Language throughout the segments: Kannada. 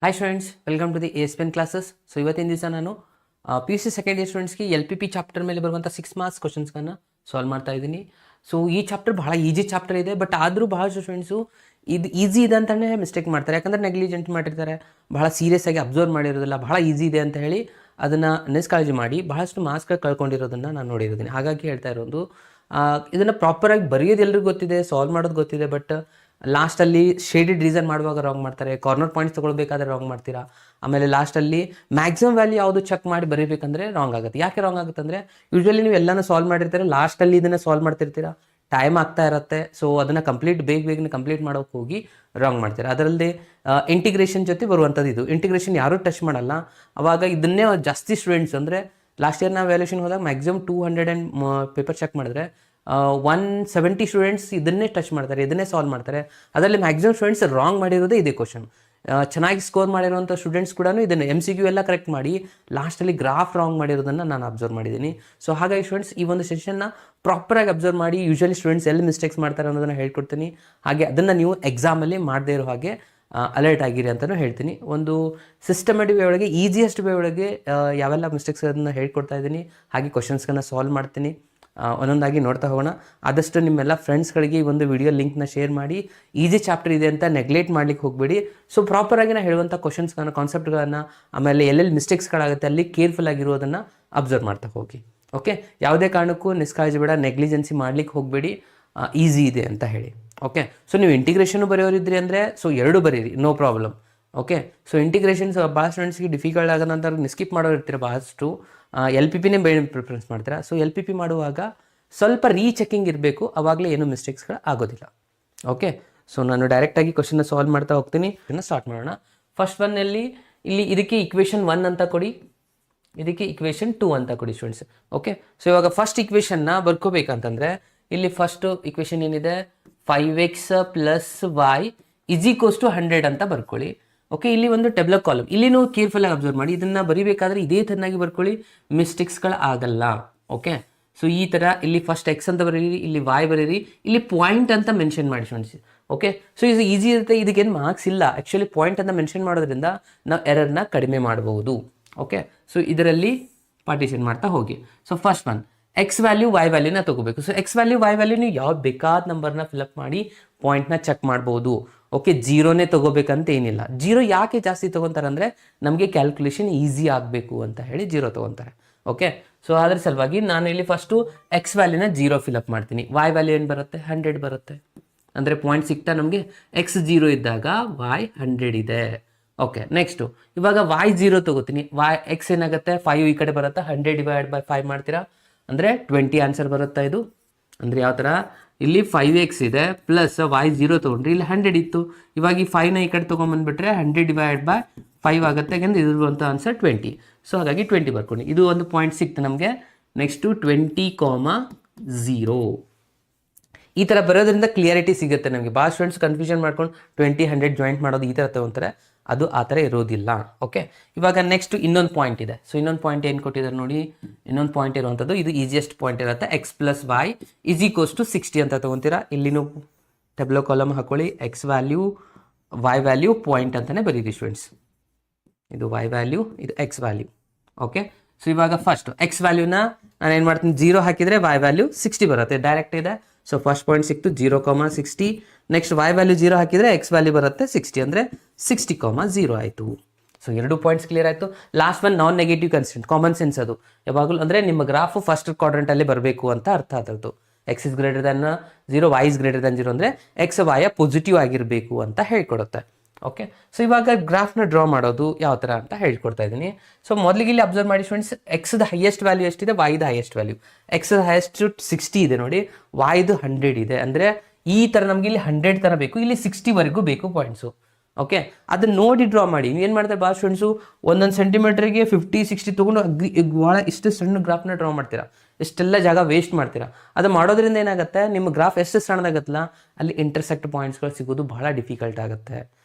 Hi students, welcome to the ASPN classes. So ಇವತ್ತಿನ ದಿವಸ ನಾನು PUC ಸೆಕೆಂಡ್ ಇಯರ್ ಸ್ಟೂಡೆಂಟ್ಸ್ಗೆ LPP ಚಾಪ್ಟರ್ ಮೇಲೆ ಬರುವಂಥ 6 ಮಾರ್ಕ್ಸ್ ಕ್ವಶನ್ಸ್ಗಳನ್ನ ಸಾಲ್ವ್ ಮಾಡ್ತಾ ಇದ್ದೀನಿ. ಸೊ ಈ ಚಾಪ್ಟರ್ ಬಹಳ ಈಸಿ ಚಾಪ್ಟರ್ ಇದೆ, ಬಟ್ ಆದರೂ ಬಹಳಷ್ಟು ಸ್ಟೂಡೆಂಟ್ಸು ಇದು ಈಸಿ ಇದೆ ಅಂತಲೇ ಮಿಸ್ಟೇಕ್ ಮಾಡ್ತಾರೆ. ಯಾಕಂದರೆ ನೆಗ್ಲಿಜೆಂಟ್ ಮಾಡಿರ್ತಾರೆ, ಬಹಳ ಸೀರಿಯಸ್ ಆಗಿ ಅಬ್ಸರ್ವ್ ಮಾಡಿರೋದಿಲ್ಲ. ಬಹಳ ಈಸಿ ಇದೆ ಅಂತ ಹೇಳಿ ಅದನ್ನು ನಿಷ್ಕಾಳಜಿ ಮಾಡಿ ಬಹಳಷ್ಟು ಮಾರ್ಕ್ಸ್ಗಳು ಕಳ್ಕೊಂಡಿರೋದನ್ನು ನಾನು ನೋಡಿರೋದೀನಿ. ಹಾಗಾಗಿ ಹೇಳ್ತಾ ಇರೋದು, ಇದನ್ನು ಪ್ರಾಪರಾಗಿ ಬರೆಯೋದು ಎಲ್ರಿಗೂ ಗೊತ್ತಿದೆ, ಸಾಲ್ವ್ ಮಾಡೋದು ಗೊತ್ತಿದೆ, ಬಟ್ ಲಾಸ್ಟಲ್ಲಿ ಶೇಡೆಡ್ ರೀಸನ್ ಮಾಡುವಾಗ ರಾಂಗ್ ಮಾಡ್ತಾರೆ. ಕಾರ್ನರ್ ಪಾಯಿಂಟ್ಸ್ ತೊಗೊಳ್ಬೇಕಾದ್ರೆ ರಾಂಗ್ ಮಾಡ್ತೀರಾ. ಆಮೇಲೆ ಲಾಸ್ಟಲ್ಲಿ ಮ್ಯಾಕ್ಸಿಮಮ್ ವ್ಯಾಲ್ಯೂ ಯಾವುದು ಚೆಕ್ ಮಾಡಿ ಬರೀಬೇಕಂದ್ರೆ ರಾಂಗ್ ಆಗುತ್ತೆ. ಯಾಕೆ ರಾಂಗ್ ಆಗುತ್ತೆ ಅಂದರೆ, ಯೂಶ್ವಲಿ ನೀವು ಎಲ್ಲನೂ ಸಾಲ್ವ್ ಮಾಡಿರ್ತೀರ, ಲಾಸ್ಟಲ್ಲಿ ಇದನ್ನು ಸಾಲ್ವ್ ಮಾಡ್ತಿರ್ತೀರಾ, ಟೈಮ್ ಆಗ್ತಾ ಇರುತ್ತೆ. ಸೊ ಅದನ್ನು ಬೇಗನೆ ಕಂಪ್ಲೀಟ್ ಮಾಡೋಕೆ ಹೋಗಿ ರಾಂಗ್ ಮಾಡ್ತೀರಾ. ಅದರಲ್ಲದೆ ಇಂಟಿಗ್ರೇಷನ್ ಜೊತೆ ಬರುವಂಥದ್ದು ಇದು. ಇಂಟಿಗ್ರೇಷನ್ ಯಾರೂ ಟಚ್ ಮಾಡಲ್ಲ. ಅವಾಗ ಇದನ್ನೇ ಜಾಸ್ತಿ ಸ್ಟೂಡೆಂಟ್ಸ್ ಅಂದರೆ ಲಾಸ್ಟ್ ಇಯರ್ ನಾವು ವ್ಯಾಲ್ಯೂಷನ್ ಹೋದಾಗ ಮ್ಯಾಕ್ಸಿಮಮ್ 200 ಪೇಪರ್ ಚೆಕ್ ಮಾಡಿದ್ರೆ 170 ಸ್ಟೂಡೆಂಟ್ಸ್ ಇದನ್ನೇ ಟಚ್ ಮಾಡ್ತಾರೆ, ಇದನ್ನೇ ಸಾಲ್ವ್ ಮಾಡ್ತಾರೆ. ಅದರಲ್ಲಿ ಮ್ಯಾಕ್ಸಿಮಮ್ ಸ್ಟೂಡೆಂಟ್ಸ್ ರಾಂಗ್ ಮಾಡಿರೋದೇ ಇದೇ ಕ್ವಶನ್. ಚೆನ್ನಾಗಿ ಸ್ಕೋರ್ ಮಾಡಿರೋಂಥ ಸ್ಟೂಡೆಂಟ್ಸ್ ಕೂಡ ಇದನ್ನು MCQ ಎಲ್ಲ ಕರೆಕ್ಟ್ ಮಾಡಿ ಲಾಸ್ಟಲ್ಲಿ ಗ್ರಾಫ್ ರಾಂಗ್ ಮಾಡಿರೋದನ್ನು ನಾನು ಅಬ್ಸರ್ವ್ ಮಾಡಿದ್ದೀನಿ. ಸೊ ಹಾಗಾಗಿ ಸ್ಟೂಡೆಂಟ್ಸ್ ಈ ಒಂದು ಸೆಷನ್ನ ಪ್ರಾಪರಾಗಿ ಅಬ್ಸರ್ವ್ ಮಾಡಿ ಯೂಶ್ವಲಿ ಸ್ಟೂಡೆಂಟ್ಸ್ ಎಲ್ಲಿ ಮಿಸ್ಟೇಕ್ಸ್ ಮಾಡ್ತಾರೆ ಅನ್ನೋದನ್ನು ಹೇಳ್ಕೊಡ್ತೀನಿ. ಹಾಗೆ ಅದನ್ನು ನೀವು ಎಕ್ಸಾಮಲ್ಲಿ ಮಾಡದೇ ಇರೋ ಹಾಗೆ ಅಲರ್ಟ್ ಆಗಿರಿ ಅಂತಲೂ ಹೇಳ್ತೀನಿ. ಒಂದು ಸಿಸ್ಟಮೆಟಿಕ್ ವೇ ಒಳಗೆ, ಈಸಿಯೆಸ್ಟ್ ವೇ ಒಳಗೆ ಯಾವೆಲ್ಲ ಮಿಸ್ಟೇಕ್ಸ್ಗಳನ್ನು ಹೇಳ್ಕೊಡ್ತಾ ಇದ್ದೀನಿ, ಹಾಗೆ ಕ್ವಶನ್ಸ್ಗಳನ್ನ ಸಾಲ್ವ್ ಮಾಡ್ತೀನಿ. ಒಂದೊಂದಾಗಿ ನೋಡ್ತಾ ಹೋಗೋಣ. ಆದಷ್ಟು ನಿಮ್ಮೆಲ್ಲ ಫ್ರೆಂಡ್ಸ್ಗಳಿಗೆ ಈ ಒಂದು ವಿಡಿಯೋ ಲಿಂಕ್ನ ಶೇರ್ ಮಾಡಿ. ಈಸಿ ಚಾಪ್ಟರ್ ಇದೆ ಅಂತ ನೆಗ್ಲೆಕ್ಟ್ ಮಾಡ್ಲಿಕ್ಕೆ ಹೋಗಬೇಡಿ. ಸೊ ಪ್ರಾಪರಾಗಿ ನಾನು ಹೇಳುವಂಥ ಕ್ವಶನ್ಸ್ಗಳನ್ನ, ಕಾನ್ಸೆಪ್ಟ್ಗಳನ್ನು, ಆಮೇಲೆ ಎಲ್ಲೆಲ್ಲಿ ಮಿಸ್ಟೇಕ್ಸ್ಗಳಾಗುತ್ತೆ ಅಲ್ಲಿ ಕೇರ್ಫುಲ್ ಆಗಿರೋದನ್ನು ಅಬ್ಸರ್ವ್ ಮಾಡ್ತಾ ಹೋಗಿ. ಓಕೆ, ಯಾವುದೇ ಕಾರಣಕ್ಕೂ ನಿಷ್ಕಾಳಜಿ ಬೇಡ, ನೆಗ್ಲಿಜೆನ್ಸಿ ಮಾಡ್ಲಿಕ್ಕೆ ಹೋಗಬೇಡಿ. ಈಸಿ ಇದೆ ಅಂತ ಹೇಳಿ. ಓಕೆ, ಸೊ ನೀವು ಇಂಟಿಗ್ರೇಷನು ಬರೆಯೋರಿದ್ರಿ ಅಂದರೆ ಸೊ ಎರಡು ಬರೀರಿ, no problem. Okay, so integrations ಭಾಳ ಸ್ಟೂಡೆಂಟ್ಸ್ಗೆ ಡಿಫಿಕಲ್ಟ್ ಆಗೋದಂತ ಸ್ಕಿಪ್ ಮಾಡೋರಿರ್ತೀರ ಭಾಳಷ್ಟು. LPPನೇ ಬೇರೆ ಪ್ರಿಫರೆನ್ಸ್ ಮಾಡ್ತೀರಾ. ಸೊ LPP ಮಾಡುವಾಗ ಸ್ವಲ್ಪ ರೀಚೆಕಿಂಗ್ ಇರಬೇಕು, ಆವಾಗಲೇ ಏನೂ ಮಿಸ್ಟೇಕ್ಸ್ಗಳು ಆಗೋದಿಲ್ಲ. ಓಕೆ, ಸೊ ನಾನು ಡೈರೆಕ್ಟಾಗಿ ಕ್ವಶನ್ನ ಸಾಲ್ವ್ ಮಾಡ್ತಾ ಹೋಗ್ತೀನಿ. ಸ್ಟಾರ್ಟ್ ಮಾಡೋಣ. ಫಸ್ಟ್ ಒನ್ನಲ್ಲಿ ಇಲ್ಲಿ ಇದಕ್ಕೆ ಇಕ್ವೇಷನ್ 1 ಅಂತ ಕೊಡಿ, ಇದಕ್ಕೆ ಇಕ್ವೇಷನ್ 2 ಅಂತ ಕೊಡಿ ಸ್ಟೂಡೆಂಟ್ಸ್. ಓಕೆ, ಸೊ ಇವಾಗ ಫಸ್ಟ್ ಇಕ್ವೇಷನ್ನ ಬರ್ಕೋಬೇಕಂತಂದರೆ ಇಲ್ಲಿ ಫಸ್ಟು ಇಕ್ವೇಷನ್ ಏನಿದೆ, 5x + y = 100 ಅಂತ ಬರ್ಕೊಳ್ಳಿ. ಓಕೆ, ಇಲ್ಲಿ ಒಂದು ಟೇಬಲ್ ಕಾಲಮ್, ಇಲ್ಲಿ ನೀವು ಕೇರ್ಫುಲ್ಲಾಗಿ ಅಬ್ಸರ್ವ್ ಮಾಡಿ. ಇದನ್ನು ಬರೀಬೇಕಾದ್ರೆ ಇದೇ ಥರನಾಗಿ ಬರ್ಕೊಳ್ಳಿ, ಮಿಸ್ಟೇಕ್ಸ್ಗಳು ಆಗಲ್ಲ. ಓಕೆ, ಸೊ ಈ ಥರ ಇಲ್ಲಿ ಫಸ್ಟ್ x ಅಂತ ಬರೀರಿ, ಇಲ್ಲಿ y ಬರೀರಿ, ಇಲ್ಲಿ ಪಾಯಿಂಟ್ ಅಂತ ಮೆನ್ಷನ್ ಮಾಡಿ ಸ್ಟೂಡೆಂಟ್ಸ್. ಓಕೆ, ಸೊ ಇದು ಈಸಿ ಇರುತ್ತೆ, ಇದಕ್ಕೇನು ಮಾರ್ಕ್ಸ್ ಇಲ್ಲ. ಆ್ಯಕ್ಚುಲಿ ಪಾಯಿಂಟ್ ಅಂತ ಮೆನ್ಷನ್ ಮಾಡೋದ್ರಿಂದ ನಾವು ಎರರ್ನ ಕಡಿಮೆ ಮಾಡಬಹುದು. ಓಕೆ, ಸೊ ಇದರಲ್ಲಿ ಪಾರ್ಟಿಷನ್ ಮಾಡ್ತಾ ಹೋಗಿ. So first one, X value Y ವ್ಯಾಲ್ಯೂನ ತೊಗೋಬೇಕು. So X value Y value ನೀವು ಯಾವ್ದು ಬೇಕಾದ ನಂಬರ್ನ ಫಿಲಪ್ ಮಾಡಿ ಪಾಯಿಂಟ್ನ ಚೆಕ್ ಮಾಡ್ಬೋದು. ಓಕೆ, 0ನೇ ತೊಗೋಬೇಕಂತ ಏನಿಲ್ಲ. 0 ಯಾಕೆ ಜಾಸ್ತಿ ತೊಗೊತಾರೆ ಅಂದರೆ ನಮಗೆ ಕ್ಯಾಲ್ಕುಲೇಷನ್ ಈಸಿ ಆಗಬೇಕು ಅಂತ ಹೇಳಿ 0 ತೊಗೊತಾರೆ. ಓಕೆ, ಸೊ ಅದ್ರ ಸಲುವಾಗಿ ನಾನು ಇಲ್ಲಿ ಫಸ್ಟು X ವ್ಯಾಲ್ಯೂನ 0 ಫಿಲಪ್ ಮಾಡ್ತೀನಿ. Y ವ್ಯಾಲ್ಯೂ ಏನು ಬರುತ್ತೆ, 100 ಬರುತ್ತೆ. ಅಂದರೆ ಪಾಯಿಂಟ್ ಸಿಗ್ತಾ ನಮಗೆ X 0 ಇದ್ದಾಗ Y 100 ಇದೆ. ಓಕೆ, ನೆಕ್ಸ್ಟು ಇವಾಗ Y 0 ತೊಗೋತೀನಿ. X ಏನಾಗುತ್ತೆ, 5 ಈ ಕಡೆ ಬರುತ್ತೆ, 100/5 ಮಾಡ್ತೀರಾ ಅಂದರೆ 20 ಆನ್ಸರ್ ಬರುತ್ತಾ ಇದು. ಅಂದರೆ ಯಾವ ಥರ, ಇಲ್ಲಿ 5x ಇದೆ ಪ್ಲಸ್ y 0 ತೊಗೊಂಡ್ರಿ, ಇಲ್ಲಿ 100 ಇತ್ತು. ಇವಾಗ ಈ 5ನ ಈ ಕಡೆ ತೊಗೊಂಬಂದ್ಬಿಟ್ರೆ 100/5 ಆಗುತ್ತೆ. ಯಾಕೆಂದರೆ ಇದಿರುವಂಥ ಆನ್ಸರ್ 20. ಸೊ ಹಾಗಾಗಿ 20 ಬರ್ಕೊಂಡು ಇದು ಒಂದು ಪಾಯಿಂಟ್ ಸಿಕ್ತು ನಮಗೆ. ನೆಕ್ಸ್ಟು 20,0 ಈ ಥರ ಬರೋದ್ರಿಂದ ಕ್ಲಿಯರಿಟಿ ಸಿಗುತ್ತೆ ನಮಗೆ. ಭಾಳ ಸ್ಟೂಡೆಂಟ್ಸ್ ಕನ್ಫ್ಯೂಷನ್ ಮಾಡ್ಕೊಂಡು 20, 100 ಜಾಯಿಂಟ್ ಮಾಡೋದು ಈ ಥರ ತೊಗೊತಾರೆ. ಅದು ಆ ಥರ ಇರೋದಿಲ್ಲ. ಓಕೆ, ಇವಾಗ ನೆಕ್ಸ್ಟ್ ಇನ್ನೊಂದು ಪಾಯಿಂಟ್ ಇದೆ. ಸೊ ಇನ್ನೊಂದು ಪಾಯಿಂಟ್ ಏನು ಕೊಟ್ಟಿದ್ದಾರೆ ನೋಡಿ, ಇನ್ನೊಂದು ಪಾಯಿಂಟ್ ಇರುವಂಥದ್ದು ಇದು ಈಸಿಯೆಸ್ಟ್ ಪಾಯಿಂಟ್ ಇರುತ್ತೆ. X + y = 60 ಅಂತ ತೊಗೊತೀರಾ. ಇಲ್ಲಿನೂ ಟೇಬಲ್ ಕಾಲಮ್ ಹಾಕೊಳ್ಳಿ. X value Y value point ಅಂತಲೇ ಬರೀರಿ ಸ್ಟೂಡೆಂಟ್ಸ್. ಇದು Y ವ್ಯಾಲ್ಯೂ, ಇದು X ವ್ಯಾಲ್ಯೂ. ಓಕೆ, ಸೊ ಇವಾಗ ಫಸ್ಟ್ X ವ್ಯಾಲ್ಯೂನ ನಾನು ಏನು ಮಾಡ್ತೀನಿ, 0 ಹಾಕಿದರೆ Y ವ್ಯಾಲ್ಯೂ 60 ಬರುತ್ತೆ, ಡೈರೆಕ್ಟ್ ಇದೆ. ಸೊ ಫಸ್ಟ್ ಪಾಯಿಂಟ್ ಸಿಕ್ತು 0,60. ನೆಕ್ಸ್ಟ್ Y ವ್ಯಾಲ್ಯೂ 0 ಹಾಕಿದರೆ X ವ್ಯಾಲ್ಯೂ ಬರುತ್ತೆ 60, ಅಂದರೆ 60,0 ಆಯಿತು. ಸೊ 2 ಪಾಯಿಂಟ್ಸ್ ಕ್ಲಿಯರ್ ಆಯಿತು. ಲಾಸ್ಟ್ ಒನ್ ನಾನ್ ನೆಗೆಟಿವ್ ಕನ್ಸ್ಟೆಂಟ್, ಕಾಮನ್ ಸೆನ್ಸ್. ಅದು ಯಾವಾಗಲೂ ಅಂದರೆ ನಿಮ್ಮ ಗ್ರಾಫು ಫಸ್ಟ್ ಕ್ವಾಡ್ರೆಂಟಲ್ಲೇ ಬರಬೇಕು ಅಂತ ಅರ್ಥ ಆದದ್ದು. X = 0, Y = 0 ಅಂದರೆ X Y ಪಾಸಿಟಿವ್ ಆಗಿರಬೇಕು ಅಂತ ಹೇಳ್ಕೊಡುತ್ತೆ. ಓಕೆ, ಸೊ ಇವಾಗ ಗ್ರಾಫ್ನ ಡ್ರಾ ಮಾಡೋದು ಯಾವ ಥರ ಅಂತ ಹೇಳ್ಕೊಡ್ತಾ ಇದ್ದೀನಿ. ಸೊ ಮೊದಲಿಗೆ ಇಲ್ಲಿ ಅಬ್ಸರ್ವ್ ಮಾಡಿ ಸ್ಟೂಡೆಂಟ್ಸ್, Xದ ಹೈಯೆಸ್ಟ್ ವ್ಯಾಲ್ಯೂ ಎಷ್ಟಿದೆ, Yದ ಹೈಯೆಸ್ಟ್ ವ್ಯಾಲ್ಯೂ. Xದ ಹೈಯೆಸ್ಟ್ 60 ಇದೆ ನೋಡಿ, Yದು 100 ಇದೆ. ಅಂದರೆ ಈ ಥರ ನಮಗೆ ಇಲ್ಲಿ 100 ಥರ ಬೇಕು, ಇಲ್ಲಿ 60ವರೆಗೂ ಬೇಕು ಪಾಯಿಂಟ್ಸು. ಓಕೆ, ಅದನ್ನ ನೋಡಿ ಡ್ರಾ ಮಾಡಿ. ಏನು ಮಾಡ್ತಾರೆ ಭಾಳ ಸ್ಟೂಡೆಂಟ್ಸು, ಒಂದೊಂದು ಸೆಂಟಿಮೀಟ್ರಿಗೆ 50, 60 ತೊಗೊಂಡು ಭಾಳ ಇಷ್ಟು ಸಣ್ಣ ಗ್ರಾಫ್ನ ಡ್ರಾ ಮಾಡ್ತೀರಾ, ಇಷ್ಟೆಲ್ಲ ಜಾಗ ವೇಸ್ಟ್ ಮಾಡ್ತೀರಾ. ಅದು ಮಾಡೋದ್ರಿಂದ ಏನಾಗುತ್ತೆ, ನಿಮ್ಮ ಗ್ರಾಫ್ ಎಷ್ಟು ಸಣ್ಣದಾಗತ್ತಲ್ಲ ಅಲ್ಲಿ ಇಂಟರ್ಸೆಕ್ಟ್ ಪಾಯಿಂಟ್ಸ್ಗಳು ಸಿಗೋದು ಭಾಳ ಡಿಫಿಕಲ್ಟ್ ಆಗುತ್ತೆ.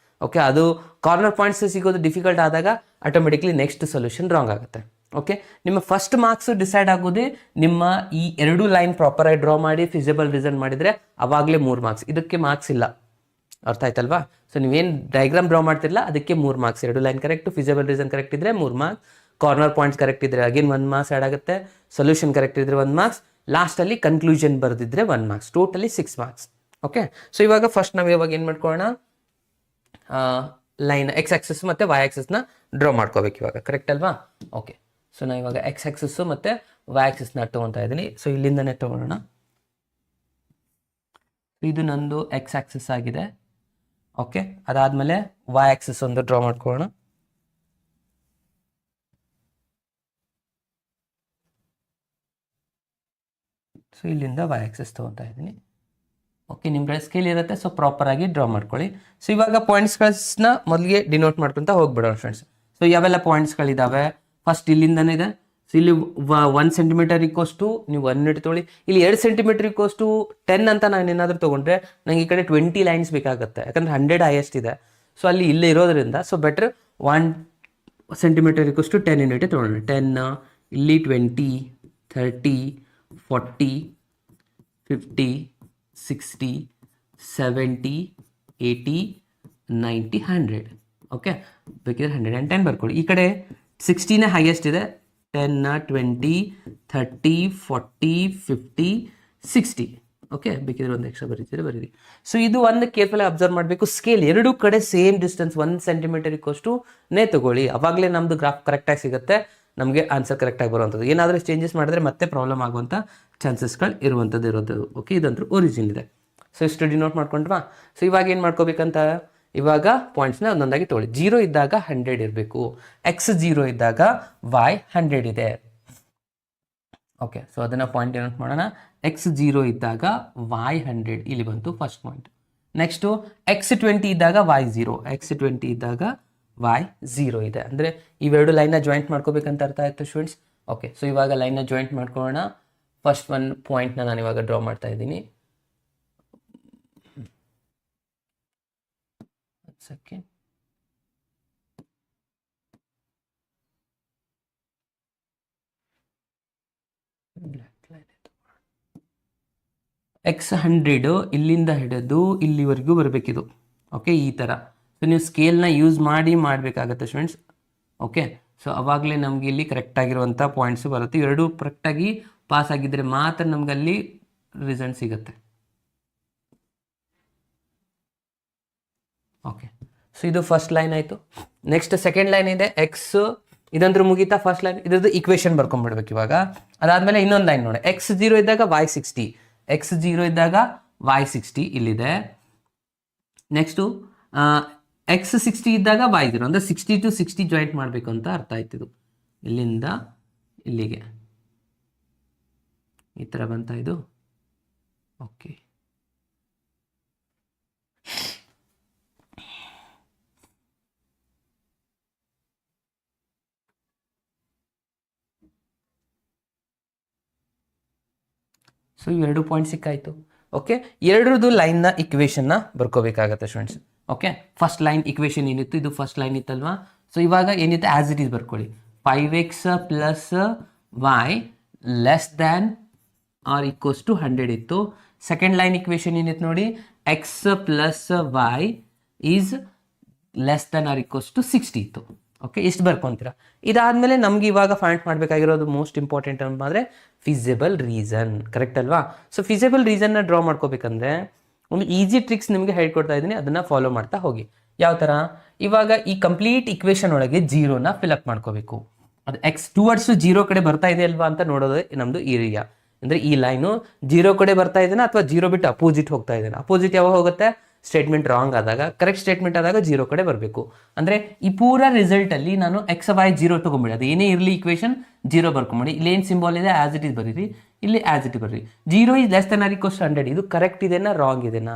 ಓಕೆ, ಅದು ಕಾರ್ನರ್ ಪಾಯಿಂಟ್ಸ್ ಸಿಗೋದು ಡಿಫಿಕಲ್ಟ್ ಆದಾಗ ಆಟೋಮೆಟಿಕ್ಲಿ ನೆಕ್ಸ್ಟ್ ಸೊಲ್ಯೂಷನ್ ರಾಂಗ್ ಆಗುತ್ತೆ. ಓಕೆ, ನಿಮ್ಮ ಫಸ್ಟ್ ಮಾರ್ಕ್ಸ್ ಡಿಸೈಡ್ ಆಗೋದೇ ನಿಮ್ಮ ಈ 2 ಲೈನ್ ಪ್ರಾಪರಾಗಿ ಡ್ರಾ ಮಾಡಿ ಫಿಸಿಬಲ್ ರೀಸನ್ ಮಾಡಿದರೆ ಅವಾಗಲೇ 3 ಮಾರ್ಕ್ಸ್. ಇದಕ್ಕೆ ಮಾರ್ಕ್ಸ್ ಇಲ್ಲ. ಅರ್ಥ ಆಯ್ತಲ್ವಾ? ಸೊ ನೀವೇನು ಡಯಾಗ್ರಾಮ್ ಡ್ರಾ ಮಾಡ್ತಿರಲ್ಲ ಅದಕ್ಕೆ 3 marks. 2 line correct, feasible region correct ಇದ್ರೆ 3 ಮಾರ್ಕ್ಸ್, ಕಾರ್ನರ್ ಪಾಯಿಂಟ್ಸ್ ಕರೆಕ್ಟ್ ಇದ್ರೆ ಅಗೇನ್ 1 ಮಾರ್ಕ್ಸ್ ಆ್ಯಡ್ ಆಗುತ್ತೆ, ಸೊಲ್ಯೂಷನ್ ಕರೆಕ್ಟ್ ಇದ್ರೆ 1 ಮಾರ್ಕ್ಸ್, ಲಾಸ್ಟಲ್ಲಿ ಕನ್ಕ್ಲೂಷನ್ ಬರೆದಿದ್ರೆ 1 marks, totally 6 marks. Okay, so ಇವಾಗ ಫಸ್ಟ್ ನಾವು ಇವಾಗ ಏನು ಮಾಡ್ಕೊಳ್ಳೋಣ, ಲೈನ್ ಎಕ್ಸ್ ಆಕ್ಸಿಸ್ ಮತ್ತು ವೈ ಆಕ್ಸಿಸ್ನ ಡ್ರಾ ಮಾಡ್ಕೋಬೇಕು ಇವಾಗ, ಕರೆಕ್ಟ್ ಅಲ್ವಾ? ಓಕೆ, ಸೊ ನಾನು ಇವಾಗ ಎಕ್ಸ್ ಆಕ್ಸಿಸ್ಸು ಮತ್ತು ವೈ ಆಕ್ಸಿಸ್ನ ತೊಗೊತಾ ಇದ್ದೀನಿ. ಸೊ ಇಲ್ಲಿಂದನೇ ತೊಗೊಳ್ಳೋಣ. ಇದು ನಂದು ಎಕ್ಸ್ ಆಕ್ಸಿಸ್ ಆಗಿದೆ. ಓಕೆ, ಅದಾದಮೇಲೆ ವೈ ಆಕ್ಸಿಸ್ ಒಂದು ಡ್ರಾ ಮಾಡ್ಕೊಳ್ಳೋಣ. ಸೊ ಇಲ್ಲಿಂದ ವೈ ಆಕ್ಸಿಸ್ ತೊಗೊತಾ ಇದ್ದೀನಿ. ಓಕೆ, ನಿಮ್ಮ ಕಡೆ ಸ್ಕೇಲ್ ಇರುತ್ತೆ, ಸೊ ಪ್ರಾಪರಾಗಿ ಡ್ರಾ ಮಾಡ್ಕೊಳ್ಳಿ. ಸೊ ಇವಾಗ ಪಾಯಿಂಟ್ಸ್ಗಳನ್ನ ಮೊದಲಿಗೆ ಡಿನೋಟ್ ಮಾಡ್ಕೊತ ಹೋಗ್ಬಿಡೋಣ ಫ್ರೆಂಡ್ಸ್. ಸೊ ಯಾವೆಲ್ಲ ಪಾಯಿಂಟ್ಸ್ಗಳಿದ್ದಾವೆ, ಫಸ್ಟ್ ಇಲ್ಲಿಂದನೇ ಇದೆ. ಸೊ ಇಲ್ಲಿ 1 ಸೆಂಟಿಮೀಟರ್ ಇಕ್ಕೋಷ್ಟು ನೀವು 1 ಯೂನಿಟ್ ತೊಗೊಳ್ಳಿ. ಇಲ್ಲಿ 2 ಸೆಂಟಿಮೀಟರ್ ಇಕ್ಕೋಷ್ಟು 10 ಅಂತ ನಾನು ಏನಾದರೂ ತೊಗೊಂಡ್ರೆ ನಂಗೆ ಈ ಕಡೆ 20 ಲೈನ್ಸ್ ಬೇಕಾಗುತ್ತೆ, ಯಾಕಂದರೆ 100 ಹೈಯೆಸ್ಟ್ ಇದೆ. ಸೊ ಅಲ್ಲಿ ಇಲ್ಲೇ ಇರೋದ್ರಿಂದ ಸೊ ಬೆಟರ್ 1 ಸೆಂಟಿಮೀಟರ್ ಇಕ್ಕೋಷ್ಟು 10 ಯೂನಿಟ್ ತೊಗೊಳ್ಳೋಣ. 10 ಇಲ್ಲಿ 20, 30, 40, 50, 60, 70, 80, 90, 100. ಓಕೆ, ಬೇಕಿದ್ರೆ 110 ಬರ್ಕೊಳ್ಳಿ. ಈ ಕಡೆ 60ನೇ ಹೈಯೆಸ್ಟ್ ಇದೆ. 10, 20, 30, 40, 50, 60. ಓಕೆ, ಬೇಕಿದ್ರೆ ಒಂದು ಎಕ್ಸ್ಟ್ರಾ ಬರೀರಿ. ಸೊ ಇದು ಒಂದು ಕೇರ್ಫುಲ್ ಅಬ್ಸರ್ವ್ ಮಾಡಬೇಕು. ಸ್ಕೇಲ್ ಎರಡೂ ಕಡೆ ಸೇಮ್ ಡಿಸ್ಟೆನ್ಸ್ 1 ಸೆಂಟಿಮೀಟರ್ ಇಕ್ಕೋಷ್ಟುನೇ ತಗೊಳ್ಳಿ, ಅವಾಗಲೇ ನಮ್ಮದು ಗ್ರಾಫ್ ಕರೆಕ್ಟಾಗಿ ಸಿಗುತ್ತೆ, ನಮಗೆ ಆನ್ಸರ್ ಕರೆಕ್ಟಾಗಿ ಬರುವಂಥದ್ದು. ಏನಾದರೂ ಚೇಂಜಸ್ ಮಾಡಿದ್ರೆ ಮತ್ತೆ ಪ್ರಾಬ್ಲಮ್ ಆಗುವಂಥ ಚಾನ್ಸಸ್ಗಳು ಇರೋದು. ಓಕೆ, ಇದಂತೂ ಒರಿಜಿನ್ ಇದೆ. ಸೊ ಇಷ್ಟು ಡಿನೋಟ್ ಮಾಡ್ಕೊಂಡ್ವಾ. ಸೊ ಇವಾಗ ಏನು ಮಾಡ್ಕೋಬೇಕಂತ, ಇವಾಗ ಪಾಯಿಂಟ್ಸ್ನ ಒಂದೊಂದಾಗಿ ತೊಗೊಳ್ಳಿ. 0 ಇದ್ದಾಗ 100 ಇರಬೇಕು, ಎಕ್ಸ್ 0 ಇದ್ದಾಗ ವೈ 100 ಇದೆ. ಓಕೆ, ಸೊ ಅದನ್ನು ಪಾಯಿಂಟ್ ಏನಂತ ಮಾಡೋಣ, ಎಕ್ಸ್ 0 ಇದ್ದಾಗ ವೈ 100 ಇಲ್ಲಿ ಬಂತು ಫಸ್ಟ್ ಪಾಯಿಂಟ್. ನೆಕ್ಸ್ಟು ಎಕ್ಸ್ 20 ಇದ್ದಾಗ ವೈ 0, ಎಕ್ಸ್ 20 ಇದ್ದಾಗ ವೈ 0 ಇದೆ. ಅಂದರೆ ಇವೆರಡು ಲೈನ್ನ ಜಾಯಿಂಟ್ ಮಾಡ್ಕೋಬೇಕಂತ ಅರ್ಥ ಆಯಿತು ಸ್ಟೂಡೆಂಟ್ಸ್. ಓಕೆ, ಸೊ ಇವಾಗ ಲೈನ್ನ ಜಾಯಿಂಟ್ ಮಾಡ್ಕೊಳ್ಳೋಣ. ಫಸ್ಟ್ ಒಂದು ಪಾಯಿಂಟ್ನ ನಾನು ಇವಾಗ ಡ್ರಾ ಮಾಡ್ತಾ ಇದ್ದೀನಿ. ಸೆಕೆಂಡ್, ಎಕ್ಸ್ 100 ಇಲ್ಲಿಂದ ಹಿಡಿದು ಇಲ್ಲಿವರೆಗೂ ಬರಬೇಕಿದು. ಓಕೆ, ಈ ಥರ. ಸೊ ನೀವು ಸ್ಕೇಲ್ನ ಯೂಸ್ ಮಾಡಬೇಕಾಗತ್ತೆ ಸ್ಟೂಡೆಂಟ್ಸ್. ಓಕೆ, ಸೊ ಅವಾಗಲೇ ನಮಗೆ ಇಲ್ಲಿ ಕರೆಕ್ಟಾಗಿರುವಂಥ ಪಾಯಿಂಟ್ಸು ಬರುತ್ತೆ. ಎರಡೂ ಕರೆಕ್ಟಾಗಿ ಪಾಸ್ ಆಗಿದ್ದರೆ ಮಾತ್ರ ನಮ್ಗೆ ಅಲ್ಲಿ ರಿಸಲ್ಟ್ ಸಿಗುತ್ತೆ. ಓಕೆ, ಸೊ ಇದು ಫಸ್ಟ್ ಲೈನ್ ಆಯಿತು. ನೆಕ್ಸ್ಟ್ ಸೆಕೆಂಡ್ ಲೈನ್ ಇದೆ ಎಕ್ಸ್, ಇದಂದ್ರೂ ಮುಗೀತಾ ಫಸ್ಟ್ ಲೈನ್. ಇದ್ರದ್ದು ಇಕ್ವೇಷನ್ ಬರ್ಕೊಂಡ್ಬಿಡ್ಬೇಕು ಇವಾಗ. ಅದಾದಮೇಲೆ ಇನ್ನೊಂದು ಲೈನ್ ನೋಡಿ, ಎಕ್ಸ್ 0 ಇದ್ದಾಗ ವೈ 60, ಎಕ್ಸ್ 0 ಇದ್ದಾಗ ವೈ 60 ಇಲ್ಲಿದೆ. ನೆಕ್ಸ್ಟು ಎಕ್ಸ್ 60 ಇದ್ದಾಗ ವೈ 0, ಅಂದರೆ 60 to 60 ಜಾಯಿಂಟ್ ಮಾಡಬೇಕು ಅಂತ ಅರ್ಥ ಆಯ್ತಿದು. ಇಲ್ಲಿಂದ ಇಲ್ಲಿಗೆ ಈ ಥರ ಬಂತ ಇದು. ಓಕೆ, ಸೊ ಇವೆರಡು ಪಾಯಿಂಟ್ ಸಿಕ್ಕಾಯಿತು. ಓಕೆ, ಎರಡರದ್ದು ಲೈನ್ನ ಇಕ್ವೇಷನ್ನ ಬರ್ಕೋಬೇಕಾಗತ್ತೆ students. Okay, first line equation ಏನಿತ್ತು, ಇದು ಫಸ್ಟ್ ಲೈನ್ ಇತ್ತಲ್ವಾ. ಸೊ ಇವಾಗ ಏನಿತ್ತು ಆ್ಯಸ್ ಇಟ್ ಈಸ್ ಬರ್ಕೊಳ್ಳಿ. 5x plus y less than or equals to 100 ಇತ್ತು. ಸೆಕೆಂಡ್ ಲೈನ್ ಇಕ್ವೇಷನ್ ಏನಿತ್ತು ನೋಡಿ, x plus y is less than or equals to 60 ಇತ್ತು. ಓಕೆ, ಇಷ್ಟು ಬರ್ಕೊತೀರಾ. ಇದಾದಮೇಲೆ ನಮ್ಗೆ ಇವಾಗ ಫೈಂಡ್ ಮಾಡಬೇಕಾಗಿರೋದು ಮೋಸ್ಟ್ ಇಂಪಾರ್ಟೆಂಟ್ ಅಂದರೆ ಫಿಸಿಬಲ್ ರೀಸನ್, ಕರೆಕ್ಟ್ ಅಲ್ವಾ? ಸೊ ಫಿಸಿಬಲ್ ರೀಸನ್ನ ಡ್ರಾ ಮಾಡ್ಕೋಬೇಕಂದ್ರೆ ಒಂದು ಈಸಿ ಟ್ರಿಕ್ಸ್ ನಿಮಗೆ ಹೇಳ್ಕೊಡ್ತಾ ಇದ್ದೀನಿ, ಅದನ್ನು ಫಾಲೋ ಮಾಡ್ತಾ ಹೋಗಿ. ಯಾವ ಥರ, ಇವಾಗ ಈ ಕಂಪ್ಲೀಟ್ ಇಕ್ವೇಷನ್ ಒಳಗೆ 0ನ ಫಿಲಪ್ ಮಾಡ್ಕೋಬೇಕು. ಅದು ಎಕ್ಸ್ ಟುವರ್ಡ್ಸ್ 0 ಕಡೆ ಬರ್ತಾ ಇದೆ ಅಲ್ವಾ ಅಂತ ನೋಡೋದು ನಮ್ಮದು ಏರಿಯಾ. ಅಂದರೆ ಈ ಲೈನು 0 ಕಡೆ ಬರ್ತಾ ಇದ್ದೇನೆ ಅಥವಾ 0 ಬಿಟ್ಟು ಅಪೋಸಿಟ್ ಹೋಗ್ತಾ ಇದ್ದೇನೆ. ಅಪೋಸಿಟ್ ಯಾವಾಗ ಹೋಗುತ್ತೆ, ಸ್ಟೇಟ್ಮೆಂಟ್ ರಾಂಗ್ ಆದಾಗ. ಕರೆಕ್ಟ್ ಸ್ಟೇಟ್ಮೆಂಟ್ ಆದಾಗ 0 ಕಡೆ ಬರಬೇಕು. ಅಂದರೆ ಈ ಪೂರ ರಿಸಲ್ಟಲ್ಲಿ ನಾನು ಎಕ್ಸ್ ವೈ 0 ತೊಗೊಂಬಿಡಿ, ಅದು ಏನೇ ಇರಲಿ ಇಕ್ವೇಷನ್ 0 ಬರ್ಕೊಂಬಿಡಿ. ಇಲ್ಲಿ ಏನು ಸಿಂಬಾಲ್ ಇದೆ ಆ್ಯಸ್ ಇಟ್ ಈಸ್ ಬರೀರಿ, ಇಲ್ಲಿ ಆ್ಯಸ್ ಇಟ್ ಬರೀರಿ. 0 is less than or equals 100. ಇದು ಕರೆಕ್ಟ್ ಇದೆನಾ ರಾಂಗ್ ಇದೆನಾ?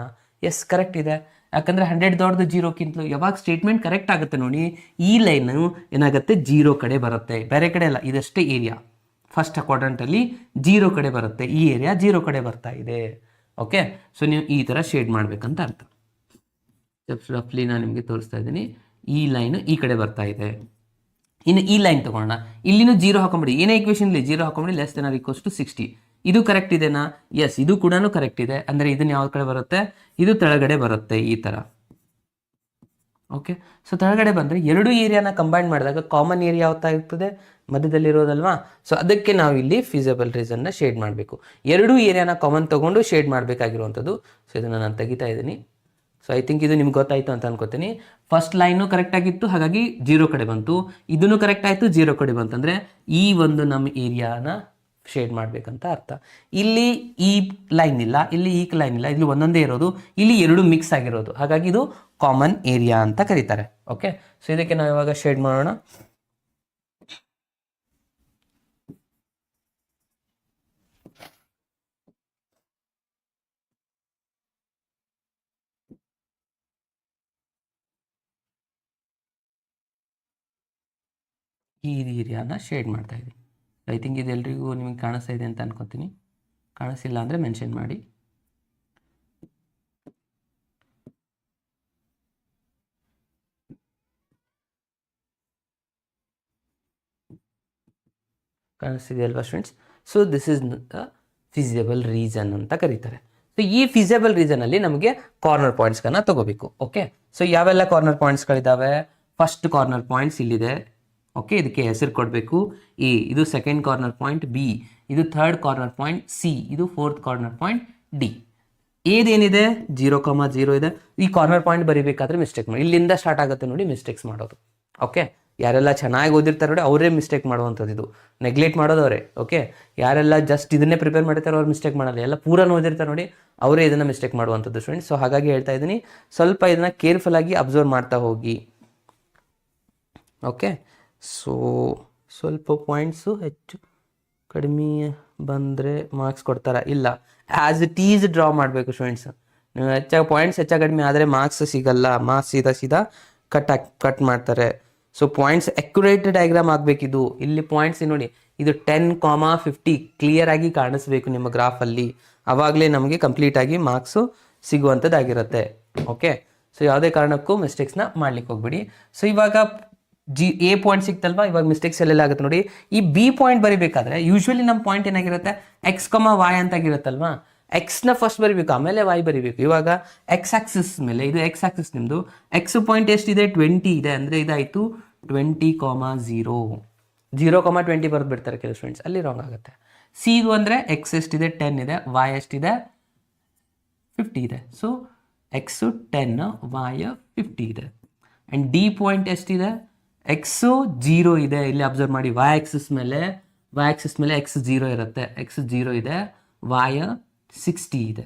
ಎಸ್, ಕರೆಕ್ಟ್ ಇದೆ. ಯಾಕಂದರೆ 100 ದೊಡ್ಡದು 0ಕ್ಕಿಂತಲೂ ಯಾವಾಗ ಸ್ಟೇಟ್ಮೆಂಟ್ ಕರೆಕ್ಟ್ ಆಗುತ್ತೆ ನೋಡಿ, ಈ ಲೈನು ಏನಾಗುತ್ತೆ 0 ಕಡೆ ಬರುತ್ತೆ, ಬೇರೆ ಕಡೆ ಅಲ್ಲ. ಇದಷ್ಟೇ ಏರಿಯಾ ಫಸ್ಟ್ ಕ್ವಾಡ್ರಂಟಲ್ಲಿ 0 ಕಡೆ ಬರುತ್ತೆ, ಈ ಏರಿಯಾ 0 ಕಡೆ ಬರ್ತಾ ಇದೆ. ಓಕೆ, ಸೊ ನೀವು ಈ ಥರ ಶೇಡ್ ಮಾಡಬೇಕಂತ ಅರ್ಥ. ರಫ್ಲಿ ನಾನು ನಿಮಗೆ ತೋರಿಸ್ತಾ ಇದ್ದೀನಿ. ಈ ಲೈನು ಈ ಕಡೆ ಬರ್ತಾ ಇದೆ. ಇನ್ನು ಈ ಲೈನ್ ತೊಗೊಳ್ಳೋಣ, ಇಲ್ಲಿನೂ 0 ಹಾಕೊಂಬಿಡಿ. ಏನೇ ಇಕ್ವೇಷನ್ಲಿ 0 ಹಾಕೊಂಬಿಡಿ, less than or equals to 60. ಇದು ಕರೆಕ್ಟ್ ಇದೆನಾ? ಎಸ್, ಇದು ಕೂಡ ಕರೆಕ್ಟ್ ಇದೆ. ಅಂದರೆ ಇದನ್ನು ಯಾವ ಕಡೆ ಬರುತ್ತೆ, ಇದು ತೆಳಗಡೆ ಬರುತ್ತೆ ಈ ಥರ. ಓಕೆ. ಸೊ ಕೆಳಗಡೆ ಬಂದರೆ ಎರಡು ಏರಿಯಾನ ಕಂಬೈನ್ ಮಾಡಿದಾಗ ಕಾಮನ್ ಏರಿಯಾ ಯಾವ್ತಾ ಇರ್ತದೆ, ಮಧ್ಯದಲ್ಲಿರೋದಲ್ವಾ. ಸೊ ಅದಕ್ಕೆ ನಾವು ಇಲ್ಲಿ ಫೀಸಿಬಲ್ ರೀಸನ್ನ ಶೇಡ್ ಮಾಡಬೇಕು. ಎರಡೂ ಏರಿಯಾನ ಕಾಮನ್ ತೊಗೊಂಡು ಶೇಡ್ ಮಾಡಬೇಕಾಗಿರುವಂಥದ್ದು. ಸೊ ಇದನ್ನು ನಾನು ತೆಗಿತಾ ಇದ್ದೀನಿ. ಸೊ ಐ ಥಿಂಕ್ ಇದು ನಿಮ್ಗೆ ಗೊತ್ತಾಯಿತು ಅಂತ ಅನ್ಕೋತೀನಿ. ಫಸ್ಟ್ ಲೈನು ಕರೆಕ್ಟ್ ಆಗಿತ್ತು, ಹಾಗಾಗಿ 0 ಕಡೆ ಬಂತು. ಇದನ್ನು ಕರೆಕ್ಟ್ ಆಯಿತು, 0 ಕಡೆ ಬಂತು. ಅಂದರೆ ಈ ಒಂದು ನಮ್ಮ ಏರಿಯಾನ ಶೇಡ್ ಮಾಡಬೇಕಂತ ಅರ್ಥ. ಇಲ್ಲಿ ಈ ಲೈನ್ ಇಲ್ಲ, ಇಲ್ಲಿ ಈ ಲೈನ್ ಇಲ್ಲ, ಇಲ್ಲಿ ಒಂದೊಂದೇ ಇರೋದು, ಇಲ್ಲಿ ಎರಡು ಮಿಕ್ಸ್ ಆಗಿರೋದು, ಹಾಗಾಗಿ ಇದು ಕಾಮನ್ ಏರಿಯಾ ಅಂತ ಕರೀತಾರೆ. ಓಕೆ. ಸೊ ಇದಕ್ಕೆ ನಾವು ಇವಾಗ ಶೇಡ್ ಮಾಡೋಣ. ಈ ಏರಿಯಾನ ಶೇಡ್ ಮಾಡ್ತಾ ಇದ್ದೀನಿ. ಐ ಥಿಂಕ್ ಇದೆಲ್ಲರಿಗೂ ನಿಮಗೆ ಕಾಣಿಸ್ತಾ ಇದೆ ಅಂತ ಅನ್ಕೋತೀನಿ. ಕಾಣಿಸಿಲ್ಲ ಅಂದರೆ ಮೆನ್ಷನ್ ಮಾಡಿ. ಕಾಣಿಸ್ತಿದೆ ಅಲ್ವಾ students? So this is the feasible reason ಅಂತ ಕರೀತಾರೆ. ಸೊ ಈ ಫಿಸಿಬಲ್ ರೀಸನಲ್ಲಿ ನಮಗೆ ಕಾರ್ನರ್ ಪಾಯಿಂಟ್ಸ್ಗಳನ್ನ ತಗೋಬೇಕು. ಓಕೆ. ಸೊ ಯಾವೆಲ್ಲ ಕಾರ್ನರ್ ಪಾಯಿಂಟ್ಸ್ಗಳಿದ್ದಾವೆ? ಫಸ್ಟ್ ಕಾರ್ನರ್ ಪಾಯಿಂಟ್ಸ್ ಇಲ್ಲಿದೆ. ಓಕೆ. ಇದಕ್ಕೆ ಹೆಸರು ಕೊಡಬೇಕು. ಎ ಇದು ಸೆಕೆಂಡ್ ಕಾರ್ನರ್ ಪಾಯಿಂಟ್, ಬಿ ಇದು ಥರ್ಡ್ ಕಾರ್ನರ್ ಪಾಯಿಂಟ್, ಸಿ ಇದು ಫೋರ್ತ್ ಕಾರ್ನರ್ ಪಾಯಿಂಟ್, ಡಿ ಏನೇನಿದೆ 0,0 ಇದೆ. ಈ ಕಾರ್ನರ್ ಪಾಯಿಂಟ್ ಬರೀಬೇಕಾದ್ರೆ ಮಿಸ್ಟೇಕ್ ಮಾಡಿ, ಇಲ್ಲಿಂದ ಸ್ಟಾರ್ಟ್ ಆಗುತ್ತೆ ನೋಡಿ ಮಿಸ್ಟೇಕ್ಸ್ ಮಾಡೋದು. ಓಕೆ. ಯಾರೆಲ್ಲ ಚೆನ್ನಾಗಿ ಓದಿರ್ತಾರೆ ನೋಡಿ ಅವರೇ ಮಿಸ್ಟೇಕ್ ಮಾಡುವಂಥದ್ದು, ಇದು ನೆಗ್ಲೆಕ್ಟ್ ಮಾಡೋದು ಅವರೇ. ಓಕೆ. ಯಾರೆಲ್ಲ ಜಸ್ಟ್ ಇದನ್ನೇ ಪ್ರಿಪೇರ್ ಮಾಡಿರ್ತಾರೆ ಅವ್ರು ಮಿಸ್ಟೇಕ್ ಮಾಡಲ್ಲ, ಎಲ್ಲ ಪೂರ ಓದಿರ್ತಾರೆ ನೋಡಿ ಅವರೇ ಇದನ್ನು ಮಿಸ್ಟೇಕ್ ಮಾಡುವಂಥದ್ದು ಸ್ಟೂಡೆಂಟ್ಸ್. ಸೊ ಹಾಗಾಗಿ ಹೇಳ್ತಾ ಇದ್ದೀನಿ, ಸ್ವಲ್ಪ ಇದನ್ನು ಕೇರ್ಫುಲ್ಲಾಗಿ ಅಬ್ಸರ್ವ್ ಮಾಡ್ತಾ ಹೋಗಿ. ಓಕೆ. ಸೊ ಸ್ವಲ್ಪ ಪಾಯಿಂಟ್ಸು ಹೆಚ್ಚು ಕಡಿಮೆ ಬಂದರೆ ಮಾರ್ಕ್ಸ್ ಕೊಡ್ತಾರಾ? ಇಲ್ಲ, ಆ್ಯಸ್ ಇಟ್ ಈಸ್ ಡ್ರಾ ಮಾಡಬೇಕು ಸ್ಟೂಡೆಂಟ್ಸ್. ನೀವು ಪಾಯಿಂಟ್ಸ್ ಹೆಚ್ಚು ಕಡಿಮೆ ಆದರೆ ಮಾರ್ಕ್ಸ್ ಸಿಗಲ್ಲ, ಮಾರ್ಕ್ಸ್ ಸೀದಾ ಕಟ್ ಮಾಡ್ತಾರೆ. ಸೊ ಪಾಯಿಂಟ್ಸ್ ಅಕ್ಯುರೇಟ್ ಡಯಾಗ್ರಾಮ್ ಆಗಬೇಕಿದು. ಇಲ್ಲಿ ಪಾಯಿಂಟ್ಸ್ ನೋಡಿ, ಇದು 10,50 ಕ್ಲಿಯರ್ ಆಗಿ ಕಾಣಿಸ್ಬೇಕು ನಿಮ್ಮ ಗ್ರಾಫಲ್ಲಿ, ಆವಾಗಲೇ ನಮಗೆ ಕಂಪ್ಲೀಟಾಗಿ ಮಾರ್ಕ್ಸು ಸಿಗುವಂಥದ್ದಾಗಿರುತ್ತೆ. ಓಕೆ. ಸೊ ಯಾವುದೇ ಕಾರಣಕ್ಕೂ ಮಿಸ್ಟೇಕ್ಸ್ನ ಮಾಡ್ಲಿಕ್ಕೆ ಹೋಗ್ಬೇಡಿ. ಸೊ ಇವಾಗ ಎ ಪಾಯಿಂಟ್ ಸಿಕ್ತಲ್ವಾ, ಇವಾಗ ಮಿಸ್ಟೇಕ್ಸ್ ಎಲ್ಲೆಲ್ಲ ಆಗುತ್ತೆ ನೋಡಿ. ಈ ಬಿ ಪಾಯಿಂಟ್ ಬರಿಬೇಕಾದ್ರೆ ಯೂಶ್ವಲಿ ನಮ್ಮ ಪಾಯಿಂಟ್ ಏನಾಗಿರುತ್ತೆ, X, Y ಅಂತಾಗಿರುತ್ತಲ್ವಾ. ಎಕ್ಸ್ನ ಫಸ್ಟ್ ಬರಿಬೇಕು, ಆಮೇಲೆ Y ಬರಿಬೇಕು. ಇವಾಗ ಎಕ್ಸ್ ಆಕ್ಸಿಸ್ ಮೇಲೆ, ಇದು ಎಕ್ಸ್ ಆಕ್ಸಿಸ್ ನಿಮ್ಮದು, ಎಕ್ಸ್ ಪಾಯಿಂಟ್ ಎಷ್ಟಿದೆ 20 ಇದೆ, ಅಂದರೆ ಇದಾಯಿತು 20,0. 0,20 ಬರೆದು ಬಿಡ್ತಾರೆ ಕೆಲವು ಸ್ಟೂಡೆಂಟ್ಸ್, ಅಲ್ಲಿ ರಾಂಗ್ ಆಗುತ್ತೆ. ಸಿ ಇದು ಅಂದರೆ ಎಕ್ಸ್ ಎಷ್ಟಿದೆ 10 ಇದೆ, Y ಎಷ್ಟಿದೆ 50 ಇದೆ. ಸೊ ಎಕ್ಸು 10, Y 50 ಇದೆ. ಆ್ಯಂಡ್ ಡಿ ಪಾಯಿಂಟ್ ಎಷ್ಟಿದೆ, ಎಕ್ಸು 0 ಇದೆ. ಇಲ್ಲಿ ಅಬ್ಸರ್ವ್ ಮಾಡಿ, y ಆಕ್ಸಿಸ್ ಮೇಲೆ ಎಕ್ಸ್ 0 ಇರುತ್ತೆ, ಎಕ್ಸ್ 0 ಇದೆ, Y 60 ಇದೆ.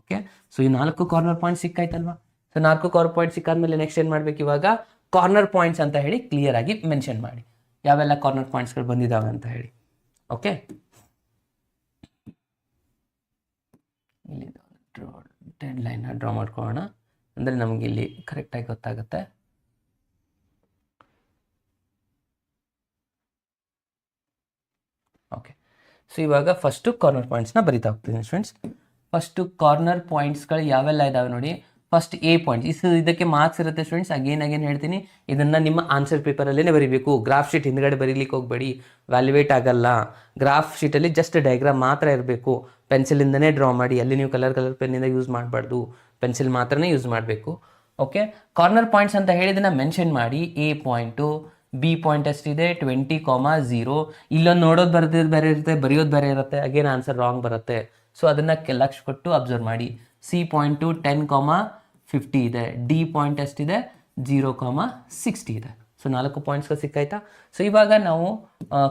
ಓಕೆ. ಸೊ ಈ 4 ಕಾರ್ನರ್ ಪಾಯಿಂಟ್ ಸಿಕ್ಕಾಯ್ತಲ್ವಾ. ಸೊ 4 ಕಾರ್ನರ್ ಪಾಯಿಂಟ್ ಸಿಕ್ಕಾದ್ಮೇಲೆ ನೆಕ್ಸ್ಟ್ ಏನು ಮಾಡಬೇಕು, ಇವಾಗ ಕಾರ್ನರ್ ಪಾಯಿಂಟ್ಸ್ ಅಂತ ಹೇಳಿ ಕ್ಲಿಯರ್ ಆಗಿ ಮೆನ್ಷನ್ ಮಾಡಿ, ಯಾವೆಲ್ಲ ಕಾರ್ನರ್ ಪಾಯಿಂಟ್ಸ್ಗಳು ಬಂದಿದ್ದಾವೆ ಅಂತ ಹೇಳಿ. ಓಕೆ. ಇಲ್ಲಿ ಡೆಡ್ ಲೈನ್ನ ಡ್ರಾ ಮಾಡ್ಕೊಳ್ಳೋಣ, ಅಂದರೆ ನಮಗೆ ಇಲ್ಲಿ ಕರೆಕ್ಟಾಗಿ ಗೊತ್ತಾಗುತ್ತೆ. ಓಕೆ. ಸೊ ಇವಾಗ ಫಸ್ಟು ಕಾರ್ನರ್ ಪಾಯಿಂಟ್ಸ್ನ ಬರಿತಾ ಹೋಗ್ತೀನಿ ಸ್ಟೂಡೆಂಟ್ಸ್. ಫಸ್ಟು ಕಾರ್ನರ್ ಪಾಯಿಂಟ್ಸ್ಗಳು ಯಾವೆಲ್ಲ ಇದ್ದಾವೆ ನೋಡಿ. ಫಸ್ಟ್ ಎ ಪಾಯಿಂಟ್, ಇದಕ್ಕೆ ಮಾರ್ಕ್ಸ್ ಇರುತ್ತೆ ಸ್ಟೂಡೆಂಟ್ಸ್. ಅಗೇನ್ ಹೇಳ್ತೀನಿ, ಇದನ್ನು ನಿಮ್ಮ ಆನ್ಸರ್ ಪೇಪರಲ್ಲೇ ಬರೀಬೇಕು. ಗ್ರಾಫ್ ಶೀಟ್ ಹಿಂದ್ಗಡೆ ಬರೀಲಿಕ್ಕೆ ಹೋಗಬೇಡಿ, ವ್ಯಾಲ್ಯುವೇಟ್ ಆಗಲ್ಲ. ಗ್ರಾಫ್ ಶೀಟಲ್ಲಿ ಜಸ್ಟ್ ಡಯಾಗ್ರಾಮ್ ಮಾತ್ರ ಇರಬೇಕು. ಪೆನ್ಸಿಲಿಂದನೇ ಡ್ರಾ ಮಾಡಿ, ಅಲ್ಲಿ ನೀವು ಕಲರ್ ಪೆನ್ನಿಂದ ಯೂಸ್ ಮಾಡಬಾರ್ದು, ಪೆನ್ಸಿಲ್ ಮಾತ್ರನೇ ಯೂಸ್ ಮಾಡಬೇಕು. ಓಕೆ. ಕಾರ್ನರ್ ಪಾಯಿಂಟ್ಸ್ ಅಂತ ಹೇಳಿದನ್ನ ಮೆನ್ಷನ್ ಮಾಡಿ. ಎ ಪಾಯಿಂಟು, ಬಿ ಪಾಯಿಂಟ್ ಎಷ್ಟಿದೆ 20,0. ಇಲ್ಲೊಂದು ನೋಡೋದು ಬೇರೆ ಇರುತ್ತೆ, ಬರೆಯೋದು ಬೇರೆ ಇರುತ್ತೆ, ಅಗೇನ್ ಆನ್ಸರ್ ರಾಂಗ್ ಬರುತ್ತೆ. ಸೊ ಅದನ್ನು ಲಕ್ಷ ಕೊಟ್ಟು ಅಬ್ಸರ್ವ್ ಮಾಡಿ. ಸಿ ಪಾಯಿಂಟು 10,50 ಇದೆ, ಡಿ ಪಾಯಿಂಟ್ ಎಷ್ಟಿದೆ 0,60 ಇದೆ. ಸೊ 4 ಪಾಯಿಂಟ್ಸ್ಗಳು ಸಿಕ್ಕಾಯ್ತಾ. ಸೊ ಇವಾಗ ನಾವು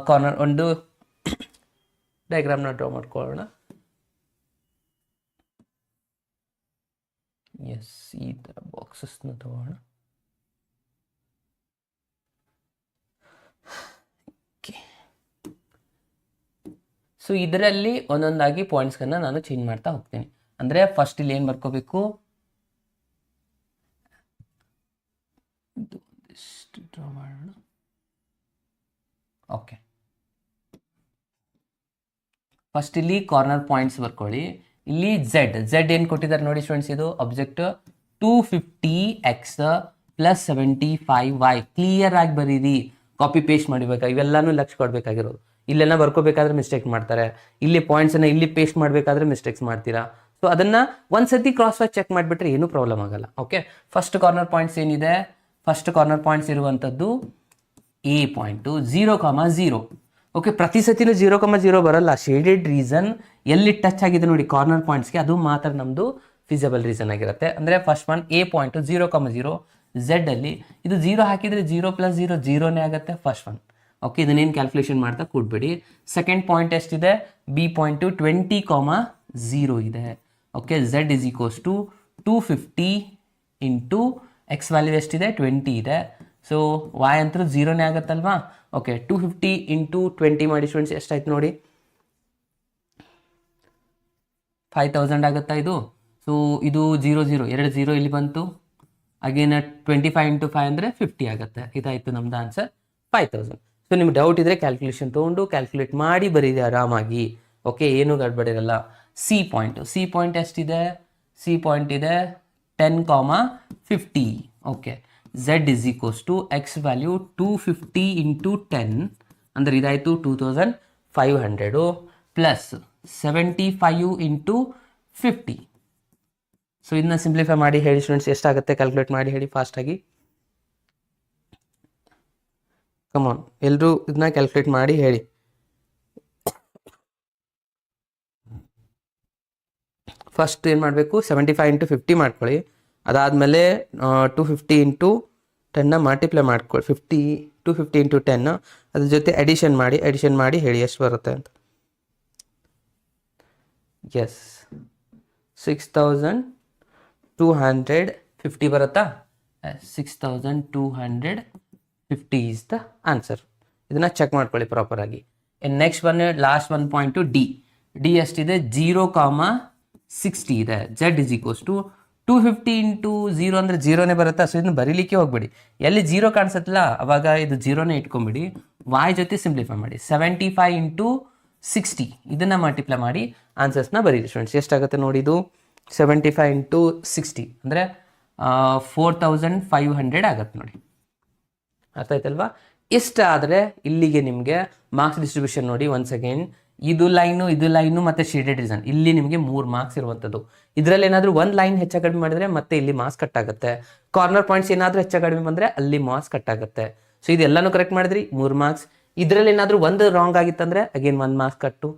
ಕಾರ್ನರ್ ಒಂದು ಡಯಾಗ್ರಾಮ್ನ ಡ್ರಾ ಮಾಡ್ಕೊಳ್ಳೋಣ. ಎಸ್, ಈ ಥರ ಬಾಕ್ಸಸ್ನ ತಗೋಣ. ಸೊ ಇದರಲ್ಲಿ ಒಂದೊಂದಾಗಿ ಪಾಯಿಂಟ್ಸ್ಗಳನ್ನ ನಾನು ಚೇಂಜ್ ಮಾಡ್ತಾ ಹೋಗ್ತೀನಿ. ಅಂದರೆ ಫಸ್ಟ್ ಇಲ್ಲಿ ಏನು ಬರ್ಕೋಬೇಕು, ಡ್ರಾ ಮಾಡೋಣ. ಓಕೆ. ಫಸ್ಟ್ ಇಲ್ಲಿ ಕಾರ್ನರ್ ಪಾಯಿಂಟ್ಸ್ ಬರ್ಕೊಳ್ಳಿ. ಇಲ್ಲಿ ಝೆಡ್ ಏನು ಕೊಟ್ಟಿದ್ದಾರೆ ನೋಡಿ ಸ್ಟೂಡೆಂಟ್ಸ್, ಇದು ಆಬ್ಜೆಕ್ಟ್ 250x + 75y. ಕ್ಲಿಯರ್ ಆಗಿ ಬರೀರಿ, ಕಾಪಿ ಪೇಸ್ಟ್ ಮಾಡಿಬೇಕಾ, ಇವೆಲ್ಲಾನು ಲಕ್ಷ ಕೊಡಬೇಕಾಗಿರೋದು. ಇಲ್ಲೆಲ್ಲ ಬರ್ಕೋಬೇಕಾದ್ರೆ ಮಿಸ್ಟೇಕ್ ಮಾಡ್ತಾರೆ, ಇಲ್ಲಿ ಪಾಯಿಂಟ್ಸನ್ನು ಇಲ್ಲಿ ಪೇಸ್ಟ್ ಮಾಡಬೇಕಾದ್ರೆ ಮಿಸ್ಟೇಕ್ಸ್ ಮಾಡ್ತೀರಾ. ಸೊ ಅದನ್ನು ಒಂದ್ಸತಿ ಕ್ರಾಸ್ ವಾಚ್ ಚೆಕ್ ಮಾಡಿಬಿಟ್ರೆ ಏನೂ ಪ್ರಾಬ್ಲಮ್ ಆಗಲ್ಲ. ಓಕೆ. ಫಸ್ಟ್ ಕಾರ್ನರ್ ಪಾಯಿಂಟ್ಸ್ ಏನಿದೆ, ಫಸ್ಟ್ ಕಾರ್ನರ್ ಪಾಯಿಂಟ್ಸ್ ಇರುವಂಥದ್ದು ಎ ಪಾಯಿಂಟು 0,0. ಓಕೆ, ಪ್ರತಿ ಸತಿನೂ 0,0 ಬರಲ್ಲ. ಶೇಡೆಡ್ ರೀಸನ್ ಎಲ್ಲಿ ಟಚ್ ಆಗಿದೆ ನೋಡಿ ಕಾರ್ನರ್ ಪಾಯಿಂಟ್ಸ್ಗೆ, ಅದು ಮಾತ್ರ ನಮ್ಮದು ಫಿಸಿಬಲ್ ರೀಸನ್ ಆಗಿರುತ್ತೆ. ಅಂದರೆ first one A point 0,0 Z ಅಲ್ಲಿ, ಇದು 0 ಹಾಕಿದರೆ 0 + 0 0ನೇ ಆಗುತ್ತೆ ಫಸ್ಟ್ ಒನ್. ಓಕೆ, ಇದನ್ನೇನು ಕ್ಯಾಲ್ಕುಲೇಷನ್ ಮಾಡ್ತಾ ಕೂಡಬೇಡಿ. ಸೆಕೆಂಡ್ ಪಾಯಿಂಟ್ ಎಷ್ಟಿದೆ, ಬಿ ಪಾಯಿಂಟು 20,0 ಇದೆ. Okay, Z is equals to 250 into x value ಎಷ್ಟಿದೆ 20 ಇದೆ. ಸೊ ವಾಯ್ ಅಂತೂ 0ನೇ ಆಗುತ್ತಲ್ವಾ. ಓಕೆ, 250 ಇಂಟು 20 ಮಾಡಿ ಸ್ಟೂಡೆಂಟ್ಸ್ ಎಷ್ಟಾಯ್ತು ನೋಡಿ, 5000 ಆಗುತ್ತಾ ಇದು. ಸೊ ಇದು 0 0 2 0 ಇಲ್ಲಿ ಬಂತು. ಅಗೇನ್ 25 ಇಂಟು 5 ಅಂದರೆ 50 ಆಗುತ್ತೆ. ಇದಾಯಿತು ನಮ್ದು ಆನ್ಸರ್ 5000. ಸೊ ನಿಮ್ಗೆ ಡೌಟ್ ಇದ್ದರೆ ಕ್ಯಾಲ್ಕುಲೇಷನ್ ತೊಗೊಂಡು ಕ್ಯಾಲ್ಕುಲೇಟ್ ಮಾಡಿ ಬರೀರಿ ಆರಾಮಾಗಿ. ಓಕೆ, ಏನು ಗಡ್ಬಡಿರಲ್ಲ. ಸಿ ಪಾಯಿಂಟ್ ಎಷ್ಟಿದೆ, ಸಿ ಪಾಯಿಂಟ್ ಇದೆ 10,50. Okay, Z is equals to x value 250 into 10 ಅಂದರೆ ಇದಾಯಿತು 2500 ಪ್ಲಸ್ 75 ಇಂಟು 50. ಸೊ ಇದನ್ನ ಸಿಂಪ್ಲಿಫೈ ಮಾಡಿ ಹೇಳಿ ಸ್ಟೂಡೆಂಟ್ಸ್, ಎಷ್ಟಾಗುತ್ತೆ ಕ್ಯಾಲ್ಕುಲೇಟ್ ಮಾಡಿ ಹೇಳಿ ಫಾಸ್ಟಾಗಿ. ಕಮಾನ್ ಎಲ್ಲರೂ ಇದನ್ನ ಕ್ಯಾಲ್ಕುಲೇಟ್ ಮಾಡಿ ಹೇಳಿ. ಫಸ್ಟ್ ಏನು ಮಾಡಬೇಕು, 75 ಇಂಟು 50 ಮಾಡ್ಕೊಳ್ಳಿ. ಅದಾದಮೇಲೆ 250 ಇಂಟು 10ನ ಮಲ್ಟಿಪ್ಲೈ ಮಾಡ್ಕೊಳ್ಳಿ. 250 ಇಂಟು 10 ಅದ್ರ ಜೊತೆ ಅಡಿಷನ್ ಮಾಡಿ ಹೇಳಿ ಎಷ್ಟು ಬರುತ್ತೆ ಅಂತ. ಎಸ್, 6250 ಬರುತ್ತಾ. 6250 ಈಸ್ ದ ಆನ್ಸರ್. ಇದನ್ನ ಚೆಕ್ ಮಾಡ್ಕೊಳ್ಳಿ ಪ್ರಾಪರಾಗಿ. Next last one point D ಎಷ್ಟಿದೆ 0,60 ಇದೆ. Z is equals to 250 into 0 ಅಂದರೆ 0ನೇ ಬರುತ್ತಾ. ಸೊ ಇದನ್ನು ಬರೀಲಿಕ್ಕೆ ಹೋಗ್ಬೇಡಿ, ಎಲ್ಲಿ 0 ಕಾಣಿಸುತ್ತಲ್ಲ ಅವಾಗ ಇದು 0ನೇ ಇಟ್ಕೊಂಬಿಡಿ. ವಾಯ್ ಜೊತೆ ಸಿಂಪ್ಲಿಫೈ ಮಾಡಿ. 75 ಇಂಟು 60 ಇದನ್ನು ಮಲ್ಟಿಪ್ಲೈ ಮಾಡಿ ಆನ್ಸರ್ಸ್ನ ಬರೀರಿ ಸ್ಟೂಡೆಂಟ್ಸ್. ಎಷ್ಟಾಗುತ್ತೆ ನೋಡಿ, ಇದು 75 ಇಂಟು 60 ಅಂದರೆ 4500 ಆಗುತ್ತೆ ನೋಡಿ. ಅರ್ಥ ಆಯ್ತಲ್ವಾ. ಇಷ್ಟಾದರೆ ಇಲ್ಲಿಗೆ ನಿಮಗೆ ಮಾರ್ಕ್ಸ್ ಡಿಸ್ಟ್ರಿಬ್ಯೂಷನ್ ನೋಡಿ. ಒನ್ ಸೆಕೆಂಡ್, ಇದು ಲೈನು ಮತ್ತು ಶೇಡೆಡ್ ರೀಸನ್, ಇಲ್ಲಿ ನಿಮಗೆ 3 ಮಾರ್ಕ್ಸ್ ಇರುವಂಥದ್ದು. ಇದರಲ್ಲಿ ಏನಾದರೂ ಒಂದು ಲೈನ್ ಹೆಚ್ಚು ಕಡಿಮೆ ಮಾಡಿದ್ರೆ ಮತ್ತೆ ಇಲ್ಲಿ ಮಾರ್ಕ್ಸ್ ಕಟ್ ಆಗುತ್ತೆ. ಕಾರ್ನರ್ ಪಾಯಿಂಟ್ಸ್ ಏನಾದರೂ ಹೆಚ್ಚು ಕಡಿಮೆ ಬಂದರೆ ಅಲ್ಲಿ ಮಾರ್ಕ್ಸ್ ಕಟ್ ಆಗುತ್ತೆ. ಸೊ ಇದೆಲ್ಲನೂ ಕರೆಕ್ಟ್ ಮಾಡಿದ್ರಿ 3 ಮಾರ್ಕ್ಸ್. ಇದರಲ್ಲಿ ಏನಾದರೂ ಒಂದು ರಾಂಗ್ ಆಗಿತ್ತಂದರೆ ಅಗೇನ್ 1 ಮಾರ್ಕ್ಸ್ ಕಟ್ಟು.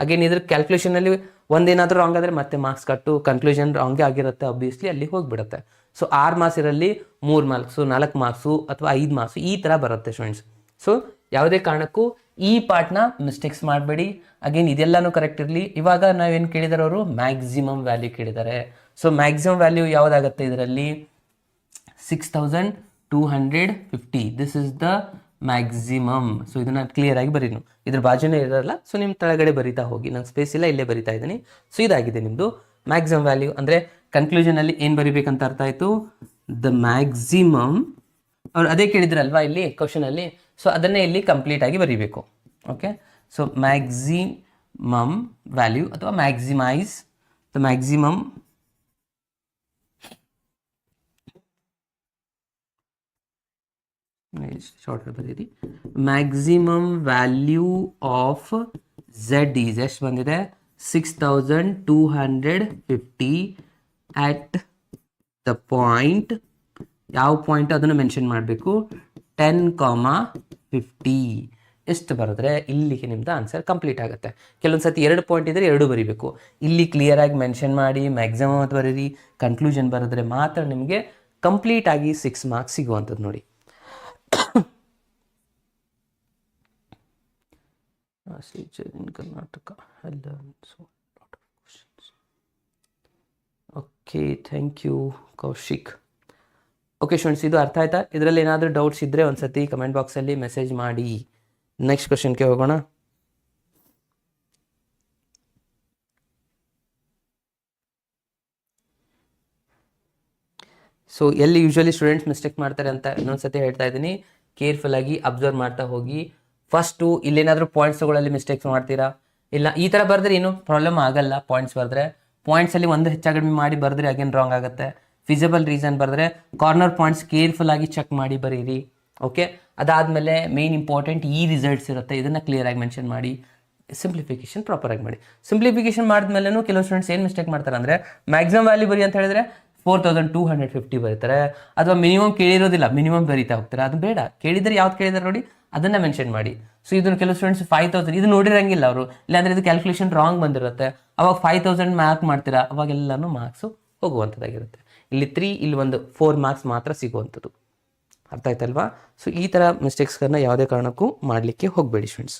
ಅಗೇನ್ ಇದ್ರ ಕ್ಯಾಲ್ಕುಲೇಷನಲ್ಲಿ ಒಂದೇನಾದರೂ ರಾಂಗ್ ಆದರೆ ಮತ್ತೆ ಮಾರ್ಕ್ಸ್ ಕಟ್ಟು. ಕನ್ಕ್ಲೂಷನ್ ರಾಂಗೇ ಆಗಿರುತ್ತೆ ಆಬ್ವಿಯಸ್ಲಿ, ಅಲ್ಲಿ ಹೋಗಿಬಿಡುತ್ತೆ. ಸೊ 6 ಮಾರ್ಕ್ಸ್ ಇರಲಿ 3 ಮಾರ್ಕ್ಸು 4 ಮಾರ್ಕ್ಸು ಅಥವಾ 5 ಮಾರ್ಕ್ಸು ಈ ಥರ ಬರುತ್ತೆ ಸ್ಟೂಡೆಂಟ್ಸ್. ಸೊ ಯಾವುದೇ ಕಾರಣಕ್ಕೂ ಈ ಪಾರ್ಟ್ನ ಮಿಸ್ಟೇಕ್ಸ್ ಮಾಡಬೇಡಿ. ಅಗೇನ್ ಇದೆಲ್ಲನೂ ಕರೆಕ್ಟ್ ಇರಲಿ. ಇವಾಗ ನಾವೇನು ಕೇಳಿದಾರೆ ಅವರು, ಮ್ಯಾಕ್ಸಿಮಮ್ ವ್ಯಾಲ್ಯೂ ಕೇಳಿದ್ದಾರೆ. ಸೊ ಮ್ಯಾಕ್ಸಿಮಮ್ ವ್ಯಾಲ್ಯೂ ಯಾವುದಾಗುತ್ತೆ ಇದರಲ್ಲಿ 6250. This is the maximum. So ಇದನ್ನು ಕ್ಲಿಯರ್ ಆಗಿ ಬರೀನು, ಇದ್ರ ಬಾಜುನೇ ಇರಲ್ಲ. ಸೊ ನಿಮ್ಮ ಕೆಳಗಡೆ ಬರಿತಾ ಹೋಗಿ, ನಂಗೆ ಸ್ಪೇಸ್ ಇಲ್ಲ, ಇಲ್ಲೇ ಬರಿತಾ ಇದ್ದೀನಿ. ಸೊ ಇದಾಗಿದೆ ನಿಮ್ಮದು ಮ್ಯಾಕ್ಸಿಮಮ್ ವ್ಯಾಲ್ಯೂ. ಅಂದರೆ ಕನ್ಕ್ಲೂಷನಲ್ಲಿ ಏನು ಬರಿಬೇಕಂತ ಅರ್ಥ ಆಯಿತು, ದ ಮ್ಯಾಕ್ಸಿಮಮ್. ಅವ್ರು ಅದೇ ಕೇಳಿದ್ರಲ್ವಾ ಇಲ್ಲಿ ಕ್ವಶನಲ್ಲಿ, ಸೊ ಅದನ್ನೇ ಇಲ್ಲಿ ಕಂಪ್ಲೀಟ್ ಆಗಿ ಬರೀಬೇಕು. ಓಕೆ, ಸೊ ಮ್ಯಾಕ್ಸಿಮಮ್ ವ್ಯಾಲ್ಯೂ ಅಥವಾ ಮ್ಯಾಕ್ಸಿಮೈಸ್ ದ ಮ್ಯಾಕ್ಸಿಮಮ್ ಶಾರ್ಟ್ ಬರೀರಿ. Maximum value of Z is ಎಷ್ಟು ಬಂದಿದೆ 6250 at ದ ಪಾಯಿಂಟ್. ಯಾವ ಪಾಯಿಂಟ್ ಅದನ್ನು ಮೆನ್ಷನ್ ಮಾಡಬೇಕು, 10,50 ಎಷ್ಟು ಬರೆದ್ರೆ ಇಲ್ಲಿಗೆ ನಿಮ್ದು ಆನ್ಸರ್ ಕಂಪ್ಲೀಟ್ ಆಗುತ್ತೆ. ಕೆಲವೊಂದು ಸತಿ 2 ಪಾಯಿಂಟ್ ಇದ್ದರೆ 2 ಬರೀಬೇಕು. ಇಲ್ಲಿ ಕ್ಲಿಯರಾಗಿ ಮೆನ್ಷನ್ ಮಾಡಿ ಮ್ಯಾಕ್ಸಿಮಮ್ ಅಂತ ಬರೀರಿ. ಕನ್ಕ್ಲೂಷನ್ ಬರೆದ್ರೆ ಮಾತ್ರ ನಿಮಗೆ ಕಂಪ್ಲೀಟ್ ಆಗಿ 6 ಮಾರ್ಕ್ಸ್ ಸಿಗುವಂಥದ್ದು ನೋಡಿ. in Karnataka. Okay, thank you Kaushik. Okay students, ಇದು ಅರ್ಥ ಆಯ್ತಾ? ಇದರಲ್ಲಿ ಏನಾದರೂ ಡೌಟ್ಸ್ ಇದ್ದರೆ ಒಂದು ಸತಿ ಕಮೆಂಟ್ ಬಾಕ್ಸಲ್ಲಿ ಮೆಸೇಜ್ ಮಾಡಿ. ನೆಕ್ಸ್ಟ್ ಕ್ವಶನ್ಗೆ ಹೋಗೋಣ. ಸೊ ಎಲ್ಲಿ ಯೂಶ್ವಲಿ ಸ್ಟೂಡೆಂಟ್ಸ್ ಮಿಸ್ಟೇಕ್ ಮಾಡ್ತಾರೆ ಅಂತ ಇನ್ನೊಂದು ಸತಿ ಹೇಳ್ತಾ ಇದ್ದೀನಿ. ಕೇರ್ಫುಲ್ಲಾಗಿ ಅಬ್ಸರ್ವ್ ಮಾಡ್ತಾ ಹೋಗಿ. ಫಸ್ಟು ಇಲ್ಲೇನಾದರೂ ಪಾಯಿಂಟ್ಸ್ಗಳಲ್ಲಿ ಮಿಸ್ಟೇಕ್ಸ್ ಮಾಡ್ತೀರಾ, ಇಲ್ಲ ಈ ಥರ ಬರೆದ್ರೆ ಏನೂ ಪ್ರಾಬ್ಲಮ್ ಆಗಲ್ಲ. ಪಾಯಿಂಟ್ಸ್ ಬರೆದ್ರೆ ಪಾಯಿಂಟ್ಸಲ್ಲಿ ಒಂದು ಹೆಚ್ಚಾಗಿ ಮಾಡಿ ಬರೆದ್ರೆ ಅಗೇನ್ ರಾಂಗ್ ಆಗುತ್ತೆ. ಫಿಸಿಬಲ್ ರೀಸನ್ ಬರೆದ್ರೆ ಕಾರ್ನರ್ ಪಾಯಿಂಟ್ಸ್ ಕೇರ್ಫುಲ್ಲಾಗಿ ಚೆಕ್ ಮಾಡಿ ಬರೀರಿ. ಓಕೆ, ಅದಾದಮೇಲೆ ಮೇನ್ ಇಂಪಾರ್ಟೆಂಟ್ ಈ ರಿಸಲ್ಟ್ಸ್ ಇರುತ್ತೆ, ಇದನ್ನು ಕ್ಲಿಯರಾಗಿ ಮೆನ್ಷನ್ ಮಾಡಿ. ಸಿಂಪ್ಲಿಫಿಕೇಶನ್ ಪ್ರಾಪರಾಗಿ ಮಾಡಿ. ಸಿಂಪ್ಲಿಫಿಕೇಶನ್ ಮಾಡಿದ್ಮೇಲೂ ಕೆಲವು ಸ್ಟೂಡೆಂಟ್ಸ್ ಏನು ಮಿಸ್ಟೇಕ್ ಮಾಡ್ತಾರೆ ಅಂದರೆ ಮ್ಯಾಕ್ಸಿಮಮ್ ವ್ಯಾಲ್ಯೂ ಬರಿ ಅಂತ ಹೇಳಿದ್ರೆ 4250 ಬರೀತಾರೆ, ಅಥವಾ ಮಿನಿಮಮ್ ಕೇಳಿರೋದಿಲ್ಲ ಮಿನಿಮಮ್ ಬರೀತಾ ಹೋಗ್ತಾರೆ. ಅದು ಬೇಡ, ಕೇಳಿದರೆ ಯಾವ್ದು ಕೇಳಿದಾರೆ ನೋಡಿ ಅದನ್ನ ಮೆನ್ಷನ್ ಮಾಡಿ. ಸೊ ಇದನ್ನು ಕೆಲವು ಸ್ಟೂಡೆಂಟ್ಸ್ 5000 ಇದು ನೋಡಿರಂಗಿಲ್ಲ ಅವರು, ಇಲ್ಲಾಂದ್ರೆ ಇದು ಕ್ಯಾಲ್ಕುಲೇಷನ್ ರಾಂಗ್ ಬಂದಿರುತ್ತೆ, ಅವಾಗ 5000 ಮಾರ್ಕ್ ಮಾಡ್ತೀರಾ, ಅವಾಗೆಲ್ಲನೂ ಮಾರ್ಕ್ಸು ಹೋಗುವಂಥದ್ದಾಗಿರುತ್ತೆ. ಇಲ್ಲಿ 3, ಇಲ್ಲಿ ಒಂದು 4 ಮಾರ್ಕ್ಸ್ ಮಾತ್ರ ಸಿಗುವಂಥದ್ದು. ಅರ್ಥ ಆಯ್ತಲ್ವಾ? ಸೊ ಈ ಥರ ಮಿಸ್ಟೇಕ್ಸ್ಗಳನ್ನ ಯಾವುದೇ ಕಾರಣಕ್ಕೂ ಮಾಡಲಿಕ್ಕೆ ಹೋಗಬೇಡಿ ಸ್ಟೂಡೆಂಟ್ಸ್.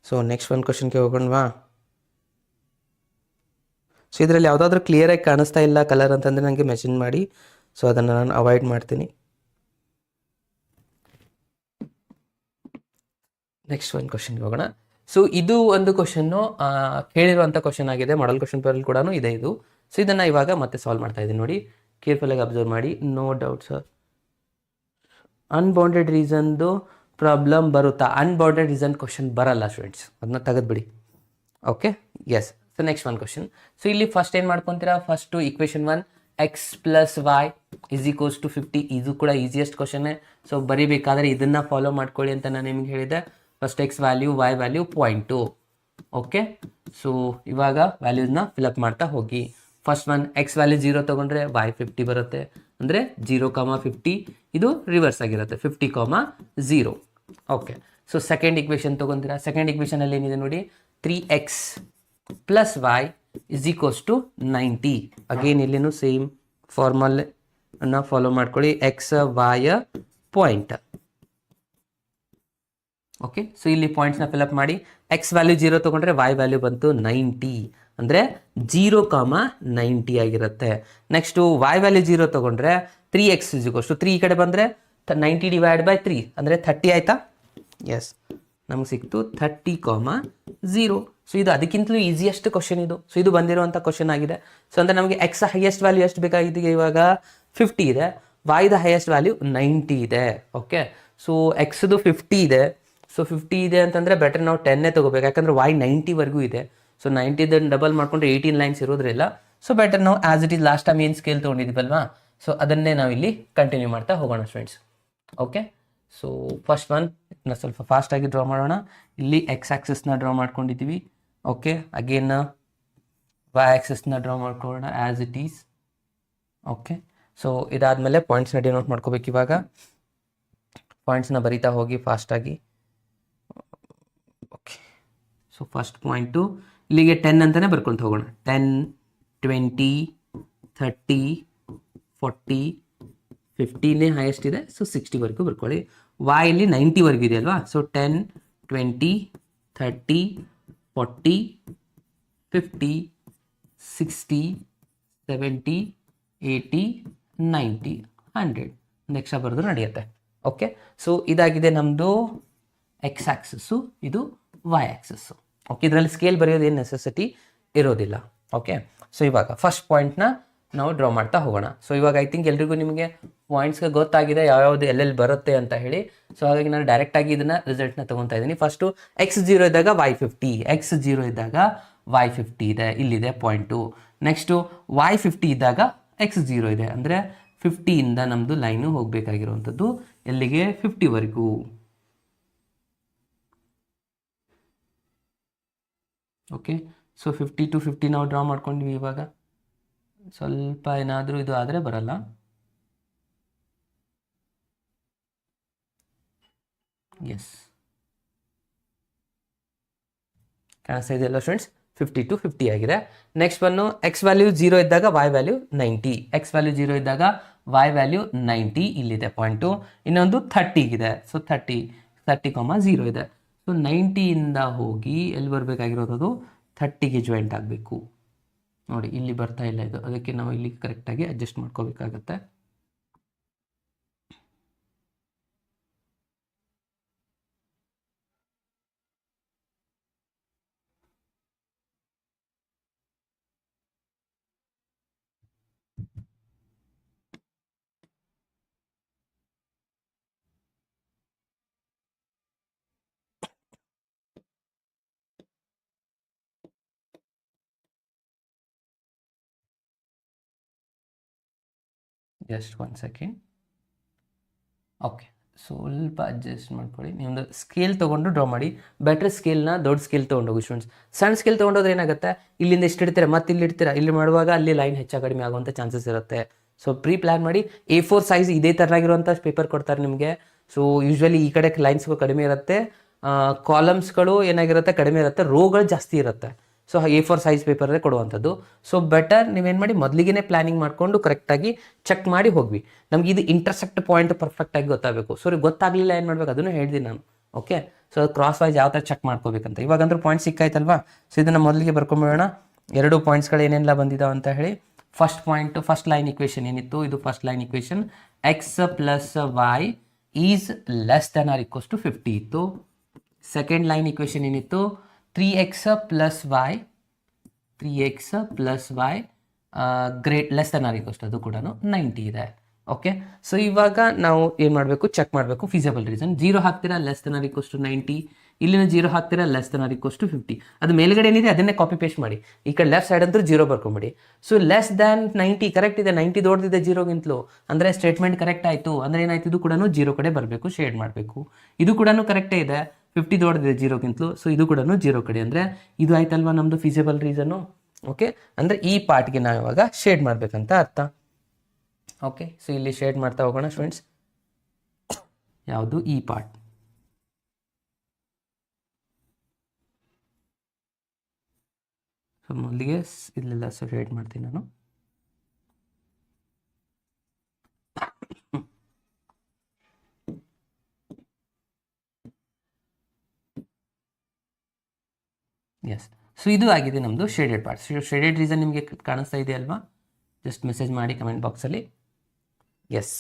ಸೊ ನೆಕ್ಸ್ಟ್ ಒಂದು ಕ್ವಶನ್ಗೆ ಹೋಗೋಣವಾ? ಸೊ ಇದರಲ್ಲಿ ಯಾವುದಾದ್ರೂ ಕ್ಲಿಯರಾಗಿ ಕಾಣಿಸ್ತಾ ಇಲ್ಲ ಕಲರ್ ಅಂತಂದರೆ ನನಗೆ ಮೆಸೇಜ್ ಮಾಡಿ, ಸೊ ಅದನ್ನು ನಾನು ಅವಾಯ್ಡ್ ಮಾಡ್ತೀನಿ. ನೆಕ್ಸ್ಟ್ ಒಂದು ಕ್ವಶನ್ಗೆ ಹೋಗೋಣ. ಸೊ ಇದು ಒಂದು ಕ್ವಶನ್ನು ಕೇಳಿರುವಂಥ ಕ್ವಶನ್ ಆಗಿದೆ, ಮಾಡಲ್ ಕ್ವಶನ್ ಪೇಪರಲ್ಲಿ ಕೂಡ ಇದೆ ಇದು. ಸೊ ಇದನ್ನು ಇವಾಗ ಮತ್ತೆ ಸಾಲ್ವ್ ಮಾಡ್ತಾ ಇದ್ದೀನಿ ನೋಡಿ, ಕೇರ್ಫುಲ್ಲಾಗಿ ಅಬ್ಸರ್ವ್ ಮಾಡಿ. ನೋ ಡೌಟ್ ಸರ್, ಅನ್ಬೌಂಡೆಡ್ ರೀಸನ್ದು ಪ್ರಾಬ್ಲಮ್ ಬರುತ್ತಾ? ಅನ್ಬೌಂಡೆಡ್ ರೀಸನ್ ಕ್ವಶನ್ ಬರಲ್ಲ ಸ್ಟೂಡೆಂಟ್ಸ್, ಅದನ್ನ ತೆಗೆದುಬಿಡಿ. Okay, yes. ಸೊ ನೆಕ್ಸ್ಟ್ ಒಂದು ಕ್ವಶನ್. ಸೊ ಇಲ್ಲಿ ಫಸ್ಟ್ ಏನು ಮಾಡ್ಕೊತೀರಾ, ಫಸ್ಟು ಇಕ್ವೇಷನ್ 1 x + y = 50. ಇದು ಕೂಡ ಈಸಿಯೆಸ್ಟ್ ಕ್ವಶನ್ನೇ. ಸೊ ಬರೀಬೇಕಾದ್ರೆ ಇದನ್ನು ಫಾಲೋ ಮಾಡ್ಕೊಳ್ಳಿ ಅಂತ ನಾನು ನಿಮ್ಗೆ ಹೇಳಿದೆ. First x value, y value, 0.2. Okay, so ಇವಾಗ ವ್ಯಾಲ್ಯೂಸ್ನ ಫಿಲಪ್ ಮಾಡ್ತಾ ಹೋಗಿ. ಫಸ್ಟ್ ಒನ್ x ವ್ಯಾಲ್ಯೂ 0 ತೊಗೊಂಡ್ರೆ y 50 ಬರುತ್ತೆ, ಅಂದರೆ 0,50. ಇದು ರಿವರ್ಸ್ ಆಗಿರುತ್ತೆ, 50,0. ಓಕೆ, ಸೊ ಸೆಕೆಂಡ್ ಇಕ್ವೇಷನ್ ತೊಗೊಂತೀರಾ. ಸೆಕೆಂಡ್ ಇಕ್ವೇಷನಲ್ಲಿ ಏನಿದೆ ನೋಡಿ, 3x + y = 90. ಅಗೇನ್ ಇಲ್ಲಿನೂ ಸೇಮ್ ಫಾರ್ಮಲ್ ಅನ್ನು ಫಾಲೋ ಮಾಡ್ಕೊಳ್ಳಿ, x y point. Okay, so ಇಲ್ಲಿ ಪಾಯಿಂಟ್ಸ್ನ ಫಿಲಪ್ ಮಾಡಿ. x ವ್ಯಾಲ್ಯೂ 0 ತೊಗೊಂಡ್ರೆ y ವ್ಯಾಲ್ಯೂ ಬಂತು 90, ಅಂದರೆ 0,90 ಆಗಿರುತ್ತೆ. ನೆಕ್ಸ್ಟು y ವ್ಯಾಲ್ಯೂ 0 ತೊಗೊಂಡ್ರೆ 3x = 3 ಈ ಕಡೆ ಬಂದರೆ 90 / 3 ಅಂದರೆ 30 ಆಯಿತಾ? ಎಸ್, ನಮ್ಗೆ ಸಿಕ್ತು 30,0. ಸೊ ಇದು ಅದಕ್ಕಿಂತಲೂ ಈಸಿಯೆಸ್ಟ್ ಕ್ವಶನ್ ಇದು. ಸೊ ಇದು ಬಂದಿರುವಂಥ ಕ್ವಶನ್ ಆಗಿದೆ. ಸೊ ಅಂದರೆ ನಮಗೆ ಎಕ್ಸ್ ಹೈಯೆಸ್ಟ್ ವ್ಯಾಲ್ಯೂ ಎಷ್ಟು ಬೇಕಾಗಿದೆ, ಇವಾಗ 50 ಇದೆ, ವಾಯ್ದ ಹೈಯೆಸ್ಟ್ ವ್ಯಾಲ್ಯೂ 90 ಇದೆ. ಓಕೆ, ಸೊ ಎಕ್ಸ್ದು 50 ಇದೆ. ಸೊ 50 ಇದೆ ಅಂತಂದರೆ ಬೆಟರ್ ನಾವು 10 ತೊಗೋಬೇಕು, ಯಾಕಂದರೆ y 90ವರೆಗೂ ಇದೆ. ಸೊ 90 ಡಬಲ್ ಮಾಡಿಕೊಂಡ್ರೆ 18 ಲೈನ್ಸ್ ಇರೋದ್ರಿಲ್ಲ. ಸೊ ಬೆಟರ್ ನಾವು as it is last time ಏನು ಸ್ಕೇಲ್ ತೊಗೊಂಡಿದ್ದೀವಲ್ವಾ, ಸೊ ಅದನ್ನೇ ನಾವು ಇಲ್ಲಿ ಕಂಟಿನ್ಯೂ ಮಾಡ್ತಾ ಹೋಗೋಣ students. Okay, so first one ಸ್ವಲ್ಪ ಫಾಸ್ಟಾಗಿ ಡ್ರಾ ಮಾಡೋಣ. ಇಲ್ಲಿ ಎಕ್ಸ್ ಆಕ್ಸಿಸ್ನ ಡ್ರಾ ಮಾಡ್ಕೊಂಡಿದ್ದೀವಿ. ಓಕೆ, ಅಗೇನ್ ವೈ ಆಕ್ಸಿಸ್ನ ಡ್ರಾ ಮಾಡ್ಕೊಳ್ಳೋಣ as it is. Okay, so ಇದಾದಮೇಲೆ ಪಾಯಿಂಟ್ಸ್ನ ಡಿನೋಟ್ ಮಾಡ್ಕೋಬೇಕು. ಇವಾಗ ಪಾಯಿಂಟ್ಸ್ನ ಬರಿತಾ ಹೋಗಿ ಫಾಸ್ಟಾಗಿ. ಓಕೆ, ಸೊ ಫಸ್ಟ್ ಪಾಯಿಂಟು ಇಲ್ಲಿಗೆ 10 ಅಂತಲೇ ಬರ್ಕೊತ ಹೋಗೋಣ. 10, 20, 30, 40, 50ನೇ ಹೈಯೆಸ್ಟ್ ಇದೆ. ಸೊ 60ವರೆಗೂ ಬರ್ಕೊಳ್ಳಿ. y ಇಲ್ಲಿ 90ವರೆಗೂ ಇದೆ ಅಲ್ವಾ. ಸೊ 10, 20, 30, 40, 50, 60, 70, 80, 90, 100 ನೆಕ್ಸ್ಟ್ ಬರೆದು ನಡೆಯುತ್ತೆ. ಓಕೆ, ಸೊ ಇದಾಗಿದೆ ನಮ್ಮದು ಎಕ್ಸ್ ಆಕ್ಸಸ್ಸು, ಇದು ವೈ ಆಕ್ಸಸ್ಸು. ಓಕೆ, ಇದರಲ್ಲಿ ಸ್ಕೇಲ್ ಬರೆಯೋದು ಏನು ನೆಸೆಸಿಟಿ ಇರೋದಿಲ್ಲ. ಓಕೆ, ಸೊ ಇವಾಗ ಫಸ್ಟ್ ಪಾಯಿಂಟ್ನ ನಾವು ಡ್ರಾ ಮಾಡ್ತಾ ಹೋಗೋಣ. ಸೊ ಇವಾಗ ಐ ಥಿಂಕ್ ಎಲ್ರಿಗೂ ನಿಮಗೆ ಪಾಯಿಂಟ್ಸ್ಗೆ ಗೊತ್ತಾಗಿದೆ ಯಾವ್ಯಾವುದು ಎಲ್ಲೆಲ್ಲಿ ಬರುತ್ತೆ ಅಂತ ಹೇಳಿ. ಸೊ ಹಾಗಾಗಿ ನಾನು ಡೈರೆಕ್ಟಾಗಿ ಇದನ್ನು ರಿಸಲ್ಟ್ನ ತೊಗೊತಾ ಇದ್ದೀನಿ. ಫಸ್ಟು x0 ಇದ್ದಾಗ y 50, x0 ಇದ್ದಾಗ y 50 ಇದೆ, ಇಲ್ಲಿದೆ ಪಾಯಿಂಟು. ನೆಕ್ಸ್ಟು y 50 ಇದ್ದಾಗ x0 ಇದೆ, ಅಂದರೆ 50ಇಂದ ನಮ್ಮದು ಲೈನು ಹೋಗಬೇಕಾಗಿರುವಂಥದ್ದು ಎಲ್ಲಿಗೆ, 50ವರೆಗೂ. ಓಕೆ, ಸೊ 50 to 50 ನಾವು ಡ್ರಾ ಮಾಡ್ಕೊಂಡ್ವಿ. ಇವಾಗ ಸ್ವಲ್ಪ ಏನಾದರೂ ಇದು ಆದರೆ ಬರಲ್ಲ. ಎಸ್, ಕಾಣಿಸ್ತಾ ಇದೆಯಲ್ಲ ಸ್ಟೂಡೆಂಟ್ಸ್, 50 to 50 ಆಗಿದೆ. ನೆಕ್ಸ್ಟ್ ಒನ್ನು ಎಕ್ಸ್ ವ್ಯಾಲ್ಯೂ 0 ಇದ್ದಾಗ y ವ್ಯಾಲ್ಯೂ 90, ಎಕ್ಸ್ ವ್ಯಾಲ್ಯೂ 0 ಇದ್ದಾಗ y ವ್ಯಾಲ್ಯೂ 90, ಇಲ್ಲಿದೆ ಪಾಯಿಂಟು. ಇನ್ನೊಂದು 30 ಇದೆ. ಸೊ 30,0 ಇದೆ. ಸೊ 90ಇಂದ ಹೋಗಿ ಎಲ್ಲಿ ಬರಬೇಕಾಗಿರೋದು, 30ಗೆ ಜಾಯಿಂಟ್ ಆಗಬೇಕು. ನೋಡಿ ಇಲ್ಲಿ ಬರ್ತಾ ಇಲ್ಲ ಇದು, ಅದಕ್ಕೆ ನಾವು ಇಲ್ಲಿ ಕರೆಕ್ಟಾಗಿ ಅಡ್ಜಸ್ಟ್ ಮಾಡ್ಕೋಬೇಕಾಗತ್ತೆ. Just 1 second. ಓಕೆ, ಸ್ವಲ್ಪ ಅಡ್ಜಸ್ಟ್ ಮಾಡ್ಕೊಳ್ಳಿ. ನಿಮ್ಮದು ಸ್ಕೇಲ್ ತೊಗೊಂಡು ಡ್ರಾ ಮಾಡಿ. ಬೆಟ್ರ್ ಸ್ಕೇಲ್ನ ದೊಡ್ಡ ಸ್ಕೇಲ್ ತೊಗೊಂಡೋಗಿ ಸ್ಟೂಡೆಂಟ್ಸ್. ಸಣ್ಣ ಸ್ಕೇಲ್ ತೊಗೊಂಡೋದ್ರೆ ಏನಾಗುತ್ತೆ, ಇಲ್ಲಿಂದ ಎಷ್ಟು ಇಡ್ತೀರಾ ಮತ್ತೆ ಇಲ್ಲಿ ಇಡ್ತೀರಾ, ಇಲ್ಲಿ ಮಾಡುವಾಗ ಅಲ್ಲಿ ಲೈನ್ ಹೆಚ್ಚು ಕಡಿಮೆ ಆಗುವಂಥ ಚಾನ್ಸಸ್ ಇರುತ್ತೆ. ಸೊ ಪ್ರೀ ಪ್ಲ್ಯಾನ್ ಮಾಡಿ. A4 ಸೈಜ್ ಇದೇ ಥರನಾಗಿರುವಂಥ ಪೇಪರ್ ಕೊಡ್ತಾರೆ ನಿಮಗೆ. ಸೊ ಯೂಶ್ವಲಿ ಈ ಕಡೆ ಲೈನ್ಸ್ಗಳು ಕಡಿಮೆ ಇರುತ್ತೆ, ಕಾಲಮ್ಸ್ಗಳು ಏನಾಗಿರುತ್ತೆ ಕಡಿಮೆ ಇರುತ್ತೆ, ರೋಗಳು ಜಾಸ್ತಿ ಇರುತ್ತೆ. ಸೊ A4 ಸೈಜ್ ಪೇಪರಲ್ಲೇ ಕೊಡುವಂಥದ್ದು. ಸೊ ಬೆಟರ್ ನೀವೇನು ಮಾಡಿ, ಮೊದಲಿಗೆ ಪ್ಲಾನಿಂಗ್ ಮಾಡಿಕೊಂಡು ಕರೆಕ್ಟಾಗಿ ಚೆಕ್ ಮಾಡಿ ಹೋಗ್ವಿ. ನಮ್ಗೆ ಇದು ಇಂಟರ್ಸೆಕ್ಟ್ ಪಾಯಿಂಟ್ ಪರ್ಫೆಕ್ಟಾಗಿ ಗೊತ್ತಾಗಬೇಕು. ಸೊ ಗೊತ್ತಾಗಲಿಲ್ಲ ಏನು ಮಾಡಬೇಕು ಅದನ್ನು ಹೇಳ್ತೀನಿ ನಾನು. ಓಕೆ, ಸೊ ಕ್ರಾಸ್ ವೈಸ್ ಯಾವ ಥರ ಚೆಕ್ ಮಾಡ್ಕೋಬೇಕಂತ. ಇವಾಗಂದ್ರೂ ಪಾಯಿಂಟ್ ಸಿಕ್ಕಾಯ್ತಲ್ವಾ. ಸೊ ಇದನ್ನು ಮೊದಲಿಗೆ ಬರ್ಕೊಂಬಿಡೋಣ. 2 ಪಾಯಿಂಟ್ಸ್ಗಳು ಏನೆಲ್ಲ ಬಂದಿದ್ದಾವೆ ಅಂತ ಹೇಳಿ. First point, first line equation ಏನಿತ್ತು, ಇದು first line equation. X plus y is less than or equals to 50 ಇತ್ತು. ಸೆಕೆಂಡ್ ಲೈನ್ ಇಕ್ವೇಷನ್ ಏನಿತ್ತು, 3x plus y great less than or equals to, ಅದು ಕೂಡ 90 ಇದೆ. ಓಕೆ, ಸೊ ಇವಾಗ ನಾವು ಏನು ಮಾಡಬೇಕು, ಚೆಕ್ ಮಾಡಬೇಕು ಫೀಸಿಬಲ್ ರೀಸನ್. 0 ಹಾಕ್ತೀರಾ less than or equals to 90, ಇಲ್ಲಿನ 0 ಹಾಕ್ತೀರಾ less than or equals to 50. ಅದು ಮೇಲ್ಗಡೆ ಏನಿದೆ ಅದನ್ನೇ ಕಾಪಿ ಪೇಸ್ಟ್ ಮಾಡಿ. ಈ ಕಡೆ ಲೆಫ್ಟ್ ಸೈಡ್ ಅಂತೂ 0 ಬರ್ಕೊಂಬಿಡಿ. ಸೊ ಲೆಸ್ ದ್ಯಾನ್ 90 ಕರೆಕ್ಟ್ ಇದೆ, 90 ದೊಡ್ಡದಿದೆ 0ಗಿಂತಲೂ, ಅಂದರೆ ಸ್ಟೇಟ್ಮೆಂಟ್ ಕರೆಕ್ಟ್ ಆಯಿತು. ಅಂದರೆ ಏನಾಯ್ತು, ಇದು ಕೂಡ 0 ಕಡೆ ಬರಬೇಕು, ಶೇಡ್ ಮಾಡಬೇಕು. ಇದು ಕೂಡ ಕರೆಕ್ಟೇ ಇದೆ, 50 ದೊಡ್ಡದಿದೆ 0ಗಿಂತಲೂ. ಸೊ ಇದು ಕೂಡ 0 ಕಡೆ, ಅಂದರೆ ಇದು ಆಯ್ತಲ್ವಾ ನಮ್ಮದು ಫೀಸಿಬಲ್ ರೀಸನ್ನು. ಓಕೆ, ಅಂದರೆ ಈ ಪಾರ್ಟ್ಗೆ ನಾವು ಇವಾಗ ಶೇಡ್ ಮಾಡಬೇಕಂತ ಅರ್ಥ. ಓಕೆ, ಸೊ ಇಲ್ಲಿ ಶೇಡ್ ಮಾಡ್ತಾ ಹೋಗೋಣ ಸ್ಟೂಡೆಂಟ್ಸ್. ಯಾವುದು ಈ ಪಾರ್ಟ್. ಸೊ ಮೊದಲಿಗೆ ಇಲ್ಲೆಲ್ಲ ಶೇಡ್ ಮಾಡ್ತೀನಿ ನಾನು. ಎಸ್, ಸೊ ಇದು ಆಗಿದೆ ನಮ್ಮದು ಶೇಡೆಡ್ ಪಾರ್ಟ್. ಶೇಡೆಡ್ ರೀಸನ್ ನಿಮಗೆ ಕಾಣಿಸ್ತಾ ಇದೆ ಅಲ್ವಾ, ಜಸ್ಟ್ ಮೆಸೇಜ್ ಮಾಡಿ ಕಮೆಂಟ್ ಬಾಕ್ಸಲ್ಲಿ. ಎಸ್,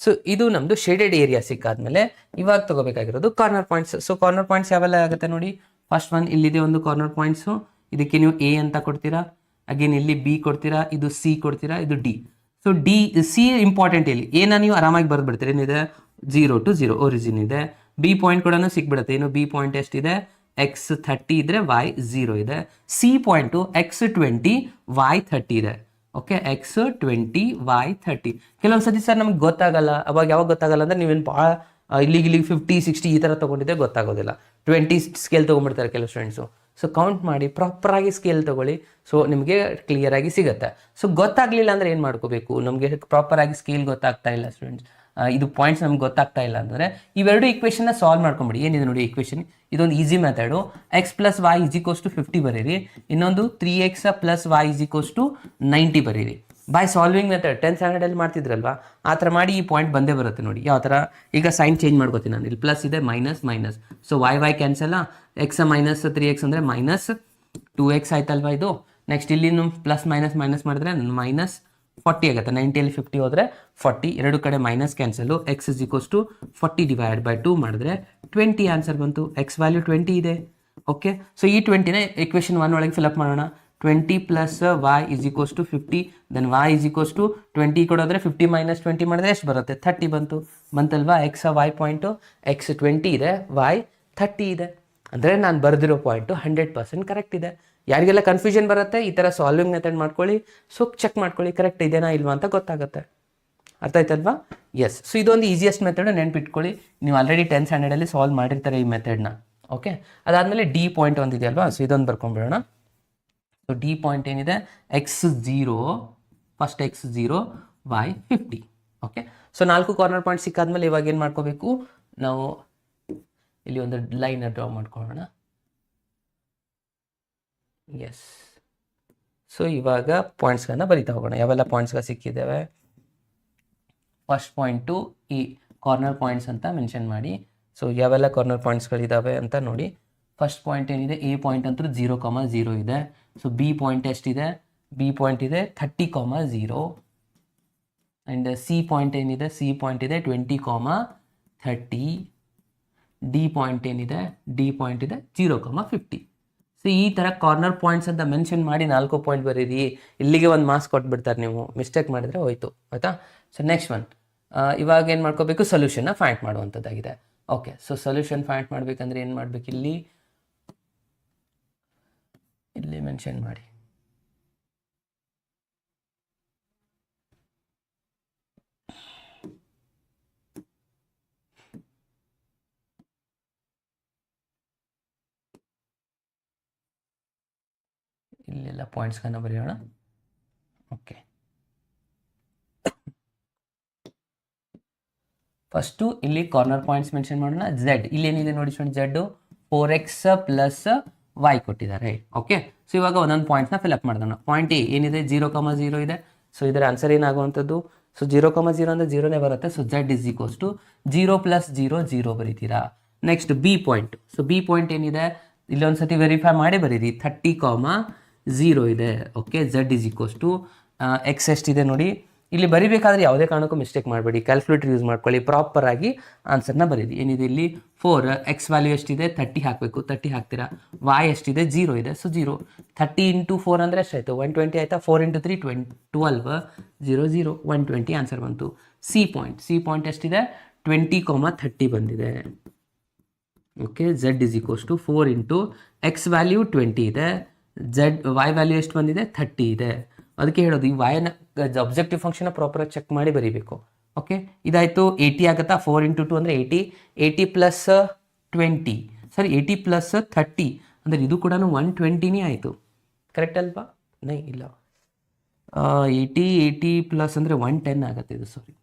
ಸೊ ಇದು ನಮ್ಮದು ಶೇಡೆಡ್ ಏರಿಯಾ ಸಿಕ್ಕಾದ್ಮೇಲೆ ಇವಾಗ ತಗೋಬೇಕಾಗಿರೋದು corner points. So corner points ಯಾವೆಲ್ಲ ಆಗುತ್ತೆ ನೋಡಿ. ಫಸ್ಟ್ ಒನ್ ಇಲ್ಲಿದೆ ಒಂದು ಕಾರ್ನರ್ ಪಾಯಿಂಟ್ಸು, ಇದಕ್ಕೆ ನೀವು ಎ ಅಂತ ಕೊಡ್ತೀರಾ, ಅಗೇನ್ ಇಲ್ಲಿ ಬಿ ಕೊಡ್ತೀರಾ, ಇದು ಸಿ ಕೊಡ್ತೀರಾ, ಇದು ಡಿ. So C important. ಇಲ್ಲಿ ಎನ ನೀವು ಆರಾಮಾಗಿ ಬರೆದ್ಬಿಡ್ತೀರಿ. ಏನಿದೆ 0 to 0 ಒರಿಜಿನ್ ಇದೆ. ಬಿ ಪಾಯಿಂಟ್ ಕೂಡ ಸಿಕ್ಬಿಡುತ್ತೆ. ಏನು ಬಿ ಪಾಯಿಂಟ್ ಎಷ್ಟಿದೆ, x30 ಇದ್ರೆ y0 ಇದೆ. ಸಿ ಪಾಯಿಂಟು x20 y30 ಇದೆ. Okay, x20 y30. ಕೆಲವೊಂದು ಸತಿ ಸರ್ ನಮ್ಗೆ ಗೊತ್ತಾಗಲ್ಲ. ಅವಾಗ ಯಾವಾಗ ಗೊತ್ತಾಗಲ್ಲ ಅಂದರೆ ನೀವೇನು ಭಾಳ ಇಲ್ಲಿಗೆ 50 60 ಈ ಥರ ತೊಗೊಂಡಿದ್ದೆ ಗೊತ್ತಾಗೋದಿಲ್ಲ. 20 ಸ್ಕೇಲ್ ತೊಗೊಂಡ್ಬಿಡ್ತಾರೆ ಕೆಲವು ಸ್ಟೂಡೆಂಟ್ಸು. ಸೊ ಕೌಂಟ್ ಮಾಡಿ ಪ್ರಾಪರಾಗಿ ಸ್ಕೇಲ್ ತೊಗೊಳ್ಳಿ. ಸೊ ನಿಮಗೆ ಕ್ಲಿಯರಾಗಿ ಸಿಗುತ್ತೆ. ಸೊ ಗೊತ್ತಾಗಲಿಲ್ಲ ಅಂದರೆ ಏನು ಮಾಡ್ಕೋಬೇಕು, ನಮಗೆ ಪ್ರಾಪರಾಗಿ ಸ್ಕೇಲ್ ಗೊತ್ತಾಗ್ತಾ ಇಲ್ಲ ಸ್ಟೂಡೆಂಟ್ಸ್, ಇದು ಪಾಯಿಂಟ್ಸ್ ನಮ್ಗೆ ಗೊತ್ತಾಗ್ತಾ ಇಲ್ಲ ಅಂದರೆ ಇವೆರಡು ಇಕ್ವೇಷನ್ನ ಸಾಲ್ವ್ ಮಾಡ್ಕೊಂಬಿಡಿ. ಏನಿದೆ ನೋಡಿ ಇಕ್ವೇಷನ್, ಇದೊಂದು easy method. X plus y is equals to 50 ಬರೀರಿ. ಇನ್ನೊಂದು 3x plus y is equals to 90 ಬರೀರಿ. ಬೈ ಸಾಲ್ವಿಂಗ್ ಮೆಥಡ್ 10th ಸ್ಟ್ಯಾಂಡರ್ಡಲ್ಲಿ ಮಾಡ್ತಿದ್ರಲ್ವಾ, ಆ ಥರ ಮಾಡಿ ಈ ಪಾಯಿಂಟ್ ಬಂದೇ ಬರುತ್ತೆ ನೋಡಿ. ಯಾವ ಥರ, ಈಗ ಸೈನ್ ಚೇಂಜ್ ಮಾಡ್ಕೋತೀನಿ ನಾನು. ಇಲ್ಲಿ ಪ್ಲಸ್ ಇದೆ, ಮೈನಸ್ ಮೈನಸ್. ಸೊ ವೈ ಕ್ಯಾನ್ಸಲ್ಲ, ಎಕ್ಸ್ ಮೈನಸ್ 3x ಅಂದರೆ ಮೈನಸ್ 2x ಆಯ್ತಲ್ವಾ ಇದು. ನೆಕ್ಸ್ಟ್ ಇಲ್ಲಿ ಪ್ಲಸ್ ಮೈನಸ್ ಮಾಡಿದ್ರೆ ಮೈನಸ್ 40 ಆಗುತ್ತೆ. 90ಯಲ್ಲಿ 50 ಹೋದರೆ 40, ಎರಡು ಕಡೆ minus cancel. X is equals to 40 divide by 2 ಮಾಡಿದ್ರೆ 20 ಆನ್ಸರ್ ಬಂತು. ಎಕ್ಸ್ ವ್ಯಾಲ್ಯೂ 20 ಇದೆ. ಓಕೆ, ಸೊ ಈ 20ನ ಇಕ್ವೇಷನ್ 1 ಒಳಗೆ ಫಿಲಪ್ ಮಾಡೋಣ. 20 plus y is equals to 50, then y is equals to 20 ಕೊಡೋದ್ರೆ 50 ಮೈನಸ್ 20 ಮಾಡಿದ್ರೆ ಎಷ್ಟು ಬರುತ್ತೆ, 30 ಬಂತಲ್ವಾ. ಎಕ್ಸ್ ವೈ ಪಾಯಿಂಟು ಎಕ್ಸ್ 20 ಇದೆ, ವೈ 30 ಇದೆ. ಅಂದರೆ ನಾನು ಬರೆದಿರೋ ಪಾಯಿಂಟು 100% ಕರೆಕ್ಟ್ ಇದೆ. ಯಾರಿಗೆಲ್ಲ ಕನ್ಫ್ಯೂಷನ್ ಬರುತ್ತೆ ಈ ಥರ ಸಾಲ್ವಿಂಗ್ ಮೆಥಡ್ ಮಾಡ್ಕೊಳ್ಳಿ. ಸೊ ಚೆಕ್ ಮಾಡ್ಕೊಳ್ಳಿ ಕರೆಕ್ಟ್ ಇದೆನಾ ಇಲ್ವಾ ಅಂತ ಗೊತ್ತಾಗುತ್ತೆ. ಅರ್ಥ ಆಯ್ತಲ್ವಾ. ಎಸ್, ಸೊ ಇದೊಂದು ಈಸಿಯೆಸ್ಟ್ ಮೆಥಡ್, ನೆನ್ಪಿಟ್ಕೊಳ್ಳಿ. ನೀವು ಆಲ್ರೆಡಿ 10th ಸ್ಟ್ಯಾಂಡರ್ಡಲ್ಲಿ ಸಾಲ್ವ್ ಮಾಡಿರ್ತಾರೆ ಈ ಮೆಥಡ್ನ. ಓಕೆ, ಅದಾದಮೇಲೆ ಡಿ ಪಾಯಿಂಟ್ ಒಂದಿದೆ ಅಲ್ವಾ, ಸೊ ಇದೊಂದು ಬರ್ಕೊಂಡ್ಬಿಡೋಣ. ಸೊ ಡಿ ಪಾಯಿಂಟ್ ಏನಿದೆ, x0, first x0 y50. Okay, so 4 corner point ಸಿಕ್ಕಾದ್ಮೇಲೆ ಇವಾಗ ಏನು ಮಾಡ್ಕೋಬೇಕು ನಾವು, ಇಲ್ಲಿ ಒಂದು ಲೈನ್ ಡ್ರಾ ಮಾಡ್ಕೊಳ್ಳೋಣ. ಎಸ್, ಸೊ ಇವಾಗ ಪಾಯಿಂಟ್ಸ್ಗಳನ್ನ ಬರಿತಾ ಹೋಗೋಣ. ಯಾವೆಲ್ಲ ಪಾಯಿಂಟ್ಸ್ಗಳು ಸಿಕ್ಕಿದ್ದಾವೆ. ಫಸ್ಟ್ ಪಾಯಿಂಟು ಈ ಕಾರ್ನರ್ ಪಾಯಿಂಟ್ಸ್ ಅಂತ ಮೆನ್ಷನ್ ಮಾಡಿ. ಸೊ ಯಾವೆಲ್ಲ ಕಾರ್ನರ್ ಪಾಯಿಂಟ್ಸ್ಗಳಿದ್ದಾವೆ ಅಂತ ನೋಡಿ. ಫಸ್ಟ್ ಪಾಯಿಂಟ್ ಏನಿದೆ, ಎ ಪಾಯಿಂಟ್ ಅಂತೂ 0,0 ಇದೆ. ಸೊ ಬಿ ಪಾಯಿಂಟ್ ಎಷ್ಟಿದೆ, ಬಿ ಪಾಯಿಂಟ್ ಇದೆ 30,0. ಆ್ಯಂಡ್ ಸಿ ಪಾಯಿಂಟ್ ಏನಿದೆ, ಸಿ ಪಾಯಿಂಟ್ ಇದೆ 20,30. ಡಿ ಪಾಯಿಂಟ್ ಏನಿದೆ, ಡಿ ಪಾಯಿಂಟ್ ಇದೆ 0,50. ಸೊ ಈ ಥರ ಕಾರ್ನರ್ ಪಾಯಿಂಟ್ಸ್ ಅಂತ ಮೆನ್ಷನ್ ಮಾಡಿ 4 ಪಾಯಿಂಟ್ ಬರೀರಿ. ಇಲ್ಲಿಗೆ ಒಂದು ಮಾರ್ಕ್ಸ್ ಕೊಟ್ಬಿಡ್ತಾರೆ, ನೀವು ಮಿಸ್ಟೇಕ್ ಮಾಡಿದ್ರೆ ಹೋಯ್ತು, ಆಯಿತಾ. ಸೊ ನೆಕ್ಸ್ಟ್ ಒನ್, ಇವಾಗ ಏನು ಮಾಡ್ಕೋಬೇಕು, ಸೊಲ್ಯೂಷನ್ನ ಫೈಂಡ್ ಮಾಡುವಂಥದ್ದಾಗಿದೆ. ಓಕೆ, ಸೊ ಸೊಲ್ಯೂಷನ್ ಫೈಂಡ್ ಮಾಡಬೇಕಂದ್ರೆ ಏನು ಮಾಡಬೇಕು, ಇಲ್ಲಿ ಮೆನ್ಷನ್ ಮಾಡಿ. ಪಾಯಿಂಟ್ಸ್ಗಳನ್ನ ಬರೆಯೋಣ. ಓಕೆ, ಫಸ್ಟು ಇಲ್ಲಿ ಕಾರ್ನರ್ ಪಾಯಿಂಟ್ಸ್ ಮೆನ್ಷನ್ ಮಾಡೋಣ. ಝೆಡ್ ಇಲ್ಲಿ ಏನಿದೆ ನೋಡಿ student, z 4x plus y ಕೊಟ್ಟಿದ್ದಾರೆ. ಓಕೆ, ಸೊ ಇವಾಗ ಒಂದೊಂದು ಪಾಯಿಂಟ್ಸ್ನ ಫಿಲ್ಅಪ್ ಮಾಡೋಣ. ಪಾಯಿಂಟ್ ಎ ಏನಿದೆ 0,0 ಇದೆ. ಸೊ ಇದರ ಆನ್ಸರ್ ಏನಾಗುವಂಥದ್ದು? ಸೊ 0,0 ಅಂದರೆ 0ನೇ ಬರುತ್ತೆ. So z is equals to 0 + 0 0 ಬರೀತೀರಾ. Next B point. So B point ಏನಿದೆ ಇಲ್ಲೊಂದ್ಸತಿ ವೆರಿಫೈ ಮಾಡಿ ಬರೀರಿ. 30,0 ಇದೆ. Okay, Z is equals to x ಎಷ್ಟಿದೆ ನೋಡಿ. ಇಲ್ಲಿ ಬರಿಬೇಕಾದ್ರೆ ಯಾವುದೇ ಕಾರಣಕ್ಕೂ ಮಿಸ್ಟೇಕ್ ಮಾಡಬೇಡಿ, ಕ್ಯಾಲ್ಕುಲೇಟರ್ ಯೂಸ್ ಮಾಡ್ಕೊಳ್ಳಿ, ಪ್ರಾಪರ್ ಆಗಿ ಆನ್ಸರ್ನ ಬರೀರಿ. ಏನಿದೆ ಇಲ್ಲಿ 4, ಎಕ್ಸ್ ವ್ಯಾಲ್ಯೂ ಎಷ್ಟಿದೆ 30 ಹಾಕಬೇಕು, 30 ಹಾಕ್ತೀರಾ. ವಾಯ್ ಎಷ್ಟಿದೆ 0 ಇದೆ, ಸೊ 0. 30 × 4 ಅಂದರೆ ಎಷ್ಟಾಯಿತು? 120 ಆಯಿತಾ. 4 × 3 12, 0 0 120 ಆನ್ಸರ್ ಬಂತು. ಸಿ ಪಾಯಿಂಟ್ ಎಷ್ಟಿದೆ? 20,30 ಬಂದಿದೆ. Okay, Z is equals to 4 × x value 20 ಇದೆ, ವೈ ವ್ಯಾಲ್ಯೂ ಎಷ್ಟು ಬಂದಿದೆ? 30 ಇದೆ. ಅದಕ್ಕೆ ಹೇಳೋದು ಈ ವೈನ ಅಬ್ಜೆಕ್ಟಿವ್ ಫಂಕ್ಷನ್ ಪ್ರಾಪರಾಗಿ ಚೆಕ್ ಮಾಡಿ ಬರೀಬೇಕು. ಓಕೆ, ಇದಾಯಿತು. 80 ಆಗುತ್ತಾ? 4 × 2 ಅಂದರೆ 80. 80 + 20 ಸರಿ, 80 + 30 ಅಂದರೆ ಇದು ಕೂಡ 120ನೇ ಆಯಿತು. ಕರೆಕ್ಟ್ ಅಲ್ವಾ? ಇಲ್ಲ, 80 ಪ್ಲಸ್ ಅಂದರೆ 110 ಆಗುತ್ತೆ ಇದು. ಸಾರಿ,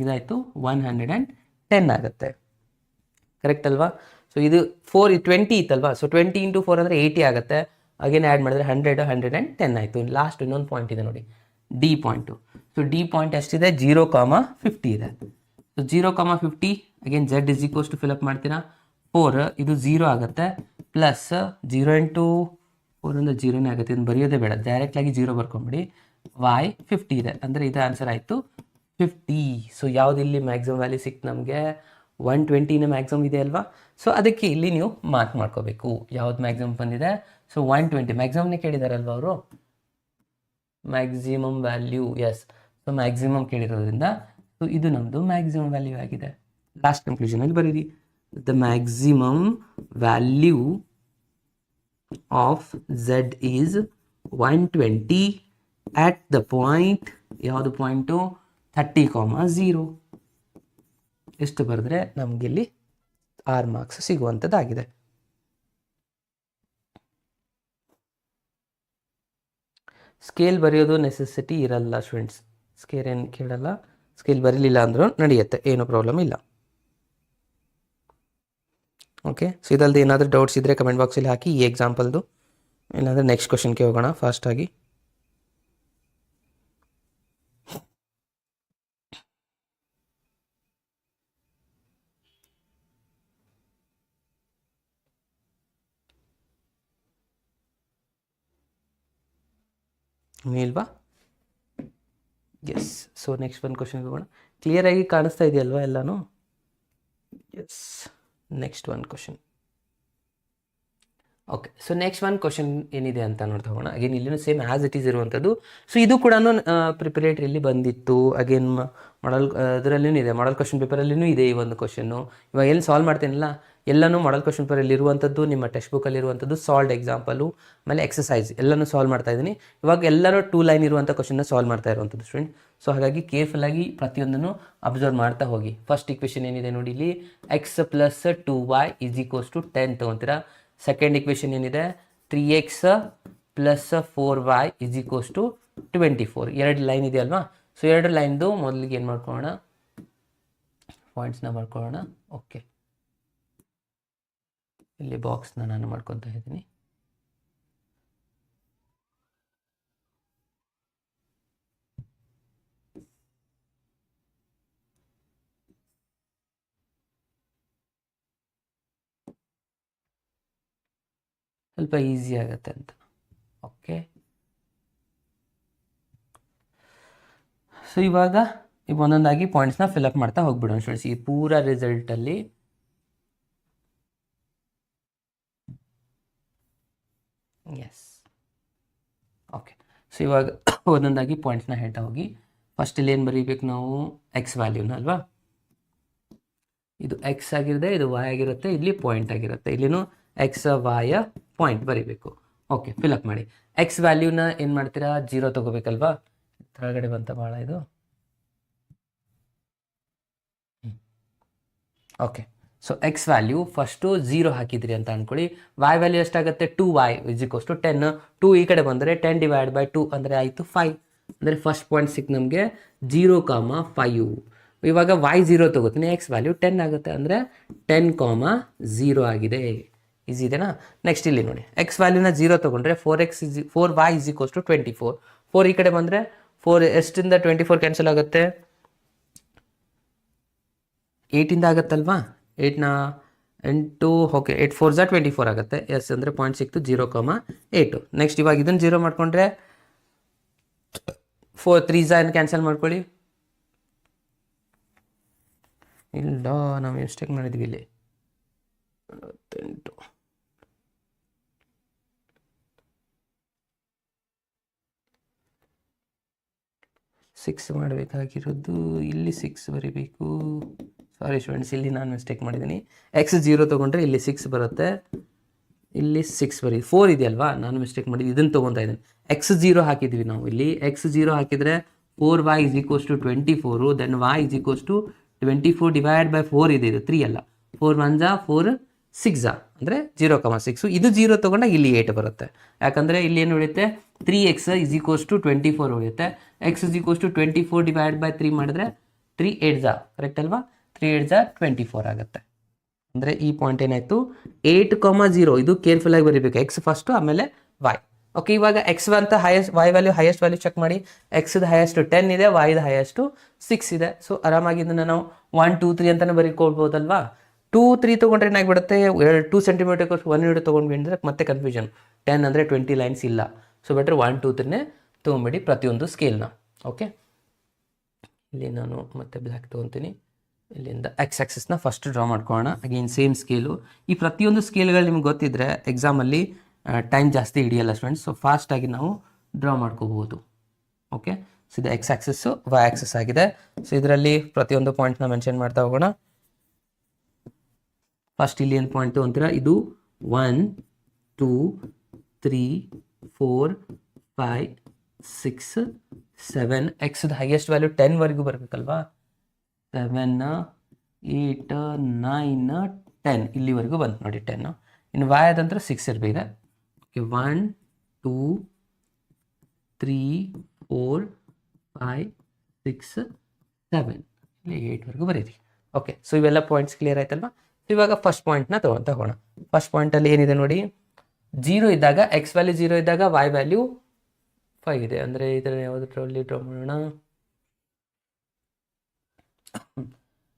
ಇದಾಯಿತು 110 ಆಗುತ್ತೆ. ಕರೆಕ್ಟ್ ಅಲ್ವಾ? ಸೊ ಇದು 420 ಇತ್ತಲ್ವಾ? ಸೊ 20 × 4 ಅಂದರೆ 80 ಆಗುತ್ತೆ. ಅಗೇನ್ ಆ್ಯಡ್ ಮಾಡಿದ್ರೆ 100, 110 ಆಯಿತು. ಲಾಸ್ಟ್ ಇನ್ನೊಂದು ಪಾಯಿಂಟ್ ಇದೆ ನೋಡಿ, D point. So D point ಎಷ್ಟಿದೆ? 0,50 ಇದೆ. So 0,50 again Z is equals to fill up ಮಾಡ್ತೀರಾ. 4 ಇದು 0 ಆಗುತ್ತೆ, ಪ್ಲಸ್ 0 × 4 ಅಂದರೆ 0ನೇ ಆಗುತ್ತೆ. ಇದನ್ನು ಬರೆಯೋದೇ ಬೇಡ, ಡೈರೆಕ್ಟಾಗಿ 0 ಬರ್ಕೊಂಬಿಡಿ. ವಾಯ್ 50 ಇದೆ, ಅಂದರೆ ಇದು ಆನ್ಸರ್ ಆಯಿತು 50. ಸೊ ಯಾವುದು ಇಲ್ಲಿ ಮ್ಯಾಕ್ಸಿಮಮ್ ವ್ಯಾಲ್ಯೂ ಸಿಕ್ತು ನಮಗೆ? 120ನೇ ಮ್ಯಾಕ್ಸಿಮಮ್ ಇದೆ ಅಲ್ವಾ? ಸೊ ಅದಕ್ಕೆ ಇಲ್ಲಿ ನೀವು ಮಾರ್ಕ್ ಮಾಡ್ಕೋಬೇಕು ಯಾವ್ದು ಮ್ಯಾಕ್ಸಿಮಮ್ ಬಂದಿದೆ. ಸೊ 120 ಮ್ಯಾಕ್ಸಿಮಮ್ನೇ ಕೇಳಿದಾರಲ್ವ ಅವರು, maximum value. Yes, so maximum ಕೇಳಿರೋದ್ರಿಂದ ಸೊ ಇದು ನಮ್ಮದು ಮ್ಯಾಕ್ಸಿಮಮ್ ವ್ಯಾಲ್ಯೂ ಆಗಿದೆ. ಲಾಸ್ಟ್ ಕನ್ಕ್ಲೂಷನಲ್ಲಿ ಬರೀರಿ, the maximum value of Z is 120 at the point, ಯಾವುದು ಪಾಯಿಂಟು? 30,0. ಎಷ್ಟು ಬರೆದ್ರೆ ನಮಗಿಲ್ಲಿ 6 ಮಾರ್ಕ್ಸ್ ಸಿಗುವಂಥದ್ದಾಗಿದೆ. ಸ್ಕೇಲ್ ಬರೆಯೋದು ನೆಸೆಸಿಟಿ ಇರಲ್ಲ ಸ್ಟೂಡೆಂಟ್ಸ್, ಸ್ಕೇಲ್ ಏನು ಕೇಳಲ್ಲ. ಸ್ಕೇಲ್ ಬರೀಲಿಲ್ಲ ಅಂದರೂ ನಡೆಯುತ್ತೆ, ಏನೂ ಪ್ರಾಬ್ಲಮ್ ಇಲ್ಲ. ಓಕೆ, ಸೊ ಇದಲ್ಲದೆ ಏನಾದರೂ ಡೌಟ್ಸ್ ಇದ್ದರೆ ಕಮೆಂಟ್ ಬಾಕ್ಸಲ್ಲಿ ಹಾಕಿ ಈ ಎಕ್ಸಾಂಪಲ್ದು. ಇಲ್ಲಾಂದರೆ ನೆಕ್ಸ್ಟ್ ಕ್ವಶನ್ಗೆ ಹೋಗೋಣ ಫಾಸ್ಟಾಗಿ. ಇಲ್ವಾ? ಎಸ್, ಸೊ ನೆಕ್ಸ್ಟ್ ಒಂದು ಕ್ವಶನ್ಗೆ ಹೋಗೋಣ. ಕ್ಲಿಯರಾಗಿ ಕಾಣಿಸ್ತಾ ಇದೆಯಲ್ವಾ ಎಲ್ಲನೂ? ಎಸ್, ನೆಕ್ಸ್ಟ್ ಒಂದು ಕ್ವಶನ್. ಓಕೆ, ಸೊ ನೆಕ್ಸ್ಟ್ ಒಂದು ಕ್ವಶನ್ ಏನಿದೆ ಅಂತ ನೋಡ್ತಾ ಹೋಗೋಣ. ಅಗೇನ್ ಇಲ್ಲಿನೂ ಸೇಮ್ ಆ್ಯಸ್ ಇಟ್ ಈಸ್ ಇರುವಂಥದ್ದು. ಸೊ ಇದು ಕೂಡ ಪ್ರಿಪರೇಟ್ರಿಯಲ್ಲಿ ಬಂದಿತ್ತು. ಅಗೇನ್ ಮಾಡಲ್ ಅದರಲ್ಲೂ ಇದೆ, ಮಾಡಲ್ ಕ್ವಶನ್ ಪೇಪರಲ್ಲಿಯೂ ಇದೆ ಈ ಒಂದು ಕ್ವಶನ್ನು. ಇವಾಗ ಎಲ್ಲಿ ಸಾಲ್ವ್ ಮಾಡ್ತೇನಲ್ಲ ಎಲ್ಲನೂ ಮಾಡಲ್ ಕ್ವಶನ್ ಪೇಪರಲ್ಲಿ ಇರುವಂಥದ್ದು, ನಿಮ್ಮ ಟೆಕ್ಸ್ಟ್ ಬುಕ್ಕಲ್ಲಿ ಇರುವಂಥದ್ದು, ಸಾಲ್ವ್ಡ್ ಎಕ್ಸಾಂಪಲು, ಆಮೇಲೆ ಎಕ್ಸಸೈಸ್ ಎಲ್ಲನೂ ಸಾಲ್ವ್ ಮಾಡ್ತಾ ಇದ್ದೀನಿ. ಇವಾಗ ಎಲ್ಲರೂ 2 ಲೈನ್ ಇರುವಂಥ ಕ್ವಶನ್ನ ಸಾಲ್ವ್ ಮಾಡ್ತಾ ಇರುವಂಥದ್ದು ಸ್ಟೂಡೆಂಟ್. ಸೊ ಹಾಗಾಗಿ ಕೇರ್ಫುಲ್ಲಾಗಿ ಪ್ರತಿಯೊಂದನ್ನು ಅಬ್ಸರ್ವ್ ಮಾಡ್ತಾ ಹೋಗಿ. ಫಸ್ಟ್ ಇಕ್ವೇಷನ್ ಏನಿದೆ ನೋಡಿ ಇಲ್ಲಿ, x plus 2y is equals to 10 ತೊಗೊತೀರಾ. ಸೆಕೆಂಡ್ ಇಕ್ವೇಷನ್ ಏನಿದೆ 3x plus 4y is equals to 24. 2 line ಇದೆ ಅಲ್ವಾ? ಸೊ 2 ಲೈನ್ದು ಮೊದಲಿಗೆ ಏನು ಮಾಡ್ಕೊಳ್ಳೋಣ, ಪಾಯಿಂಟ್ಸ್ನ ಮಾಡ್ಕೊಳ್ಳೋಣ. ಓಕೆ, ಇಲ್ಲಿ ಬಾಕ್ಸ್ನ ನಾನು ಮಾಡ್ಕೊತಾ ಇದ್ದೀನಿ. ಸ್ವಲ್ಪ ಈಸಿ ಆಗುತ್ತೆ ಅಂತ. ಓಕೆ, ಸೊ ಇವಾಗ ಒಂದೊಂದಾಗಿ ಪಾಯಿಂಟ್ಸ್ನ ಫಿಲ್ಅಪ್ ಮಾಡ್ತಾ ಹೋಗ್ಬಿಡೋಣ ಸ್ಟೂಡೆಂಟ್ಸ್. ಈ ಪೂರ ರಿಸಲ್ಟಲ್ಲಿ ಎಸ್. ಓಕೆ, ಸೊ ಇವಾಗ ಒಂದೊಂದಾಗಿ ಪಾಯಿಂಟ್ಸ್ನ ಹೇಳ್ತಾ ಹೋಗಿ. ಫಸ್ಟ್ ಇಲ್ಲಿ ಏನು ಬರೀಬೇಕು ನಾವು? ಎಕ್ಸ್ ವ್ಯಾಲ್ಯೂನ ಅಲ್ವಾ? ಇದು ಎಕ್ಸ್ ಆಗಿರುತ್ತೆ, ಇದು ವೈ ಆಗಿರುತ್ತೆ, ಇಲ್ಲಿ ಪಾಯಿಂಟ್ ಆಗಿರುತ್ತೆ. ಇಲ್ಲಿನೂ ಎಕ್ಸ್ ವೈ ಪಾಯಿಂಟ್ ಬರೀಬೇಕು. ಓಕೆ, ಫಿಲ್ಅಪ್ ಮಾಡಿ. ಎಕ್ಸ್ ವ್ಯಾಲ್ಯೂನ ಏನು ಮಾಡ್ತೀರಾ? 0 ತೊಗೋಬೇಕಲ್ವಾ? ಕೆಳಗಡೆ ಬಂತ ಭಾಳ ಇದು. Okay, so X value first 0 ಹಾಕಿದ್ರಿ ಅಂತ ಅಂದ್ಕೊಳ್ಳಿ. ವೈ ವ್ಯಾಲ್ಯೂ ಎಷ್ಟಾಗುತ್ತೆ 2y = 10. 2 ಈ ಕಡೆ ಬಂದರೆ 10/2 ಅಂದರೆ ಆಯಿತು 5. ಅಂದರೆ ಫಸ್ಟ್ ಪಾಯಿಂಟ್ ಸಿಕ್ ನಮಗೆ 0,5. ಇವಾಗ y 0 ತೊಗೋತೀನಿ, ಎಕ್ಸ್ ವ್ಯಾಲ್ಯೂ 10 ಆಗುತ್ತೆ, ಅಂದರೆ 10,0 ಆಗಿದೆ. ಈಸಿ ಇದೆನಾ? ನೆಕ್ಸ್ಟ್ ಇಲ್ಲಿ ನೋಡಿ, ಎಕ್ಸ್ ವ್ಯಾಲ್ಯೂನ 0 ತೊಗೊಂಡ್ರೆ 4y = 24. 4 ಈ ಕಡೆ ಬಂದರೆ 4 ಎಷ್ಟಿಂದ 24 ಕ್ಯಾನ್ಸಲ್ ಆಗುತ್ತೆ, 8ಇಂದ ಆಗುತ್ತಲ್ವಾ, 8ನ 8 ಓಕೆ 8 4 24 ಆಗುತ್ತೆ. ಎಸ್ ಅಂದರೆ ಪಾಯಿಂಟ್ ಸಿಕ್ತು 0,8. ನೆಕ್ಸ್ಟ್ ಇವಾಗ ಇದನ್ನು 0 ಮಾಡ್ಕೊಂಡ್ರೆ 4 3 ಕ್ಯಾನ್ಸಲ್ ಮಾಡ್ಕೊಳ್ಳಿ. ಇಲ್ಲ, ನಾವು ಮಿಸ್ಟೇಕ್ ಮಾಡಿದ್ವಿ ಇಲ್ಲಿ. 8 6 ಮಾಡಬೇಕಾಗಿರೋದು, ಇಲ್ಲಿ 6 ಬರೀಬೇಕು. ಸಾರಿ ಸ್ಟೂಡೆಂಟ್ಸ್, ಇಲ್ಲಿ ನಾನು ಮಿಸ್ಟೇಕ್ ಮಾಡಿದ್ದೀನಿ. ಎಕ್ಸ್ 0 ತೊಗೊಂಡ್ರೆ ಇಲ್ಲಿ 6 ಬರುತ್ತೆ, ಇಲ್ಲಿ 6 ಬರೀ 4 ಇದೆಯಲ್ವಾ, ನಾನು ಮಿಸ್ಟೇಕ್ ಮಾಡಿದ್ದು, ಇದನ್ನು ತೊಗೊತಾ ಇದ್ದೀನಿ. ಎಕ್ಸ್ 0 ಹಾಕಿದ್ವಿ ನಾವು ಇಲ್ಲಿ. ಎಕ್ಸ್ 0 ಹಾಕಿದರೆ 4y = 24. ದೆನ್ y = 24/4 ಇದೆ. ಇದು 3 ಅಲ್ಲ, 4 1 4 6 ಅಂದರೆ 0,6. ಇದು 0 ತೊಗೊಂಡಾಗ ಇಲ್ಲಿ 8 ಬರುತ್ತೆ. ಯಾಕಂದರೆ ಇಲ್ಲಿ ಏನು ಉಳಿಯುತ್ತೆ, 3x = 24 ಉಳಿಯುತ್ತೆ. x = 24/3 ಮಾಡಿದ್ರೆ 3 8 ಕರೆಕ್ಟ್ ಅಲ್ವಾ, 3 8 24 ಆಗುತ್ತೆ. ಅಂದರೆ ಈ ಪಾಯಿಂಟ್ ಏನಾಯಿತು, 8,0. ಇದು ಕೇರ್ಫುಲ್ಲಾಗಿ ಬರೀಬೇಕು, ಎಕ್ಸ್ ಫಸ್ಟು ಆಮೇಲೆ y. ಓಕೆ, ಇವಾಗ ಎಕ್ಸ್ ಅಂತ y value highest value check ಮಾಡಿ. ಎಕ್ಸ್ದು ಹೈಯೆಸ್ಟ್ 10 ಇದೆ, yದು ಹೈಯೆಸ್ಟು 6 ಇದೆ. ಸೊ ಆರಾಮಾಗಿ ಇದನ್ನು ನಾವು 1 2 3 ಅಂತಲೇ ಬರೀಕೊಳ್ಬೋದಲ್ವಾ. 2 3 ತೊಗೊಂಡ್ರೆ ಏನಾಗ್ಬಿಡುತ್ತೆ, 2 ಸೆಂಟಿಮೀಟರ್ 1 ಯೂನಿಟ್ ತೊಗೊಂಡ್ವಿ ಅಂದರೆ ಮತ್ತೆ ಕನ್ಫ್ಯೂಷನ್. 10 ಅಂದರೆ 20 ಲೈನ್ಸ್ ಇಲ್ಲ. ಸೊ ಬೆಟರ್ 1 2 3 ತೊಗೊಂಬಿಡಿ ಪ್ರತಿಯೊಂದು ಸ್ಕೇಲ್ನ. ಓಕೆ, ಇಲ್ಲಿ ನಾನು ಮತ್ತೆ ಬ್ಲ್ಯಾಕ್ ತೊಗೊತೀನಿ. ಇಲ್ಲಿಂದ ಎಕ್ಸ್ ಆಕ್ಸಿಸ್ನ ಫಸ್ಟ್ ಡ್ರಾ ಮಾಡ್ಕೊಳ್ಳೋಣ. Again same scale. ಈ ಪ್ರತಿಯೊಂದು ಸ್ಕೇಲ್ಗಳು ನಿಮ್ಗೆ ಗೊತ್ತಿದ್ದರೆ ಎಕ್ಸಾಮಲ್ಲಿ ಟೈಮ್ ಜಾಸ್ತಿ ಹಿಡಿಯಲ್ಲ ಸ್ಟೂಡೆಂಟ್ಸ್. ಸೊ ಫಾಸ್ಟಾಗಿ ನಾವು ಡ್ರಾ ಮಾಡ್ಕೋಬೋದು. ಓಕೆ, ಸೊ ಇದು ಎಕ್ಸ್ ಆಕ್ಸಿಸ್ಸು, ವೈ ಆಕ್ಸಿಸ್ ಆಗಿದೆ. ಸೊ ಇದರಲ್ಲಿ ಪ್ರತಿಯೊಂದು ಪಾಯಿಂಟ್ನ ಮೆನ್ಷನ್ ಮಾಡ್ತಾ ಹೋಗೋಣ. ಫಸ್ಟ್ ಇಲ್ಲಿ ಏನು ಪಾಯಿಂಟು ಅಂತೀರಾ, ಇದು 1 2 3 4 5 6 7. ಎಕ್ಸ್ದು ಹೈಯೆಸ್ಟ್ ವ್ಯಾಲ್ಯೂ 10ವರೆಗೂ ಬರಬೇಕಲ್ವಾ. 7 8 9 10 ಇಲ್ಲಿವರೆಗೂ ಬಂತು ನೋಡಿ 10. ಇನ್ನು y ಅದಂದ್ರೆ 6 ಇರಬೇಕಿದೆ. ಓಕೆ, 1 2 3 4 5 6 7 ಇಲ್ಲಿ 8ವರೆಗೂ ಬರೀರಿ. ಓಕೆ, ಸೊ ಇವೆಲ್ಲ ಪಾಯಿಂಟ್ಸ್ ಕ್ಲಿಯರ್ ಆಯ್ತಲ್ವಾ. ಇವಾಗ ಫಸ್ಟ್ ಪಾಯಿಂಟ್ನ ತಗೋಣ. ಫಸ್ಟ್ ಪಾಯಿಂಟಲ್ಲಿ ಏನಿದೆ ನೋಡಿ, 0 ಇದ್ದಾಗ ಎಕ್ಸ್ ವ್ಯಾಲ್ಯೂ 0 ಇದ್ದಾಗ y ವ್ಯಾಲ್ಯೂ 5 ಇದೆ. ಅಂದರೆ ಇದರ ಯಾವುದರಲ್ಲಿ ಡ್ರಾ ಮಾಡೋಣ,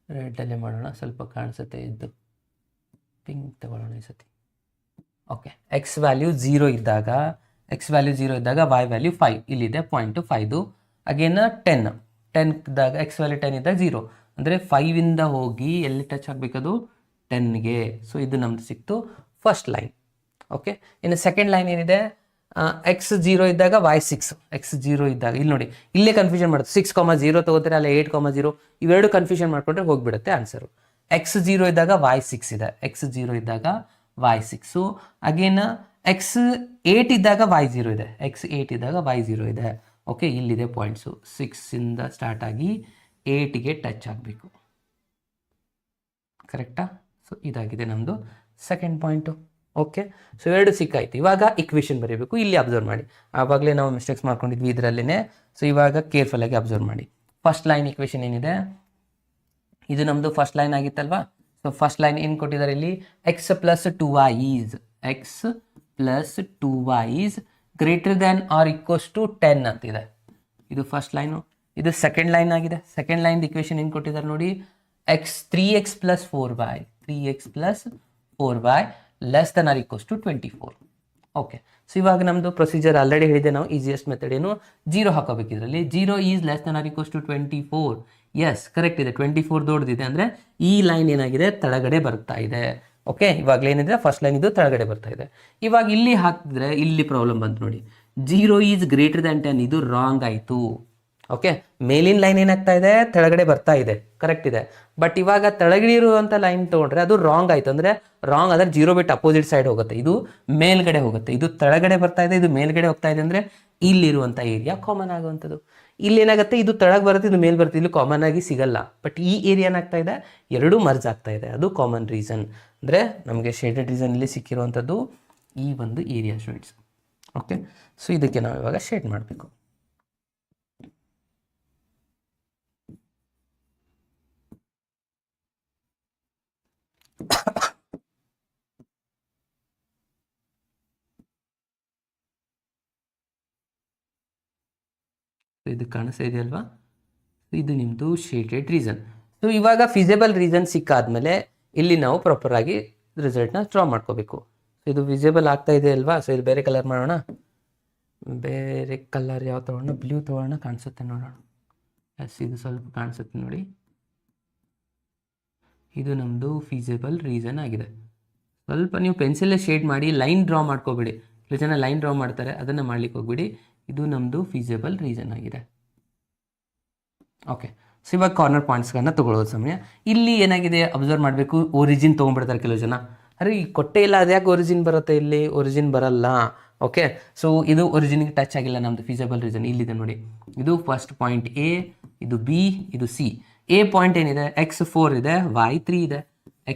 ರೆಡ್ಡಲ್ಲೇ ಮಾಡೋಣ, ಸ್ವಲ್ಪ ಕಾಣಿಸುತ್ತೆ. ಇದ್ದು ಪಿಂಕ್ ತಗೊಳ್ಳೋಣ ಈ ಸತಿ. ಓಕೆ, ಎಕ್ಸ್ ವ್ಯಾಲ್ಯೂ 0 ಇದ್ದಾಗ y ವ್ಯಾಲ್ಯೂ 5 ಇಲ್ಲಿದೆ ಪಾಯಿಂಟು 5. ಅಗೇನ್ 10 ಇದ್ದಾಗ ಎಕ್ಸ್ ವ್ಯಾಲ್ಯೂ 10 ಇದ್ದಾಗ 0 ಅಂದರೆ 5ಇಂದ ಹೋಗಿ ಎಲ್ಲಿ ಟಚ್ ಆಗಬೇಕದು 10ಗೆ. ಸೊ ಇದು ನಮ್ದು ಸಿಕ್ತು ಫಸ್ಟ್ ಲೈನ್. ಓಕೆ, ಇನ್ನು ಸೆಕೆಂಡ್ ಲೈನ್ ಏನಿದೆ, ಎಕ್ಸ್ 0 ಇದ್ದಾಗ y 6. ಎಕ್ಸ್ 0 ಇದ್ದಾಗ ಇಲ್ಲಿ ನೋಡಿ, ಇಲ್ಲೇ ಕನ್ಫ್ಯೂಷನ್ ಮಾಡುತ್ತೆ. 6,0 ತೊಗೋತಾರೆ, ಅಲ್ಲ 8,0 ಇವೆರಡು ಕನ್ಫ್ಯೂಷನ್ ಮಾಡ್ಕೊಂಡ್ರೆ ಹೋಗಿಬಿಡುತ್ತೆ ಆನ್ಸರು. ಎಕ್ಸ್ 0 ಇದ್ದಾಗ y 6 ಇದೆ, ಎಕ್ಸ್ 0 ಇದ್ದಾಗ y 6. ಅಗೇನ್ ಎಕ್ಸ್ 8 ಇದ್ದಾಗ y 0 ಇದೆ, ಎಕ್ಸ್ 8 ಇದ್ದಾಗ y 0 ಇದೆ. ಓಕೆ, ಇಲ್ಲಿದೆ ಪಾಯಿಂಟ್ಸು. 6ಇಂದ ಸ್ಟಾರ್ಟ್ ಆಗಿ 8ಗೆ ಟಚ್ ಆಗಬೇಕು, ಕರೆಕ್ಟಾ? ಸೊ ಇದಾಗಿದೆ ನಮ್ಮದು ಸೆಕೆಂಡ್ ಪಾಯಿಂಟು. ಓಕೆ, ಸೊ ಎರಡು ಸಿಕ್ಕಾಯ್ತು. ಇವಾಗ ಇಕ್ವೇಷನ್ ಬರೀಬೇಕು. ಇಲ್ಲಿ ಅಬ್ಸರ್ವ್ ಮಾಡಿ, ಆವಾಗಲೇ ನಾವು ಮಿಸ್ಟೇಕ್ಸ್ ಮಾಡ್ಕೊಂಡಿದ್ವಿ ಇದರಲ್ಲೇ. ಸೊ ಇವಾಗ ಕೇರ್ಫುಲ್ಲಾಗಿ ಅಬ್ಸರ್ವ್ ಮಾಡಿ. ಫಸ್ಟ್ ಲೈನ್ ಇಕ್ವೇಷನ್ ಏನಿದೆ, ಇದು ನಮ್ಮದು ಫಸ್ಟ್ ಲೈನ್ ಆಗಿತ್ತಲ್ವಾ. ಸೊ ಫಸ್ಟ್ ಲೈನ್ ಏನು ಕೊಟ್ಟಿದ್ದಾರೆ ಇಲ್ಲಿ, x plus 2y is greater than or equals to 10 ಅಂತಿದೆ. ಇದು ಫಸ್ಟ್ ಲೈನು. ಇದು ಸೆಕೆಂಡ್ ಲೈನ್ ಆಗಿದೆ. ಸೆಕೆಂಡ್ ಲೈನ್ ಇಕ್ವೇಷನ್ ಏನು ಕೊಟ್ಟಿದ್ದಾರೆ ನೋಡಿ, 3x plus 4y less than or equals to 24. Okay, so ಇವಾಗ ನಮ್ಮದು ಪ್ರೊಸೀಜರ್ ಆಲ್ರೆಡಿ ಹೇಳಿದೆ ನಾವು. ಈಸಿಯೆಸ್ಟ್ ಮೆಥಡ್ ಏನು, 0 ಹಾಕೋಬೇಕು ಇದರಲ್ಲಿ. 0 is less than or equals to 24. Yes, correct ಇದೆ, 24 ದೊಡ್ಡದಿದೆ. ಅಂದರೆ ಈ ಲೈನ್ ಏನಾಗಿದೆ, ತಳಗಡೆ ಬರ್ತಾ ಇದೆ. ಓಕೆ, ಇವಾಗಲೇ ಏನಿದೆ, ಫಸ್ಟ್ ಲೈನ್ ಇದು ತಳಗಡೆ ಬರ್ತಾ ಇದೆ. ಇವಾಗ ಇಲ್ಲಿ ಹಾಕಿದ್ರೆ ಇಲ್ಲಿ ಪ್ರಾಬ್ಲಮ್ ಬಂತು ನೋಡಿ, 0 ಈಸ್ ಗ್ರೇಟರ್ ದ್ಯಾನ್ 10. ಇದು ರಾಂಗ್ ಆಯಿತು. ಓಕೆ, ಮೇಲಿನ ಲೈನ್ ಏನಾಗ್ತಾ ಇದೆ, ತೆಳಗಡೆ ಬರ್ತಾ ಇದೆ, ಕರೆಕ್ಟ್ ಇದೆ. ಬಟ್ ಇವಾಗ ತೆಳಗಡೆ ಇರುವಂಥ ಲೈನ್ ತೊಗೊಂಡ್ರೆ ಅದು ರಾಂಗ್ ಆಯಿತು. ಅಂದರೆ ರಾಂಗ್ ಆದರೆ 0 ಬಿಟ್ಟು ಅಪೋಸಿಟ್ ಸೈಡ್ ಹೋಗುತ್ತೆ, ಇದು ಮೇಲ್ಗಡೆ ಹೋಗುತ್ತೆ. ಇದು ತೆಳಗಡೆ ಬರ್ತಾ ಇದೆ, ಇದು ಮೇಲ್ಗಡೆ ಹೋಗ್ತಾ ಇದೆ. ಅಂದರೆ ಇಲ್ಲಿರುವಂಥ ಏರಿಯಾ ಕಾಮನ್ ಆಗುವಂಥದ್ದು. ಇಲ್ಲಿ ಏನಾಗುತ್ತೆ, ಇದು ತೆಳಗೆ ಬರುತ್ತೆ, ಇದು ಮೇಲೆ ಬರುತ್ತೆ, ಇಲ್ಲಿ ಕಾಮನ್ ಆಗಿ ಸಿಗಲ್ಲ. ಬಟ್ ಈ ಏರಿಯಾ ಏನಾಗ್ತಾ ಇದೆ, ಎರಡೂ ಮರ್ಜ್ ಆಗ್ತಾ ಇದೆ, ಅದು ಕಾಮನ್ ರೀಸನ್. ಅಂದರೆ ನಮಗೆ ಶೇಡೆಡ್ ರೀಸನ್ ಇಲ್ಲಿ ಸಿಕ್ಕಿರುವಂಥದ್ದು ಈ ಒಂದು ಏರಿಯಾ ಸ್ಟೂಡೆಂಟ್ಸ್. ಓಕೆ, ಸೊ ಇದಕ್ಕೆ ನಾವು ಇವಾಗ ಶೇಡ್ ಮಾಡಬೇಕು. ಇದು ಕಾಣಿಸ್ತಾ ಇದೆಯಲ್ವಾ, ಇದು ನಿಮ್ಮದು ಶೇಡೆಡ್ ರೀಸನ್. ಸೊ ಇವಾಗ ಫಿಸಿಬಲ್ ರೀಸನ್ ಸಿಕ್ಕಾದ್ಮೇಲೆ ಇಲ್ಲಿ ನಾವು ಪ್ರಾಪರ್ ಆಗಿ ರಿಸಲ್ಟ್ನ ಡ್ರಾ ಮಾಡ್ಕೋಬೇಕು. ಇದು ವಿಸಿಬಲ್ ಆಗ್ತಾ ಇದೆ ಅಲ್ವಾ. ಸೊ ಇದು ಬೇರೆ ಕಲರ್ ಮಾಡೋಣ, ಬೇರೆ ಕಲರ್ ಯಾವ ತೊಗೊಳ್ಳೋಣ, ಬ್ಲೂ ತೊಗೊಳ್ಳೋಣ, ಕಾಣಿಸುತ್ತೆ ನೋಡೋಣ. ಎಸ್, ಇದು ಸ್ವಲ್ಪ ಕಾಣಿಸುತ್ತೆ ನೋಡಿ. ಇದು ನಮ್ಮದು ಫಿಸಿಬಲ್ ರೀಸನ್ ಆಗಿದೆ. ಸ್ವಲ್ಪ ನೀವು ಪೆನ್ಸಿಲೇ ಶೇಡ್ ಮಾಡಿ, ಲೈನ್ ಡ್ರಾ ಮಾಡ್ಕೋಬೇಡಿ. ಕೆಲವು ಜನ ಲೈನ್ ಡ್ರಾ ಮಾಡ್ತಾರೆ, ಅದನ್ನು ಮಾಡ್ಲಿಕ್ಕೆ ಹೋಗ್ಬಿಡಿ. ಇದು ನಮ್ಮದು ಫಿಸಿಬಲ್ ರೀಸನ್ ಆಗಿದೆ. ಓಕೆ, ಸೊ ಇವಾಗ ಕಾರ್ನರ್ ಪಾಯಿಂಟ್ಸ್ಗಳನ್ನ ತೊಗೊಳ್ಳೋದು ಸಮಯ. ಇಲ್ಲಿ ಏನಾಗಿದೆ ಅಬ್ಸರ್ವ್ ಮಾಡಬೇಕು, ಒರಿಜಿನ್ ತೊಗೊಂಡ್ಬಿಡ್ತಾರೆ ಕೆಲವು ಜನ. ಅರೆ ಈ ಕೊಟ್ಟೆ ಇಲ್ಲ, ಅದ್ಯಾಕೆ ಒರಿಜಿನ್ ಬರುತ್ತೆ, ಇಲ್ಲಿ ಒರಿಜಿನ್ ಬರಲ್ಲ. ಓಕೆ, ಸೊ ಇದು ಒರಿಜಿನ್ಗೆ ಟಚ್ ಆಗಿಲ್ಲ ನಮ್ಮದು ಫಿಸಿಬಲ್ ರೀಸನ್. ಇಲ್ಲಿದೆ ನೋಡಿ, ಇದು ಫಸ್ಟ್ ಪಾಯಿಂಟ್ ಎ, ಇದು ಬಿ, ಇದು ಸಿ. ಎ ಪಾಯಿಂಟ್ ಏನಿದೆ, x4 ಇದೆ, y3 ಇದೆ,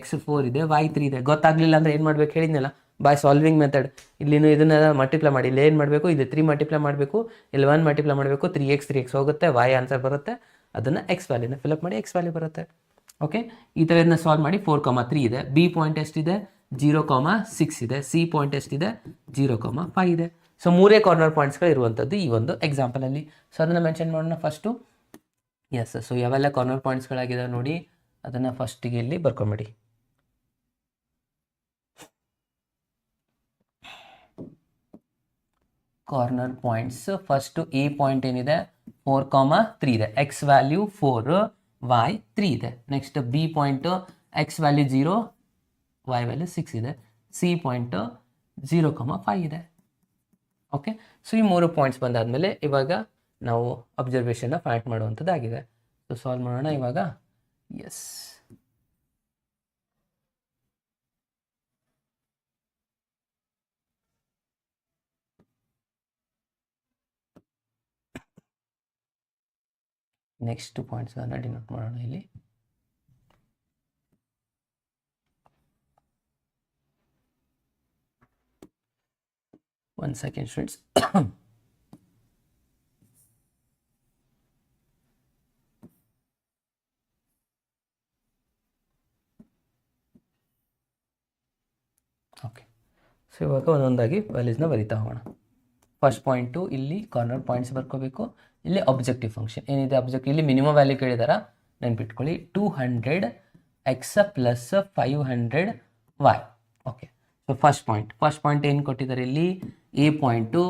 x4 ಇದೆ, y3 ಇದೆ. ಗೊತ್ತಾಗಲಿಲ್ಲ ಅಂದರೆ ಏನು ಮಾಡ್ಬೇಕು ಹೇಳಿದ್ನಲ್ಲ, ಬೈ ಸಾಲ್ವಿಂಗ್ ಮೆಥಡ್. ಇಲ್ಲಿನೂ ಇದನ್ನ ಮಲ್ಟಿಪ್ಲೈ ಮಾಡಿ, ಇಲ್ಲಿ ಏನು ಮಾಡಬೇಕು, ಇದು 3 ಮಲ್ಟಿಪ್ಲೈ ಮಾಡಬೇಕು, ಇಲ್ಲಿ 1 ಮಲ್ಟಿಪ್ಲೈ ಮಾಡಬೇಕು, 3x ಹೋಗುತ್ತೆ, y ಆನ್ಸರ್ ಬರುತ್ತೆ. ಅದನ್ನು ಎಕ್ಸ್ ವ್ಯಾಲ್ಯೂನ ಫಿಲಪ್ ಮಾಡಿ, ಎಕ್ಸ್ ವ್ಯಾಲ್ಯೂ ಬರುತ್ತೆ. ಓಕೆ, ಈ ಥರ ಇದನ್ನ ಸಾಲ್ವ್ ಮಾಡಿ. 4,3 ಇದೆ, ಬಿ ಪಾಯಿಂಟ್ ಎಷ್ಟಿದೆ, 0,6 ಇದೆ, ಸಿ ಪಾಯಿಂಟ್ ಎಷ್ಟಿದೆ, 0,5 ಇದೆ. ಸೊ 3 ಕಾರ್ನರ್ ಪಾಯಿಂಟ್ಸ್ಗಳು ಇರುವಂಥದ್ದು ಈ ಒಂದು ಎಕ್ಸಾಂಪಲಲ್ಲಿ. ಸೊ ಅದನ್ನು ಮೆನ್ಷನ್ ಮಾಡೋಣ ಫಸ್ಟು. ಎಸ್, ಸೊ ಯಾವೆಲ್ಲ ಕಾರ್ನರ್ ಪಾಯಿಂಟ್ಸ್ಗಳಾಗಿದೆ ನೋಡಿ, ಅದನ್ನು ಫಸ್ಟಿಗೆ ಇಲ್ಲಿ ಬರ್ಕೊಂಬಿಡಿ. Corner points first A point ಏನಿದೆ 4,3 ಇದೆ, ಎಕ್ಸ್ ವ್ಯಾಲ್ಯೂ 4, ವೈ 3 ಇದೆ. Next B point x value 0, y value 6 ಇದೆ. ಸಿ ಪಾಯಿಂಟ್ 0,5 ಇದೆ. ಓಕೆ, ಸೊ ಈ 3 ಪಾಯಿಂಟ್ಸ್ ಬಂದಾದಮೇಲೆ ಇವಾಗ ನಾವು ಅಬ್ಸರ್ವೇಷನ್ನ ಫೈಂಡ್ ಮಾಡುವಂಥದ್ದಾಗಿದೆ. ಸೊ ಸಾಲ್ವ್ ಮಾಡೋಣ ಇವಾಗ. ಎಸ್, ನೆಕ್ಸ್ಟ್ ಪಾಯಿಂಟ್ಸ್ಗಳನ್ನು ಡಿನೋಟ್ ಮಾಡೋಣ ಇಲ್ಲಿ. One second students. Okay, so ಇವಾಗ ಒಂದೊಂದಾಗಿ ವ್ಯಾಲ್ಯೂಸ್ನ ಬರಿತಾ ಹೋಗೋಣ. ಫಸ್ಟ್ ಪಾಯಿಂಟು ಇಲ್ಲಿ ಕಾರ್ನರ್ ಪಾಯಿಂಟ್ಸ್ ಬರ್ಕೋಬೇಕು. ಇಲ್ಲಿ ಅಬ್ಜೆಕ್ಟಿವ್ ಫಂಕ್ಷನ್ ಏನಿದೆ, ಅಬ್ಜೆಕ್ಟಿವ್ ಇಲ್ಲಿ ಮಿನಿಮಮ್ ವ್ಯಾಲ್ಯೂ ಕೇಳಿದಾರ, ನೆನ್ಪಿಟ್ಕೊಳ್ಳಿ. 200 x plus 500 y. Okay, so first point ಏನು ಕೊಟ್ಟಿದ್ದಾರೆ ಇಲ್ಲಿ, ಎ ಪಾಯಿಂಟು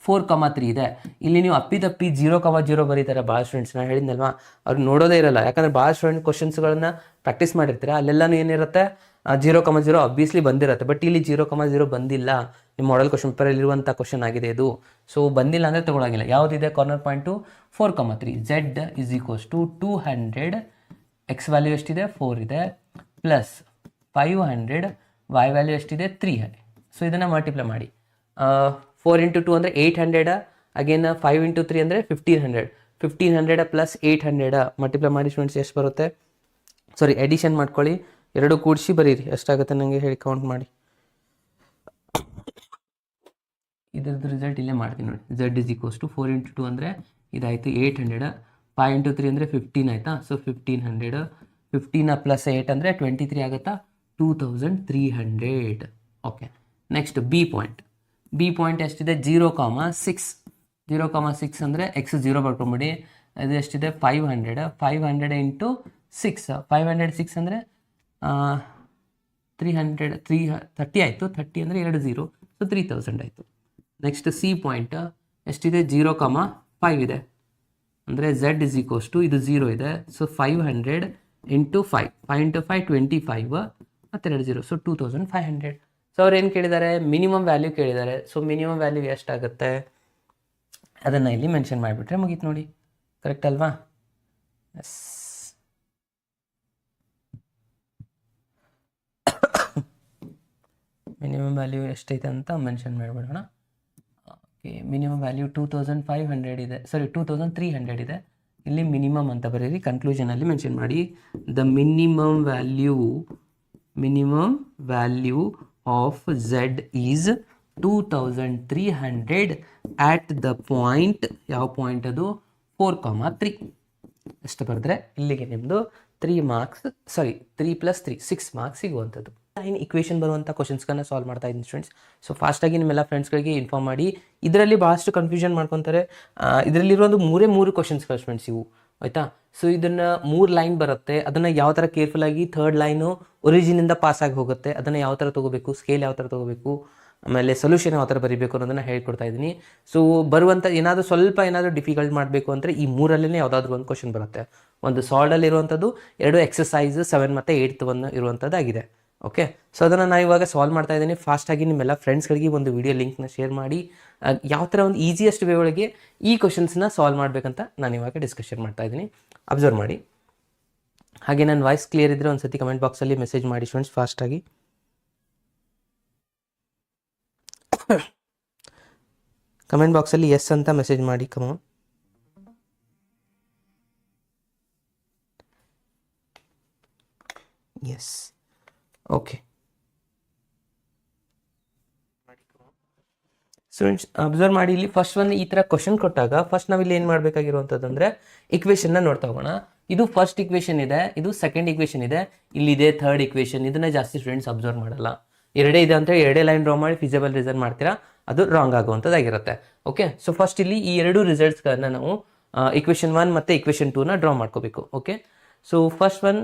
4,3 ಇದೆ. ಇಲ್ಲಿ ನೀವು ಅಪ್ಪಿತಪ್ಪಿ 0,0 ಬರೀತಾರೆ ಭಾಳ ಸ್ಟೂಡೆಂಟ್ಸ್. ನಾನು ಹೇಳಿದ್ನಲ್ವಾ, ಅವ್ರು ನೋಡೋದೇ ಇರಲ್ಲ. ಯಾಕಂದರೆ ಭಾಳ ಸ್ಟೂಡೆಂಟ್ ಕ್ವಶನ್ಸ್ಗಳನ್ನ ಪ್ರಾಕ್ಟೀಸ್ ಮಾಡಿರ್ತೀರ, ಅಲ್ಲೆಲ್ಲನೂ ಏನಿರುತ್ತೆ 0,0 ಅಬ್ವಿಯಸ್ಲಿ ಬಂದಿರುತ್ತೆ. ಬಟ್ ಇಲ್ಲಿ 0,0 ಬಂದಿಲ್ಲ. ನಿಮ್ಮ ಮಾಡೆಲ್ ಕ್ವಶನ್ ಪೇಪರಲ್ಲಿ ಇರುವಂಥ ಕ್ವಶನ್ ಆಗಿದೆ ಇದು. ಸೊ ಬಂದಿಲ್ಲ ಅಂದರೆ ತೊಗೊಳಂಗಿಲ್ಲ. ಯಾವುದಿದೆ corner point 4,3. Z is equals to 200, x value ಎಷ್ಟಿದೆ 4 ಇದೆ, ಪ್ಲಸ್ 500, ವೈ ವ್ಯಾಲ್ಯೂ ಎಷ್ಟಿದೆ 300. ಸೊ ಇದನ್ನು ಮಲ್ಟಿಪ್ಲೈ ಮಾಡಿ. 4 ಇಂಟು 2 ಅಂದರೆ 800, ಅಗೇನ್ 5 ಇಂಟು 3 ಅಂದರೆ 1500. 1500 ಪ್ಲಸ್ 800 ಮಲ್ಟಿಪ್ಲೈ ಮಾಡಿ ಸ್ಟೂಡೆಂಟ್ಸ್ ಎಷ್ಟು ಬರುತ್ತೆ, ಸಾರಿ ಎಡಿಷನ್ ಮಾಡ್ಕೊಳ್ಳಿ, ಎರಡು ಕೂಡಿಸಿ ಬರೀರಿ ಎಷ್ಟಾಗುತ್ತೆ ನನಗೆ ಹೇಳಿ ಕೌಂಟ್ ಮಾಡಿ. ಇದ್ರದ್ದು ರಿಸಲ್ಟ್ ಇಲ್ಲೇ ಮಾಡ್ತೀನಿ ನೋಡಿ. Z is equals to 4 into 2 ಅಂದರೆ ಇದಾಯಿತು 800, 5 ಇಂಟು 3 ಅಂದರೆ 15 ಆಯಿತಾ. ಸೊ 1500, 15 ಪ್ಲಸ್ 8 ಅಂದರೆ 23 ಆಗುತ್ತಾ, 2300. ಓಕೆ, ನೆಕ್ಸ್ಟ್ ಬಿ ಪಾಯಿಂಟ್ ಎಷ್ಟಿದೆ 0,6. 0,6 ಅಂದರೆ ಎಕ್ಸ್ 0 ಬರ್ಕೊಂಬಿಡಿ. ಇದು ಎಷ್ಟಿದೆ 500 ಇಂಟು 6. 506 ಅಂದರೆ 30 ಆಯಿತು. 30 ಅಂದರೆ 2 0, ಸೊ 3000 ಆಯಿತು. ನೆಕ್ಸ್ಟ್ ಸಿ ಪಾಯಿಂಟ್ ಎಷ್ಟಿದೆ 0,5 ಇದೆ. ಅಂದರೆ ಝೆಡ್ ಇಸ್ ಈಕ್ವಲ್ಸ್ ಟು ಇದು 0 ಇದೆ. ಸೊ 500 ಇಂಟು 5, 5 ಇಂಟು 5 25 ಮತ್ತು 2 0, ಸೊ 2500. ಸೊ ಅವ್ರು ಏನು ಕೇಳಿದ್ದಾರೆ, ಮಿನಿಮಮ್ ವ್ಯಾಲ್ಯೂ ಕೇಳಿದ್ದಾರೆ. ಸೊ ಮಿನಿಮಮ್ ವ್ಯಾಲ್ಯೂ ಎಷ್ಟಾಗುತ್ತೆ ಅದನ್ನು ಇಲ್ಲಿ ಮೆನ್ಷನ್ ಮಾಡಿಬಿಟ್ರೆ ಮುಗೀತು ನೋಡಿ. ಕರೆಕ್ಟ್ ಅಲ್ವಾ? ಎಸ್, ಮಿನಿಮಮ್ ವ್ಯಾಲ್ಯೂ ಎಷ್ಟೈತೆ ಅಂತ ಮೆನ್ಷನ್ ಮಾಡಿಬಿಡೋಣ. ಮಿನಿಮಮ್ ವ್ಯಾಲ್ಯೂ 2500 ಇದೆ, ಸಾರಿ 2300 ಇದೆ. ಇಲ್ಲಿ ಮಿನಿಮಮ್ ಅಂತ ಬರೀರಿ, ಕನ್ಕ್ಲೂಷನಲ್ಲಿ ಮೆನ್ಷನ್ ಮಾಡಿ the minimum value of Z is 2300 at the point, ಯಾವ ಪಾಯಿಂಟ್ ಅದು 4,3. ಎಷ್ಟು ಬರೆದ್ರೆ ಇಲ್ಲಿಗೆ ನಿಮ್ಮದು 3 ಮಾರ್ಕ್ಸ್, ಸಾರಿ 3 + 3 6 ಮಾರ್ಕ್ಸ್ ಸಿಗುವಂಥದ್ದು. ಲೈನ್ ಇಕ್ವೇಷನ್ ಬರುವಂಥ ಕ್ವಶನ್ಸ್ಗಳನ್ನ ಸಾಲ್ವ್ ಮಾಡ್ತಾ ಇದ್ದೀನಿ ಸ್ಟೂಡೆಂಟ್ಸ್. ಸೊ ಫಾಸ್ಟಾಗಿ ನಿಮ್ಮೆಲ್ಲ ಫ್ರೆಂಡ್ಸ್ಗಳಿಗೆ ಇನ್ಫಾರ್ಮ್ ಮಾಡಿ. ಇದರಲ್ಲಿ ಭಾಳಷ್ಟು ಕನ್ಫ್ಯೂಷನ್ ಮಾಡ್ಕೊತಾರೆ. ಇದರಲ್ಲಿರೋದು 3 ಕ್ವಶನ್ಸ್ಗಳು ಸ್ಟೂಡೆಂಟ್ಸ್ ಇವು, ಆಯಿತಾ. ಸೊ ಇದನ್ನು 3 ಲೈನ್ ಬರುತ್ತೆ, ಅದನ್ನು ಯಾವ ಥರ ಕೇರ್ಫುಲ್ಲಾಗಿ 3rd ಲೈನು ಒರಿಜಿನಿಂದ ಪಾಸಾಗಿ ಹೋಗುತ್ತೆ, ಅದನ್ನು ಯಾವ ಥರ ತೊಗೋಬೇಕು, ಸ್ಕೇಲ್ ಯಾವ ಥರ ತೊಗೋಬೇಕು, ಆಮೇಲೆ ಸೊಲ್ಯೂಷನ್ ಯಾವ ಥರ ಬರೀಬೇಕು ಅನ್ನೋದನ್ನು ಹೇಳ್ಕೊಡ್ತಾ ಇದ್ದೀನಿ. ಸೊ ಬರುವಂಥ ಏನಾದರೂ ಡಿಫಿಕಲ್ಟ್ ಮಾಡಬೇಕು ಅಂದರೆ ಈ 3ರಲ್ಲೇ ಯಾವುದಾದ್ರೂ ಒಂದು ಕ್ವಶನ್ ಬರುತ್ತೆ. ಒಂದು ಸಾಲ್ಡಲ್ಲಿ ಇರುವಂಥದ್ದು, 2 ಎಕ್ಸಸೈಸ್ 7 ಮತ್ತು 8th ಒಂದು ಇರುವಂಥದ್ದಾಗಿದೆ. ಓಕೆ, ಸೊ ಅದನ್ನು ನಾನು ಇವಾಗ ಸಾಲ್ವ್ ಮಾಡ್ತಾ ಇದ್ದೀನಿ. ಫಾಸ್ಟಾಗಿ ನಿಮ್ಮೆಲ್ಲ ಫ್ರೆಂಡ್ಸ್ಗಳಿಗೆ ಒಂದು ವಿಡಿಯೋ ಲಿಂಕ್ನ ಶೇರ್ ಮಾಡಿ ಯಾವ ಥರ ಒಂದು ಈಸಿಯೆಸ್ಟ್ ವೇ ಒಳಗೆ ಈ ಕ್ವಶನ್ಸ್ನ ಸಾಲ್ವ್ ಮಾಡಬೇಕಂತ ನಾನು ಇವಾಗ ಡಿಸ್ಕಷನ್ ಮಾಡ್ತಾ ಇದ್ದೀನಿ. ಅಬ್ಸರ್ವ್ ಮಾಡಿ. ಹಾಗೆ ನನ್ನ ವಾಯ್ಸ್ ಕ್ಲಿಯರ್ ಇದ್ದರೆ ಒಂದು ಸತಿ ಕಮೆಂಟ್ ಬಾಕ್ಸಲ್ಲಿ ಮೆಸೇಜ್ ಮಾಡಿ ಸ್ಟೂಡೆಂಟ್ಸ್ ಫಾಸ್ಟಾಗಿ. ಕಮೆಂಟ್ ಬಾಕ್ಸಲ್ಲಿ ಎಸ್ ಅಂತ ಮೆಸೇಜ್ ಮಾಡಿ. ಕಮಾನ್. ಎಸ್, ಓಕೆ ಸ್ಟೂಡೆಂಟ್ಸ್ ಅಬ್ಸರ್ವ್ ಮಾಡಿ. ಇಲ್ಲಿ ಫಸ್ಟ್ ಒಂದು ಈ ಥರ ಕ್ವಶನ್ ಕೊಟ್ಟಾಗ ಫಸ್ಟ್ ನಾವಿಲ್ಲಿ ಏನು ಮಾಡಬೇಕಾಗಿರುವಂಥದ್ದು ಅಂದರೆ ಇಕ್ವೇಷನ್ನ ನೋಡ್ತಾ ಹೋಗೋಣ. ಇದು ಫಸ್ಟ್ ಇಕ್ವೇಷನ್ ಇದೆ, ಇದು ಸೆಕೆಂಡ್ ಇಕ್ವೇಷನ್ ಇದೆ, ಇಲ್ಲಿದೆ ಥರ್ಡ್ ಇಕ್ವೇಷನ್. ಇದನ್ನ ಜಾಸ್ತಿ ಸ್ಟೂಡೆಂಟ್ಸ್ ಅಬ್ಸರ್ವ್ ಮಾಡಲ್ಲ. 2 ಇದೆ ಅಂತ 2 ಲೈನ್ ಡ್ರಾ ಮಾಡಿ ಫಿಸಿಬಲ್ ರೀಸನ್ ಮಾಡ್ತೀರಾ, ಅದು ರಾಂಗ್ ಆಗುವಂಥದ್ದಾಗಿರುತ್ತೆ. ಓಕೆ, ಸೊ ಫಸ್ಟ್ ಇಲ್ಲಿ ಈ 2 ರಿಸಲ್ಟ್ಸ್ಗಳನ್ನ ನಾವು ಇಕ್ವೇಷನ್ 1 ಮತ್ತು ಇಕ್ವೇಷನ್ 2ನ ಡ್ರಾ ಮಾಡ್ಕೋಬೇಕು. Okay, so first one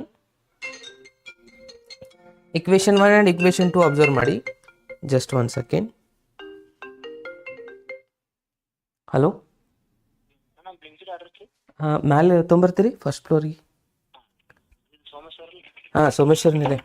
equation 1 and equation 2 observe ಮಾಡಿ. Just 1 second. ಹಲೋ, ಮ್ಯಾಲೆ ತೊಂಬರ್ತೀರಿ ಫಸ್ಟ್ ಫ್ಲೋರಿಗೆ? ಹಾಂ, ಸೋಮೇಶ್ವರನಿದೆ.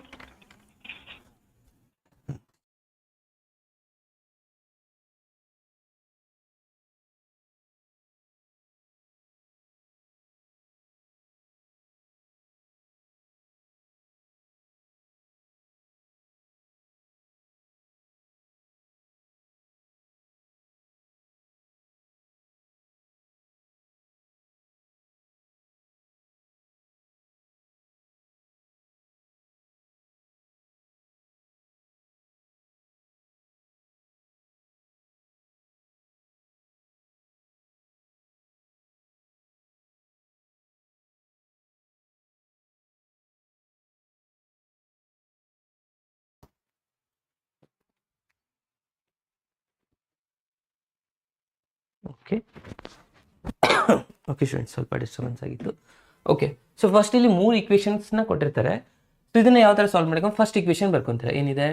ಓಕೆ ಓಕೆ ಸ್ಟೂಡೆಂಟ್ಸ್, ಸ್ವಲ್ಪ ಡಿಸ್ಟರ್ಬೆನ್ಸ್ ಆಗಿತ್ತು. ಓಕೆ, ಸೊ ಫಸ್ಟ್ ಇಲ್ಲಿ 3 ಇಕ್ವೇಷನ್ಸ್ನ ಕೊಟ್ಟಿರ್ತಾರೆ. ಸೊ ಇದನ್ನು ಯಾವ ಥರ ಸಾಲ್ವ್ ಮಾಡ್ಕೊಂಡು ಫಸ್ಟ್ ಇಕ್ವೇಷನ್ ಬರ್ಕೊಂತಾರೆ. ಏನಿದೆ?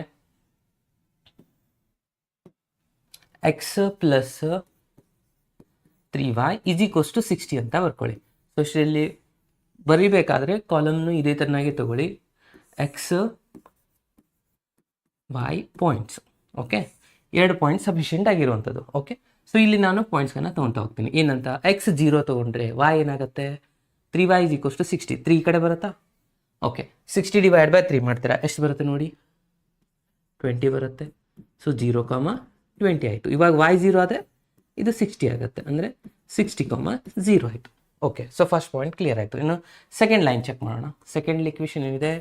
ಎಕ್ಸ್ ಪ್ಲಸ್ 3y = 60 ಅಂತ ಬರ್ಕೊಳ್ಳಿ. ಸೊ ಇಲ್ಲಿ ಬರೀಬೇಕಾದ್ರೆ ಕಾಲಮ್ನು ಇದೇ ಥರನಾಗಿ ತಗೊಳ್ಳಿ. X y points. Okay, 2 points sufficient ಆಗಿರುವಂಥದ್ದು. ಓಕೆ, ಸೊ ಇಲ್ಲಿ ನಾನು ಪಾಯಿಂಟ್ಸ್ಗಳನ್ನ ತೊಗೊಳ್ತಾ ಹೋಗ್ತೀನಿ. ಏನಂತ? ಎಕ್ಸ್ 0 ತೊಗೊಂಡ್ರೆ y ಏನಾಗುತ್ತೆ? 3y = 60. 3 ಈ ಕಡೆ ಬರುತ್ತಾ? ಓಕೆ, 60 / 3 ಮಾಡ್ತೀರಾ, ಎಷ್ಟು ಬರುತ್ತೆ ನೋಡಿ? 20 ಬರುತ್ತೆ. ಸೊ 0, 20 ಆಯಿತು. ಇವಾಗ y 0 ಆದರೆ ಇದು 60 ಆಗುತ್ತೆ, ಅಂದರೆ 60, 0 ಆಯಿತು. Okay, so first point clear ಆಯಿತು. ಇನ್ನು ಸೆಕೆಂಡ್ ಲೈನ್ ಚೆಕ್ ಮಾಡೋಣ. ಸೆಕೆಂಡ್ ಇಕ್ವೇಷನ್ ಏನಿದೆ?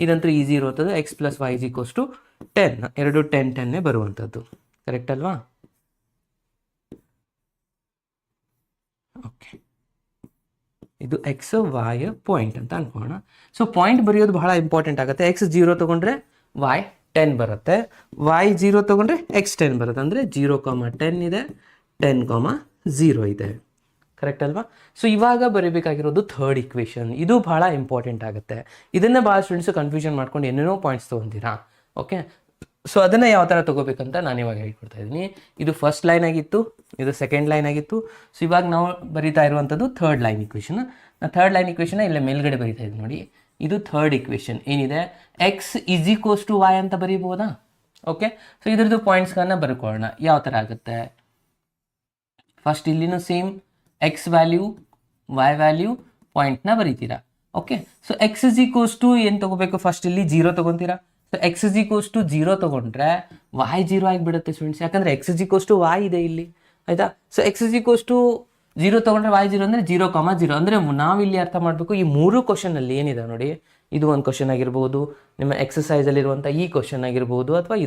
ಇದಂತೂ ಈಸಿ ಇರುವಂಥದ್ದು. X plus Y = 10. 2 10 10 ಬರುವಂಥದ್ದು. ಕರೆಕ್ಟ್ ಅಲ್ವಾ? ಓಕೆ, ಇದು ಎಕ್ಸ್ ವೈ ಪಾಯಿಂಟ್ ಅಂತ ಅನ್ಕೋಣ. ಸೊ ಪಾಯಿಂಟ್ ಬರೆಯೋದು ಬಹಳ ಇಂಪಾರ್ಟೆಂಟ್ ಆಗುತ್ತೆ. ಎಕ್ಸ್ 0 ತೊಗೊಂಡ್ರೆ ವೈ 10 ಬರುತ್ತೆ, ವೈ 0 ತೊಗೊಂಡ್ರೆ ಎಕ್ಸ್ 10 ಬರುತ್ತೆ. ಅಂದರೆ 0, 10 ಇದೆ, 10, 0 ಇದೆ. ಕರೆಕ್ಟ್ ಅಲ್ವಾ? ಸೊ ಇವಾಗ ಬರೀಬೇಕಾಗಿರೋದು ಥರ್ಡ್ ಇಕ್ವೇಷನ್. ಇದು ಬಹಳ ಇಂಪಾರ್ಟೆಂಟ್ ಆಗುತ್ತೆ. ಇದನ್ನು ಭಾಳ ಸ್ಟೂಡೆಂಟ್ಸು ಕನ್ಫ್ಯೂಷನ್ ಮಾಡ್ಕೊಂಡು ಏನೇನೋ ಪಾಯಿಂಟ್ಸ್ ತೊಗೊಂತೀರಾ. ಓಕೆ, ಸೊ ಅದನ್ನು ಯಾವ ಥರ ತೊಗೋಬೇಕಂತ ನಾನು ಇವಾಗ ಹೇಳ್ಕೊಡ್ತಾ ಇದ್ದೀನಿ. ಇದು ಫಸ್ಟ್ ಲೈನ್ ಆಗಿತ್ತು, ಇದು ಸೆಕೆಂಡ್ ಲೈನ್ ಆಗಿತ್ತು. ಸೊ ಇವಾಗ ನಾವು ಬರೀತಾ ಇರುವಂಥದ್ದು ಥರ್ಡ್ ಲೈನ್ ಇಕ್ವೇಷನ್. ನಾನು ಥರ್ಡ್ ಲೈನ್ ಇಕ್ವೇಷನ್ ಇಲ್ಲೇ ಮೇಲ್ಗಡೆ ಬರೀತಾ ಇದ್ದೀನಿ ನೋಡಿ. ಇದು ಥರ್ಡ್ ಇಕ್ವೇಷನ್. ಏನಿದೆ? ಎಕ್ಸ್ = y ಅಂತ ಬರೀಬೋದಾ? ಓಕೆ, ಸೊ ಇದ್ರದ್ದು ಪಾಯಿಂಟ್ಸ್ಗಳನ್ನ ಬರ್ಕೊಳ್ಳೋಣ. ಯಾವ ಥರ ಆಗುತ್ತೆ? ಫಸ್ಟ್ ಇಲ್ಲಿನೂ same x value y value ಪಾಯಿಂಟ್ನ ಬರೀತೀರಾ. ಓಕೆ, ಸೊ ಎಕ್ಸ್ ಏನು ತೊಗೋಬೇಕು? ಫಸ್ಟ್ ಇಲ್ಲಿ 0 ತೊಗೊತೀರಾ. ಸೊ ಎಕ್ಸ್ 0 ತೊಗೊಂಡ್ರೆ y 0 ಆಗಿಬಿಡುತ್ತೆ ಸ್ಟೂಡೆಂಟ್ಸ್. ಯಾಕಂದರೆ ಎಕ್ಸ್ y ಇದೆ ಇಲ್ಲಿ. ಆಯಿತಾ. So x is equals to 0 ತೊಗೊಂಡ್ರೆ y0 ಅಂದರೆ 0,0 ಅಂದರೆ ನಾವಿಲ್ಲಿ ಅರ್ಥ ಮಾಡಬೇಕು ಈ 3 ಕ್ವಶನಲ್ಲಿ ಏನಿದೆ ನೋಡಿ, ಇದು ಒಂದು ಕ್ವಶನ್ ಆಗಿರ್ಬೋದು, ನಿಮ್ಮ ಎಕ್ಸಸೈಸಲ್ಲಿರುವಂಥ ಈ ಕ್ವಶನ್ ಆಗಿರ್ಬೋದು, ಅಥವಾ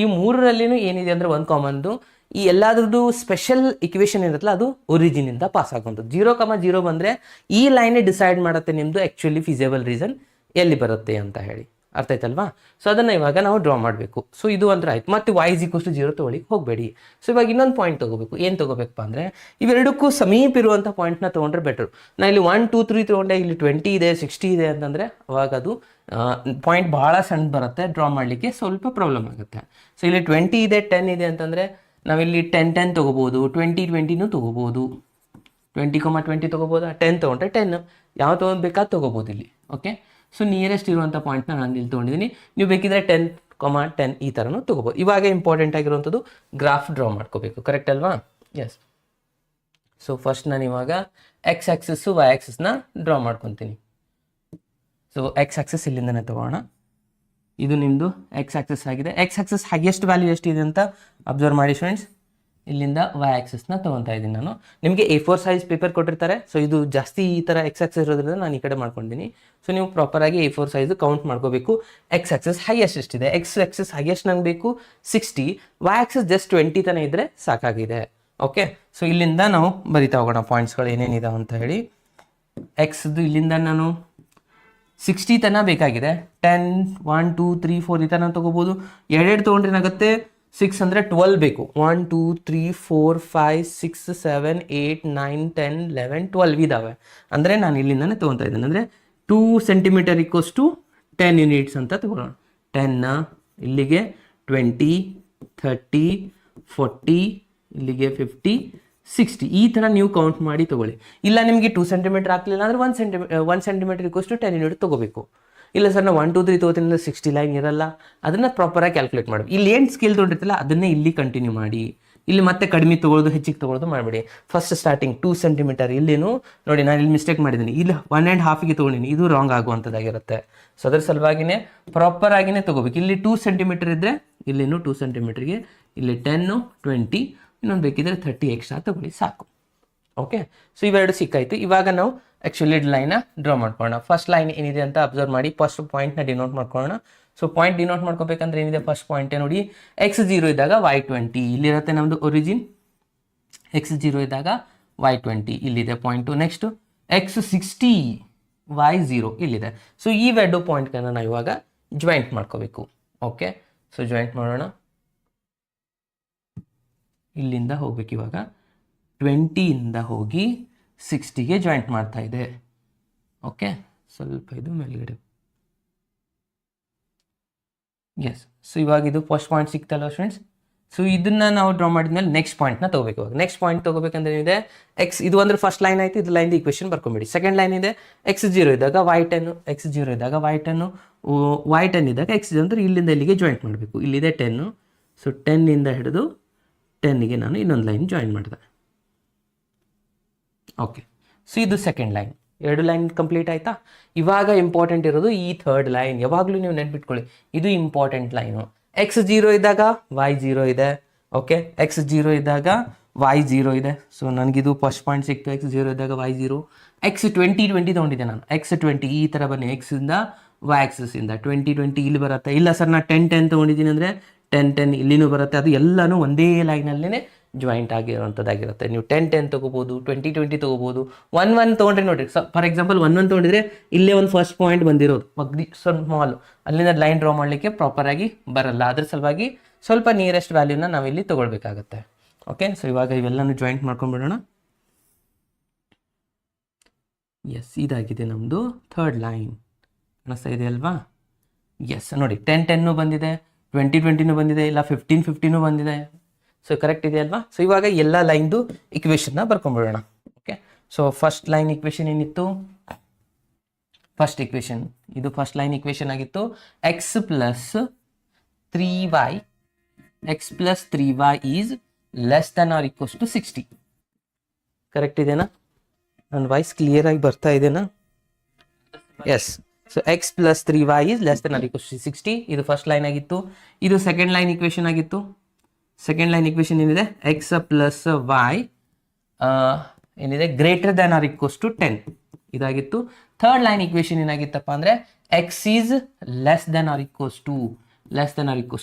ಈ ಮೂರರಲ್ಲಿನೂ ಏನಿದೆ ಅಂದರೆ ಒಂದು ಕಾಮನ್ದು, ಈ ಎಲ್ಲಾದ್ರದ್ದು ಸ್ಪೆಷಲ್ ಇಕ್ವೇಷನ್ ಇರುತ್ತಲ್ಲ ಅದು ಒರಿಜಿನಿಂದ ಪಾಸ್ ಆಗುವಂಥದ್ದು. 0,0 ಬಂದರೆ ಈ ಲೈನೇ ಡಿಸೈಡ್ ಮಾಡುತ್ತೆ ನಿಮ್ಮದು ಆ್ಯಕ್ಚುಲಿ ಫಿಸಿಬಲ್ ರೀಸನ್ ಎಲ್ಲಿ ಬರುತ್ತೆ ಅಂತ ಹೇಳಿ. ಅರ್ಥ ಆಯ್ತಲ್ವಾ. ಸೊ ಅದನ್ನು ಇವಾಗ ನಾವು ಡ್ರಾ ಮಾಡಬೇಕು. ಸೊ ಇದು ಅಂದ್ರೆ ಆಯ್ತು. ಮತ್ತು y0 ತೊಗೊಳಿಕ್ಕೆ ಹೋಗಬೇಡಿ. ಸೊ ಇವಾಗ ಇನ್ನೊಂದು ಪಾಯಿಂಟ್ ತೊಗೋಬೇಕು. ಏನು ತೊಗೋಬೇಕಪ್ಪ ಅಂದರೆ ಇವೆರಡಕ್ಕೂ ಸಮೀಪ ಇರುವಂಥ ಪಾಯಿಂಟ್ನ ತೊಗೊಂಡ್ರೆ ಬೆಟ್ರು. ನಾನು ಇಲ್ಲಿ 1 2 3 ತೊಗೊಂಡೆ, ಇಲ್ಲಿ 20 ಇದೆ 60 ಇದೆ ಅಂತಂದರೆ ಅವಾಗ ಅದು ಪಾಯಿಂಟ್ ಭಾಳ ಸಣ್ಣ ಬರುತ್ತೆ, ಡ್ರಾ ಮಾಡಲಿಕ್ಕೆ ಸ್ವಲ್ಪ ಪ್ರಾಬ್ಲಮ್ ಆಗುತ್ತೆ. ಸೊ ಇಲ್ಲಿ 20 ಇದೆ 10 ಇದೆ ಅಂತಂದರೆ ನಾವಿಲ್ಲಿ 10 ತೊಗೋಬೋದು, 20 ತೊಗೋಬೋದು, 20,20 ತೊಗೋಬೋದು, 10 ತೊಗೊಂಡ್ರೆ 10 ಯಾವ ತೊಗೊಬೇಕಾದ ತೊಗೋಬೋದು ಇಲ್ಲಿ. ಓಕೆ. ಸೊ ನಿಯರೆಸ್ಟ್ ಇರುವಂಥ ಪಾಯಿಂಟ್ನ ನಾನು ಇಲ್ಲಿ ತೊಗೊಂಡಿದ್ದೀನಿ. ನೀವು ಬೇಕಿದ್ರೆ 10,10 ಈ ಥರನೂ ತೊಗೋಬೋದು. ಇವಾಗ ಇಂಪಾರ್ಟೆಂಟ್ ಆಗಿರುವಂಥದ್ದು ಗ್ರಾಫ್ ಡ್ರಾ ಮಾಡ್ಕೋಬೇಕು. ಕರೆಕ್ಟ್ ಅಲ್ವಾ? ಎಸ್. ಸೊ ಫಸ್ಟ್ ನಾನು ಇವಾಗ ಎಕ್ಸ್ ಆ್ಯಕ್ಸಿಸ್ಸು ವೈ ಆ್ಯಕ್ಸಿಸ್ನ ಡ್ರಾ ಮಾಡ್ಕೊತೀನಿ. ಸೊ ಎಕ್ಸ್ ಆ್ಯಕ್ಸಿಸ್ ಇಲ್ಲಿಂದನೇ ತೊಗೋಣ. ಇದು ನಿಮ್ಮದು ಎಕ್ಸ್ ಆ್ಯಕ್ಸಿಸ್ ಆಗಿದೆ. ಎಕ್ಸ್ ಆ್ಯಕ್ಸಿಸ್ ಹೈಯೆಸ್ಟ್ ವ್ಯಾಲ್ಯೂ ಎಷ್ಟಿದೆ ಅಂತ ಅಬ್ಸರ್ವ್ ಮಾಡಿ ಫ್ರೆಂಡ್ಸ್. ಇಲ್ಲಿಂದ ವೈ ಆ್ಯಕ್ಸಿಸ್ನ ತೊಗೊತಾ ಇದ್ದೀನಿ ನಾನು. ನಿಮಗೆ A4 ಸೈಜ್ ಪೇಪರ್ ಕೊಟ್ಟಿರ್ತಾರೆ. ಸೊ ಇದು ಜಾಸ್ತಿ ಈ ಥರ ಎಕ್ಸ್ ಆ್ಯಕ್ಸಿಸ್ ಇರೋದ್ರಿಂದ ನಾನು ಈ ಕಡೆ ಮಾಡ್ಕೊಂಡಿದ್ದೀನಿ. ಸೊ ನೀವು ಪ್ರಾಪರಾಗಿ A4 ಸೈಜು ಕೌಂಟ್ ಮಾಡ್ಕೋಬೇಕು. ಎಕ್ಸ್ ಆ್ಯಕ್ಸಿಸ್ ಹೈಯೆಸ್ಟ್ ಎಷ್ಟಿದೆ, ಎಕ್ಸ್ ಆ್ಯಕ್ಸಿಸ್ ಹೈಯೆಸ್ಟ್ ನಂಗೆ ಬೇಕು 60, ವೈ ಆ್ಯಕ್ಸಿಸ್ ಜಸ್ಟ್ 20 ತನಕ ಇದ್ದರೆ ಸಾಕಾಗಿದೆ. ಓಕೆ. ಸೊ ಇಲ್ಲಿಂದ ನಾವು ಬರಿತಾ ಹೋಗೋಣ ಪಾಯಿಂಟ್ಸ್ಗಳು ಏನೇನಿದಾವೆ ಅಂತ ಹೇಳಿ. ಎಕ್ಸ್ದು ಇಲ್ಲಿಂದ ನಾನು 60 ತನಕ ಬೇಕಾಗಿದೆ. 10 1 2 3 4 ಈ ಥರ ತೊಗೋಬೋದು. ಎರಡೆರಡು ತೊಗೊಂಡ್ರೆ ಏನಾಗುತ್ತೆ, 6 ಅಂದರೆ 12 ಬೇಕು. 1 2 3 4 5 6 7 8 9 10 11 12 ಇದ್ದಾವೆ. ಅಂದರೆ ನಾನು ಇಲ್ಲಿಂದನೇ ತೊಗೊತಾ ಇದ್ದೇನೆ. ಅಂದರೆ 2 ಸೆಂಟಿಮೀಟರ್ ಈಕ್ವಲ್ಸ್ ಟು 10 ಯೂನಿಟ್ಸ್ ಅಂತ ತೊಗೊಳ್ಳೋಣ. 10 ಇಲ್ಲಿಗೆ 20 30 40 ಇಲ್ಲಿಗೆ 50 60 ಈ ಥರ ನೀವು ಕೌಂಟ್ ಮಾಡಿ ತೊಗೊಳ್ಳಿ. ಇಲ್ಲ ನಿಮಗೆ 2 ಸೆಂಟಿಮೀಟರ್ ಆಗಲಿಲ್ಲ ಅಂದರೆ 1 ಸೆಂಟಿಮೀಟರ್ ಈಕ್ವಲ್ಸ್ ಟು 10 ಯೂನಿಟ್ ತೊಗೋಬೇಕು. ಇಲ್ಲ ಸರ್ ನಾವು 1 2 3 ತೊಗೋತೀನಿ 60 ಲೈನ್ ಇರಲ್ಲ, ಅದನ್ನು ಪ್ರಾಪರಾಗಿ ಕ್ಯಾಲ್ಕುಲೇಟ್ ಮಾಡಿ. ಇಲ್ಲಿ ಏನು ಸ್ಕಿಲ್ ತೊಗೊಂಡಿರ್ತಲ್ಲ ಅದನ್ನೇ ಇಲ್ಲಿ ಕಂಟಿನ್ಯೂ ಮಾಡಿ. ಇಲ್ಲಿ ಮತ್ತೆ ಕಡಿಮೆ ತೊಗೊಳ್ಳೋದು ಹೆಚ್ಚಿಗೆ ತೊಗೊಳ್ಳೋದು ಮಾಡಬೇಡಿ. ಫಸ್ಟ್ ಸ್ಟಾರ್ಟಿಂಗ್ 2 ಸೆಂಟಿಮೀಟರ್ ಇಲ್ಲೇನು ನೋಡಿ, ನಾನು ಇಲ್ಲಿ ಮಿಸ್ಟೇಕ್ ಮಾಡಿದ್ದೀನಿ. ಇಲ್ಲಿ 1.5ಗೆ ತೊಗೊಂಡಿನಿ, ಇದು ರಾಂಗ್ ಆಗುವಂಥದ್ದಾಗಿರುತ್ತೆ. ಸೊ ಅದ್ರ ಸಲುವಾಗಿನೇ ಪ್ರಾಪರಾಗಿನೇ ತೊಗೋಬೇಕು. ಇಲ್ಲಿ 2 ಸೆಂಟಿಮೀಟರ್ ಇದ್ದರೆ ಇಲ್ಲೇನು 2 ಸೆಂಟಿಮೀಟ್ರಿಗೆ ಇಲ್ಲಿ 10 20 ಇನ್ನೊಂದು ಬೇಕಿದ್ರೆ 30 ಎಕ್ಸ್ಟ್ರಾ ತೊಗೊಳ್ಳಿ ಸಾಕು. ಓಕೆ. ಸೊ ಇವೆರಡು ಸಿಕ್ಕಾಯಿತು. ಇವಾಗ ನಾವು ಆ್ಯಕ್ಚುಲಿ ಲೈನ್ನ ಡ್ರಾ ಮಾಡ್ಕೊಳ್ಳೋಣ. ಫಸ್ಟ್ ಲೈನ್ ಏನಿದೆ ಅಂತ ಅಬ್ಸರ್ವ್ ಮಾಡಿ. ಫಸ್ಟ್ ಪಾಯಿಂಟ್ನ ಡಿನೋಟ್ ಮಾಡ್ಕೊಳ್ಳೋಣ. ಸೊ ಪಾಯಿಂಟ್ ಡಿನೋಟ್ ಮಾಡ್ಕೋಬೇಕಂದ್ರೆ ಏನಿದೆ, ಫಸ್ಟ್ ಪಾಯಿಂಟೇ ನೋಡಿ, x0 ಇದ್ದಾಗ y20 ಇಲ್ಲಿರುತ್ತೆ ನಮ್ಮದು ಒರಿಜಿನ್. x0 ಇದ್ದಾಗ y20 ಇಲ್ಲಿದೆ ಪಾಯಿಂಟು. ನೆಕ್ಸ್ಟು x60 y0 ಇಲ್ಲಿದೆ. ಸೊ ಈ ಎರಡು ಪಾಯಿಂಟ್ಗಳನ್ನ ನಾವು ಇವಾಗ ಜಾಯಿಂಟ್ ಮಾಡ್ಕೋಬೇಕು. ಓಕೆ. ಸೊ ಜಾಯಿಂಟ್ ಮಾಡೋಣ. ಇಲ್ಲಿಂದ ಹೋಗ್ಬೇಕು ಇವಾಗ 20ಇಂದ ಹೋಗಿ 60ಗೆ ಜಾಯಿಂಟ್ ಮಾಡ್ತಾ ಇದೆ. ಓಕೆ. ಸ್ವಲ್ಪ ಇದು ಮೇಲ್ಗಡೆ. ಎಸ್. ಸೊ ಇವಾಗ ಇದು ಫಸ್ಟ್ ಪಾಯಿಂಟ್ ಸಿಕ್ತಲ್ಲ ಫ್ರೆಂಡ್ಸ್. ಸೊ ಇದನ್ನು ನಾವು ಡ್ರಾ ಮಾಡಿದ್ಮೇಲೆ ನೆಕ್ಸ್ಟ್ ಪಾಯಿಂಟ್ನ ತೊಗೋಬೇಕು. ಇವಾಗ ನೆಕ್ಸ್ಟ್ ಪಾಯಿಂಟ್ ತೊಗೋಬೇಕಂದ್ರೆ ಏನಿದೆ, ಎಕ್ಸ್ ಇದು ಅಂದ್ರೆ ಫಸ್ಟ್ ಲೈನ್ ಆಯಿತು. ಇದು ಲೈನ್ ಈಕ್ವೇಷನ್ ಬರ್ಕೊಂಬಿಡಿ. ಸೆಕೆಂಡ್ ಲೈನ್ ಇದೆ x0 ಇದ್ದಾಗ y10, x0 ಇದ್ದಾಗ y10, y10 ಇದ್ದಾಗ x0 ಅಂದರೆ ಇಲ್ಲಿಂದ ಇಲ್ಲಿಗೆ ಜಾಯಿಂಟ್ ಮಾಡಬೇಕು. ಇಲ್ಲಿದೆ 10. ಸೊ 10ಇಂದ ಹಿಡಿದು 10ಗೆ ನಾನು ಇನ್ನೊಂದು ಲೈನ್ ಜಾಯಿನ್ ಮಾಡಿದೆ. ಓಕೆ. ಸೊ ಇದು ಸೆಕೆಂಡ್ ಲೈನ್. ಎರಡು ಲೈನ್ ಕಂಪ್ಲೀಟ್ ಆಯಿತಾ. ಇವಾಗ ಇಂಪಾರ್ಟೆಂಟ್ ಇರೋದು ಈ ಥರ್ಡ್ ಲೈನ್. ಯಾವಾಗಲೂ ನೀವು ನೆನ್ಪಿಟ್ಕೊಳ್ಳಿ, ಇದು ಇಂಪಾರ್ಟೆಂಟ್ ಲೈನು. x0 ಇದ್ದಾಗ y0 ಇದೆ. ಓಕೆ. x0 ಇದ್ದಾಗ y0 ಇದೆ. ಸೊ ನನಗಿದು ಫಸ್ಟ್ ಪಾಯಿಂಟ್ ಸಿಕ್ತು. x0 ಇದ್ದಾಗ y0. x20 ತೊಗೊಂಡಿದ್ದೆ ನಾನು. x20 ಈ ಥರ ಬನ್ನಿ. ಎಕ್ಸಿಂದ y ಆಕ್ಸಿಸಿಂದ 20 ಇಲ್ಲಿ ಬರುತ್ತೆ. ಇಲ್ಲ ಸರ್ ನಾನು 10 ತೊಗೊಂಡಿದ್ದೀನಿ ಅಂದರೆ 10 ಇಲ್ಲಿನೂ ಬರುತ್ತೆ. ಅದು ಎಲ್ಲನೂ ಒಂದೇ ಲೈನಲ್ಲೇ ಜಾಯಿಂಟ್ ಆಗಿರೋವಂಥದ್ದಾಗಿರುತ್ತೆ. ನೀವು 10 ತೊಗೋಬೋದು, 20 ತೊಗೋಬೋದು. 1 ತೊಗೊಂಡ್ರೆ ನೋಡಿರಿ. ಫಾರ್ ಎಕ್ಸಾಂಪಲ್ 1 ತೊಗೊಂಡಿದ್ರೆ ಇಲ್ಲೇ ಒಂದು ಫಸ್ಟ್ ಪಾಯಿಂಟ್ ಬಂದಿರೋದು ಸ್ಮಾಲು, ಅಲ್ಲಿಂದ ಲೈನ್ ಡ್ರಾ ಮಾಡಲಿಕ್ಕೆ ಪ್ರಾಪರಾಗಿ ಬರಲ್ಲ. ಅದ್ರ ಸಲುವಾಗಿ ಸ್ವಲ್ಪ ನಿಯರೆಸ್ಟ್ ವ್ಯಾಲ್ಯೂನ ನಾವಿಲ್ಲಿ ತೊಗೊಳ್ಬೇಕಾಗತ್ತೆ. ಓಕೆ. ಸೊ ಇವಾಗ ಇವೆಲ್ಲನೂ ಜಾಯಿಂಟ್ ಮಾಡ್ಕೊಂಡ್ಬಿಡೋಣ. ಎಸ್. ಇದಾಗಿದೆ ನಮ್ಮದು ಥರ್ಡ್ ಲೈನ್. ಕಾಣಿಸ್ತಾ ಇದೆ ಅಲ್ವಾ? ಎಸ್. ನೋಡಿ 10 ಬಂದಿದೆ, 20 ಬಂದಿದೆ, ಇಲ್ಲ 15 ಬಂದಿದೆ. ಸೊ ಕರೆಕ್ಟ್ ಇದೆ ಅಲ್ವಾ? ಸೊ ಇವಾಗ ಎಲ್ಲ ಲೈನ್ದು ಇಕ್ವೇಷನ್ನ ಬರ್ಕೊಂಡ್ಬಿಡೋಣ. Okay. So first line equation ಏನಿತ್ತು, ಫಸ್ಟ್ ಇಕ್ವೇಷನ್ ಇದು ಫಸ್ಟ್ ಲೈನ್ ಇಕ್ವೇಷನ್ ಆಗಿತ್ತು. x plus 3y is less than or equals to 60. Correct ಇದೆನಾ? ನನ್ನ ವಾಯ್ಸ್ ಕ್ಲಿಯರ್ ಆಗಿ ಬರ್ತಾ ಇದೆನಾ? Yes. So x plus 3y is less than or equals to 60. ಇದು ಫಸ್ಟ್ ಲೈನ್ ಆಗಿತ್ತು. ಇದು ಸೆಕೆಂಡ್ ಲೈನ್ ಇಕ್ವೇಷನ್ ಆಗಿತ್ತು. ಸೆಕೆಂಡ್ ಲೈನ್ ಇಕ್ವೇಶನ್ ಏನಿದೆ ಎಕ್ಸ್ ಪ್ಲಸ್ ವೈ ಏನಿದೆ greater than or equals to 10 ಇದಾಗಿತ್ತು. ಥರ್ಡ್ ಲೈನ್ ಇಕ್ವೇಶನ್ ಏನಾಗಿತ್ತಪ್ಪ ಅಂದ್ರೆ x is less than or equals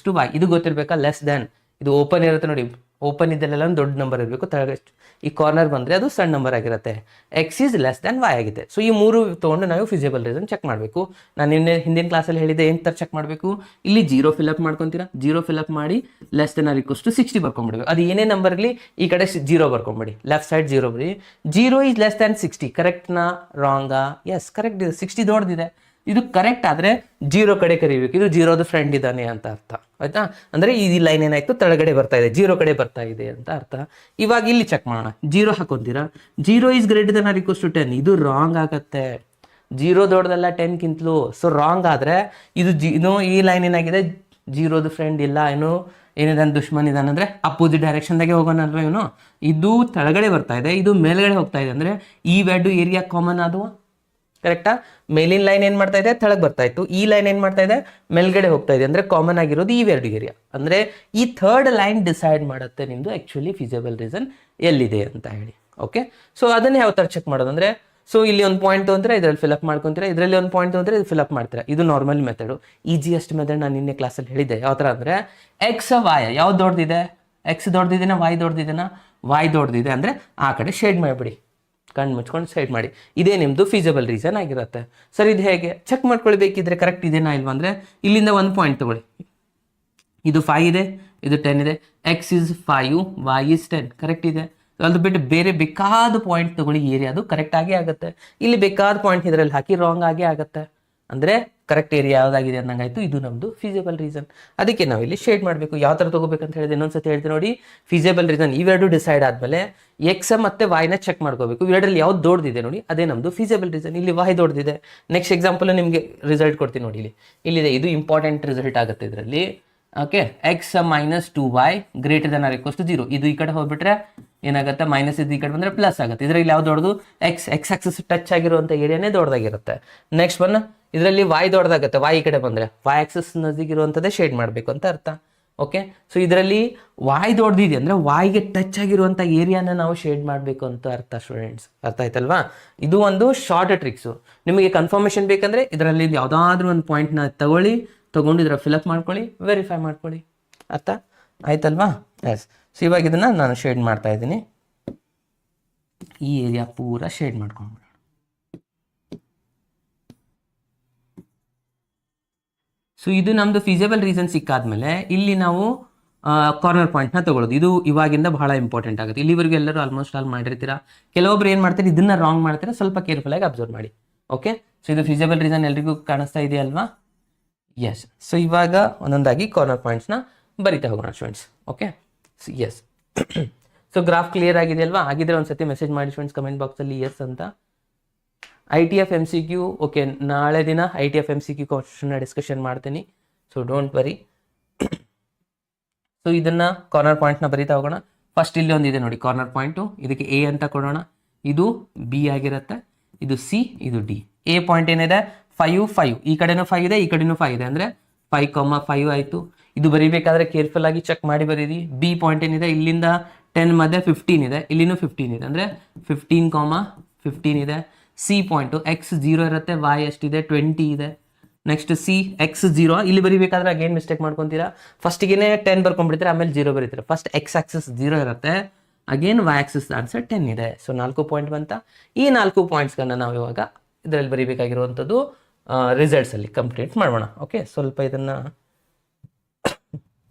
to y. ಇದು ಗೊತ್ತಿರಬೇಕಾ, ಲೆಸ್ ದೆನ್ ಇದು ಓಪನ್ ಇರುತ್ತೆ ನೋಡಿ, ಓಪನ್ ಇದ್ದಲ್ಲೆಲ್ಲ ಒಂದು ದೊಡ್ಡ ನಂಬರ್ ಇರಬೇಕು, ಈ ಕಾರ್ನರ್ ಬಂದರೆ ಅದು ಸಣ್ಣ ನಂಬರ್ ಆಗಿರುತ್ತೆ. X is less than y ಆಗಿದೆ. ಸೊ ಈ ಮೂರು ತೊಗೊಂಡು ನಾವು ಫಿಸಿಬಲ್ ರೀಸನ್ ಚೆಕ್ ಮಾಡಬೇಕು. ನಾನು ಹಿಂದಿನ ಕ್ಲಾಸಲ್ಲಿ ಹೇಳಿದೆ ಏನು ಥರ ಚೆಕ್ ಮಾಡಬೇಕು, ಇಲ್ಲಿ ಜೀರೋ ಫಿಲಪ್ ಮಾಡ್ಕೊತೀರಾ, ಜೀರೋ ಫಿಲಪ್ ಮಾಡಿ less than or equals to 60 ಬರ್ಕೊಂಡ್ಬಿಡ್ಬೇಕು. ಅದು ಏನೇ ನಂಬರ್ ಇರಲಿ ಈ ಕಡೆ ಜೀರೋ ಬರ್ಕೊಂಬಿಡಿ, ಲೆಫ್ಟ್ ಸೈಡ್ ಜೀರೋ ಬಿಡಿ. ಜೀರೋ ಈಸ್ ಲೆಸ್ ದೆನ್ 60, ಕರೆಕ್ಟ್ನಾ ರಾಂಗಾ? ಎಸ್ ಕರೆಕ್ಟ್ ಇದೆ, 60 ದೊಡ್ಡದಿದೆ. ಇದು ಕರೆಕ್ಟ್ ಆದರೆ ಜೀರೋ ಕಡೆ ಕರಿಬೇಕು, ಇದು ಜೀರೋದು ಫ್ರೆಂಡ್ ಇದ್ದಾನೆ ಅಂತ ಅರ್ಥ ಆಯ್ತಾ. ಅಂದರೆ ಈ ಲೈನ್ ಏನಾಯ್ತು ತೆಳಗಡೆ ಬರ್ತಾ ಇದೆ, ಜೀರೋ ಕಡೆ ಬರ್ತಾ ಇದೆ ಅಂತ ಅರ್ಥ. ಇವಾಗ ಇಲ್ಲಿ ಚೆಕ್ ಮಾಡೋಣ, ಜೀರೋ ಹಾಕೊಂತೀರಾ, zero is greater than or equals to 10, ಇದು ರಾಂಗ್ ಆಗುತ್ತೆ. ಜೀರೋ ದೊಡ್ಡದಲ್ಲ 10ಗಿಂತಲೂ, ಸೊ ರಾಂಗ್ ಆದರೆ ಇದು ಈ ಲೈನ್ ಏನಾಗಿದೆ ಜೀರೋದು ಫ್ರೆಂಡ್ ಇಲ್ಲ, ಏನಿದಾನೆ ದುಶ್ಮನ್ ಇದ್ದಾನೆ ಅಂದರೆ ಅಪೋಸಿಟ್ ಡೈರೆಕ್ಷನ್ದಾಗೆ ಹೋಗೋಣಲ್ವ ಇವನು. ಇದು ತೆಳಗಡೆ ಬರ್ತಾ ಇದೆ, ಇದು ಮೇಲ್ಗಡೆ ಹೋಗ್ತಾ ಇದೆ, ಅಂದರೆ ಈ ಎರಡು ಏರಿಯಾ ಕಾಮನ್ ಆದವು ಕರೆಕ್ಟಾ. ಮೇಲಿನ ಲೈನ್ ಏನು ಮಾಡ್ತಾ ಇದೆ ತೆಳಗೆ ಬರ್ತಾ ಇತ್ತು, ಈ ಲೈನ್ ಏನು ಮಾಡ್ತಾ ಇದೆ ಮೇಲ್ಗಡೆ ಹೋಗ್ತಾ ಇದೆ, ಅಂದರೆ ಕಾಮನ್ ಆಗಿರೋದು ಇವೆರಡು ಏರಿಯಾ. ಅಂದರೆ ಈ ಥರ್ಡ್ ಲೈನ್ ಡಿಸೈಡ್ ಮಾಡುತ್ತೆ ನಿಮ್ಮದು ಆ್ಯಕ್ಚುಲಿ ಫಿಸಿಬಲ್ ರೀಸನ್ ಎಲ್ಲಿದೆ ಅಂತ ಹೇಳಿ. ಓಕೆ, ಸೊ ಅದನ್ನೇ ಯಾವ ಥರ ಚೆಕ್ ಮಾಡೋದು ಅಂದರೆ, ಸೊ ಇಲ್ಲಿ ಒಂದು ಪಾಯಿಂಟ್ ತೊಗೊಂಡ್ರೆ ಇದರಲ್ಲಿ ಫಿಲಪ್ ಮಾಡ್ಕೊತೀರಾ, ಇದರಲ್ಲಿ ಒಂದು ಪಾಯಿಂಟ್ ತೊಗೊಂಡ್ರೆ ಇದು ಫಿಲಪ್ ಮಾಡ್ತೀರಾ. ಇದು ನಾರ್ಮಲ್ ಮೆಥಡು, ಈಸಿಯೆಸ್ಟ್ ಮೆಥಡ್. ನಾನು ನಿನ್ನೆ ಕ್ಲಾಸಲ್ಲಿ ಹೇಳಿದ್ದೆ ಯಾವ ಥರ ಅಂದರೆ, ಎಕ್ಸ್ ವಾಯ್ ಯಾವ್ದು ದೊಡ್ಡದಿದೆ, ಎಕ್ಸ್ ದೊಡ್ಡದಿದೆನಾ ವಾಯ್ ದೊಡ್ಡದಿದೆನಾ, ವಾಯ್ ದೊಡ್ಡದಿದೆ ಅಂದರೆ ಆ ಕಡೆ ಶೇಡ್ ಮಾಡಿಬಿಡಿ, ಕಣ್ಣು ಮುಚ್ಕೊಂಡು ಸೈಡ್ ಮಾಡಿ. ಇದೇ ನಿಮ್ಮದು ಫೀಸಿಬಲ್ ರೀಸನ್ ಆಗಿರುತ್ತೆ. ಸರ್ ಇದು ಹೇಗೆ ಚೆಕ್ ಮಾಡ್ಕೊಳ್ಬೇಕಿದ್ರೆ ಕರೆಕ್ಟ್ ಇದೆನಾ ಇಲ್ವಾ ಅಂದರೆ, ಇಲ್ಲಿಂದ ಒಂದು ಪಾಯಿಂಟ್ ತೊಗೊಳ್ಳಿ, ಇದು 5 ಇದೆ, ಇದು 10 ಇದೆ, x is 5 y is 10 correct ಇದೆ. ಅದು ಬಿಟ್ಟು ಬೇರೆ ಬೇಕಾದ ಪಾಯಿಂಟ್ ತೊಗೊಳ್ಳಿ, ಏರಿಯಾ ಅದು ಕರೆಕ್ಟ್ ಆಗೇ ಆಗುತ್ತೆ. ಇಲ್ಲಿ ಬೇಕಾದ ಪಾಯಿಂಟ್ ಇದರಲ್ಲಿ ಹಾಕಿ ರಾಂಗ್ ಆಗೇ ಆಗುತ್ತೆ. ಅಂದರೆ ಕರೆಕ್ಟ್ ಏರಿಯಾ ಯಾವುದಾಗಿದೆ ಅನ್ನಂಗಾಯ್ತು, ಇದು ನಮ್ಮದು ಫೀಸಿಬಲ್ ರೀಸನ್. ಅದಕ್ಕೆ ನಾವು ಇಲ್ಲಿ ಶೇಡ್ ಮಾಡಬೇಕು. ಯಾವ ಥರ ತೊಗೋಬೇಕಂತ ಹೇಳಿದ್ರೆ ಇನ್ನೊಂದ್ಸತಿ ಹೇಳ್ತೀನಿ ನೋಡಿ. ಫೀಸಿಬಲ್ ರೀಸನ್ ಇವೆರಡು ಡಿಸೈಡ್ ಆದಮೇಲೆ ಎಕ್ಸ್ ಮತ್ತು ವೈನ ಚೆಕ್ ಮಾಡ್ಕೋಬೇಕು. ಇವೆರಡರಲ್ಲಿ ಯಾವ್ದು ದೊಡ್ಡದಿದೆ ನೋಡಿ ಅದೇ ನಮ್ಮದು ಫೀಸಿಬಲ್ ರೀಸನ್. ಇಲ್ಲಿ ವೈ ದೊಡ್ಡದಿದೆ. ನೆಕ್ಸ್ಟ್ ಎಕ್ಸಾಂಪಲ್ ನಿಮಗೆ ರಿಸಲ್ಟ್ ಕೊಡ್ತೀನಿ ನೋಡಿ, ಇಲ್ಲಿದೆ, ಇದು ಇಂಪಾರ್ಟೆಂಟ್ ರಿಸಲ್ಟ್ ಆಗುತ್ತೆ ಇದರಲ್ಲಿ. Okay, x minus 2y greater than or equals to 0. ಇದು ಈ ಕಡೆ ಹೋಗ್ಬಿಟ್ರೆ ಏನಾಗುತ್ತೆ, ಮೈನಸ್ ಇದು ಈ ಕಡೆ ಬಂದರೆ ಪ್ಲಸ್ ಆಗುತ್ತೆ. ಇದರಲ್ಲಿ ಯಾವ್ದು ದೊಡ್ಡದು, ಎಕ್ಸ್ ಆಕ್ಸಿಸ್ ಟಚ್ ಆಗಿರುವಂಥ ಏರಿಯಾನೇ ದೊಡ್ಡದಾಗಿರುತ್ತೆ. ನೆಕ್ಸ್ಟ್ ಒನ್ ಇದರಲ್ಲಿ ವೈ ದೊಡ್ಡದಾಗುತ್ತೆ, ವೈ ಈ ಕಡೆ ಬಂದರೆ ವೈ ಆಕ್ಸಿಸ್ ನಜೀಗಿರುವಂಥದ್ದೇ ಶೇಡ್ ಮಾಡಬೇಕು ಅಂತ ಅರ್ಥ. ಓಕೆ, ಸೊ ಇದರಲ್ಲಿ ವಾಯ್ ದೊಡ್ಡದಿದೆ ಅಂದರೆ ವಾಯ್ಗೆ ಟಚ್ ಆಗಿರುವಂಥ ಏರಿಯಾನ ನಾವು ಶೇಡ್ ಮಾಡಬೇಕು ಅಂತ ಅರ್ಥ ಸ್ಟೂಡೆಂಟ್ಸ್. ಅರ್ಥ ಆಯ್ತಲ್ವಾ? ಇದು ಒಂದು ಶಾರ್ಟ್ ಟ್ರಿಕ್ಸು. ನಿಮಗೆ ಕನ್ಫರ್ಮೇಷನ್ ಬೇಕಂದರೆ ಇದರಲ್ಲಿ ಯಾವುದಾದ್ರೂ ಒಂದು ಪಾಯಿಂಟ್ನ ತೊಗೊಂಡು ಇದರ ಫಿಲಪ್ ಮಾಡ್ಕೊಳ್ಳಿ, ವೆರಿಫೈ ಮಾಡ್ಕೊಳ್ಳಿ. ಅರ್ಥ ಆಯ್ತಲ್ವಾ? ಎಸ್. ಸೊ ಇವಾಗ ಇದನ್ನು ನಾನು ಶೇಡ್ ಮಾಡ್ತಾ ಇದ್ದೀನಿ, ಈ ಏರಿಯಾ ಪೂರ ಶೇಡ್ ಮಾಡ್ಕೊಂಡ್ಬಿಡೋಣ. ಸೊ ಇದು ನಮ್ಮದು ಫೀಸಿಬಲ್ ರೀಸನ್ ಸಿಕ್ಕಾದ್ಮೇಲೆ ಇಲ್ಲಿ ನಾವು ಕಾರ್ನರ್ ಪಾಯಿಂಟ್ನ ತೊಗೊಳ್ಳೋದು. ಇದು ಇವಾಗಿಂದ ಬಹಳ ಇಂಪಾರ್ಟೆಂಟ್ ಆಗುತ್ತೆ. ಇಲ್ಲಿವರೆಗೂ ಎಲ್ಲರೂ ಆಲ್ಮೋಸ್ಟ್ ಆಲ್ ಮಾಡಿರ್ತೀರಾ. ಕೆಲವೊಬ್ರು ಏನು ಮಾಡ್ತಾರೆ, ಇದನ್ನು ರಾಂಗ್ ಮಾಡ್ತಾರೆ. ಸ್ವಲ್ಪ ಕೇರ್ಫುಲ್ಲಾಗಿ ಅಬ್ಸರ್ವ್ ಮಾಡಿ. ಓಕೆ, ಸೊ ಇದು ಫೀಸಿಬಲ್ ರೀಸನ್ ಎಲ್ರಿಗೂ ಕಾಣಿಸ್ತಾ ಇದೆಯಲ್ವಾ? ಎಸ್. ಸೊ ಇವಾಗ ಒಂದೊಂದಾಗಿ ಕಾರ್ನರ್ ಪಾಯಿಂಟ್ಸ್ನ ಬರಿತಾ ಹೋಗೋಣ students. Okay, yes. So graph clear ಆಗಿದೆಯಲ್ವಾ? ಆಗಿದ್ರೆ ಒಂದ್ಸತಿ ಮೆಸೇಜ್ ಮಾಡಿ ಸ್ಟೂಡೆಂಟ್ಸ್ ಕಮೆಂಟ್ ಬಾಕ್ಸಲ್ಲಿ ಎಸ್ ಅಂತ. ITF MCQ, ಓಕೆ, ನಾಳೆ ದಿನ ITF MCQ ಕ್ವಶನ್ನ ಡಿಸ್ಕಷನ್ ಮಾಡ್ತೀನಿ, ಸೊ ಡೋಂಟ್ ವರಿ. ಸೊ ಇದನ್ನು ಕಾರ್ನರ್ ಪಾಯಿಂಟ್ನ ಬರಿತಾ ಹೋಗೋಣ. ಫಸ್ಟ್ ಇಲ್ಲಿ ಒಂದಿದೆ ನೋಡಿ ಕಾರ್ನರ್ ಪಾಯಿಂಟು, ಇದಕ್ಕೆ A ಅಂತ ಕೊಡೋಣ. ಇದು B ಆಗಿರುತ್ತೆ, ಇದು C, ಇದು D. A ಪಾಯಿಂಟ್ ಏನಿದೆ 5 5, ಈ ಕಡೆನೂ 5 ಇದೆ, ಈ ಕಡೆನೂ 5 ಇದೆ, ಅಂದರೆ 5,5 ಆಯಿತು. ಇದು ಬರೀಬೇಕಾದ್ರೆ ಕೇರ್ಫುಲ್ ಆಗಿ ಚೆಕ್ ಮಾಡಿ ಬರೀರಿ. B ಪಾಯಿಂಟ್ ಏನಿದೆ ಇಲ್ಲಿಂದ 10 ಮಧ್ಯೆ 15 ಇದೆ, ಇಲ್ಲಿನೂ 15 ಇದೆ, ಅಂದರೆ 15,15 ಇದೆ. C ಪಾಯಿಂಟು X 0 ಇರುತ್ತೆ, Y ಎಷ್ಟಿದೆ 20 ಇದೆ. ನೆಕ್ಸ್ಟ್ C X 0, ಇಲ್ಲಿ ಬರೀಬೇಕಾದ್ರೆ ಅಗೇನ್ ಮಿಸ್ಟೇಕ್ ಮಾಡ್ಕೊತೀರಾ. ಫಸ್ಟಿಗೆ 10 ಬರ್ಕೊಂಡ್ಬಿಡ್ತೀರಾ, ಆಮೇಲೆ 0 ಬರೀತೀರಾ. ಫಸ್ಟ್ X ಆಕ್ಸಿಸ್ 0 ಇರುತ್ತೆ, ಅಗೇನ್ Y ಆಕ್ಸಿಸ್ ಆನ್ಸರ್ 10 ಇದೆ. ಸೊ 4 ಪಾಯಿಂಟ್ ಬಂತ. ಈ 4 ಪಾಯಿಂಟ್ಸ್ಗಳನ್ನ ನಾವು ಇವಾಗ ಇದರಲ್ಲಿ ಬರೀಬೇಕಾಗಿರುವಂಥದ್ದು ರಿಸಲ್ಟ್ಸಲ್ಲಿ ಕಂಪ್ಲೀಟ್ ಮಾಡೋಣ. ಓಕೆ, ಸ್ವಲ್ಪ ಇದನ್ನು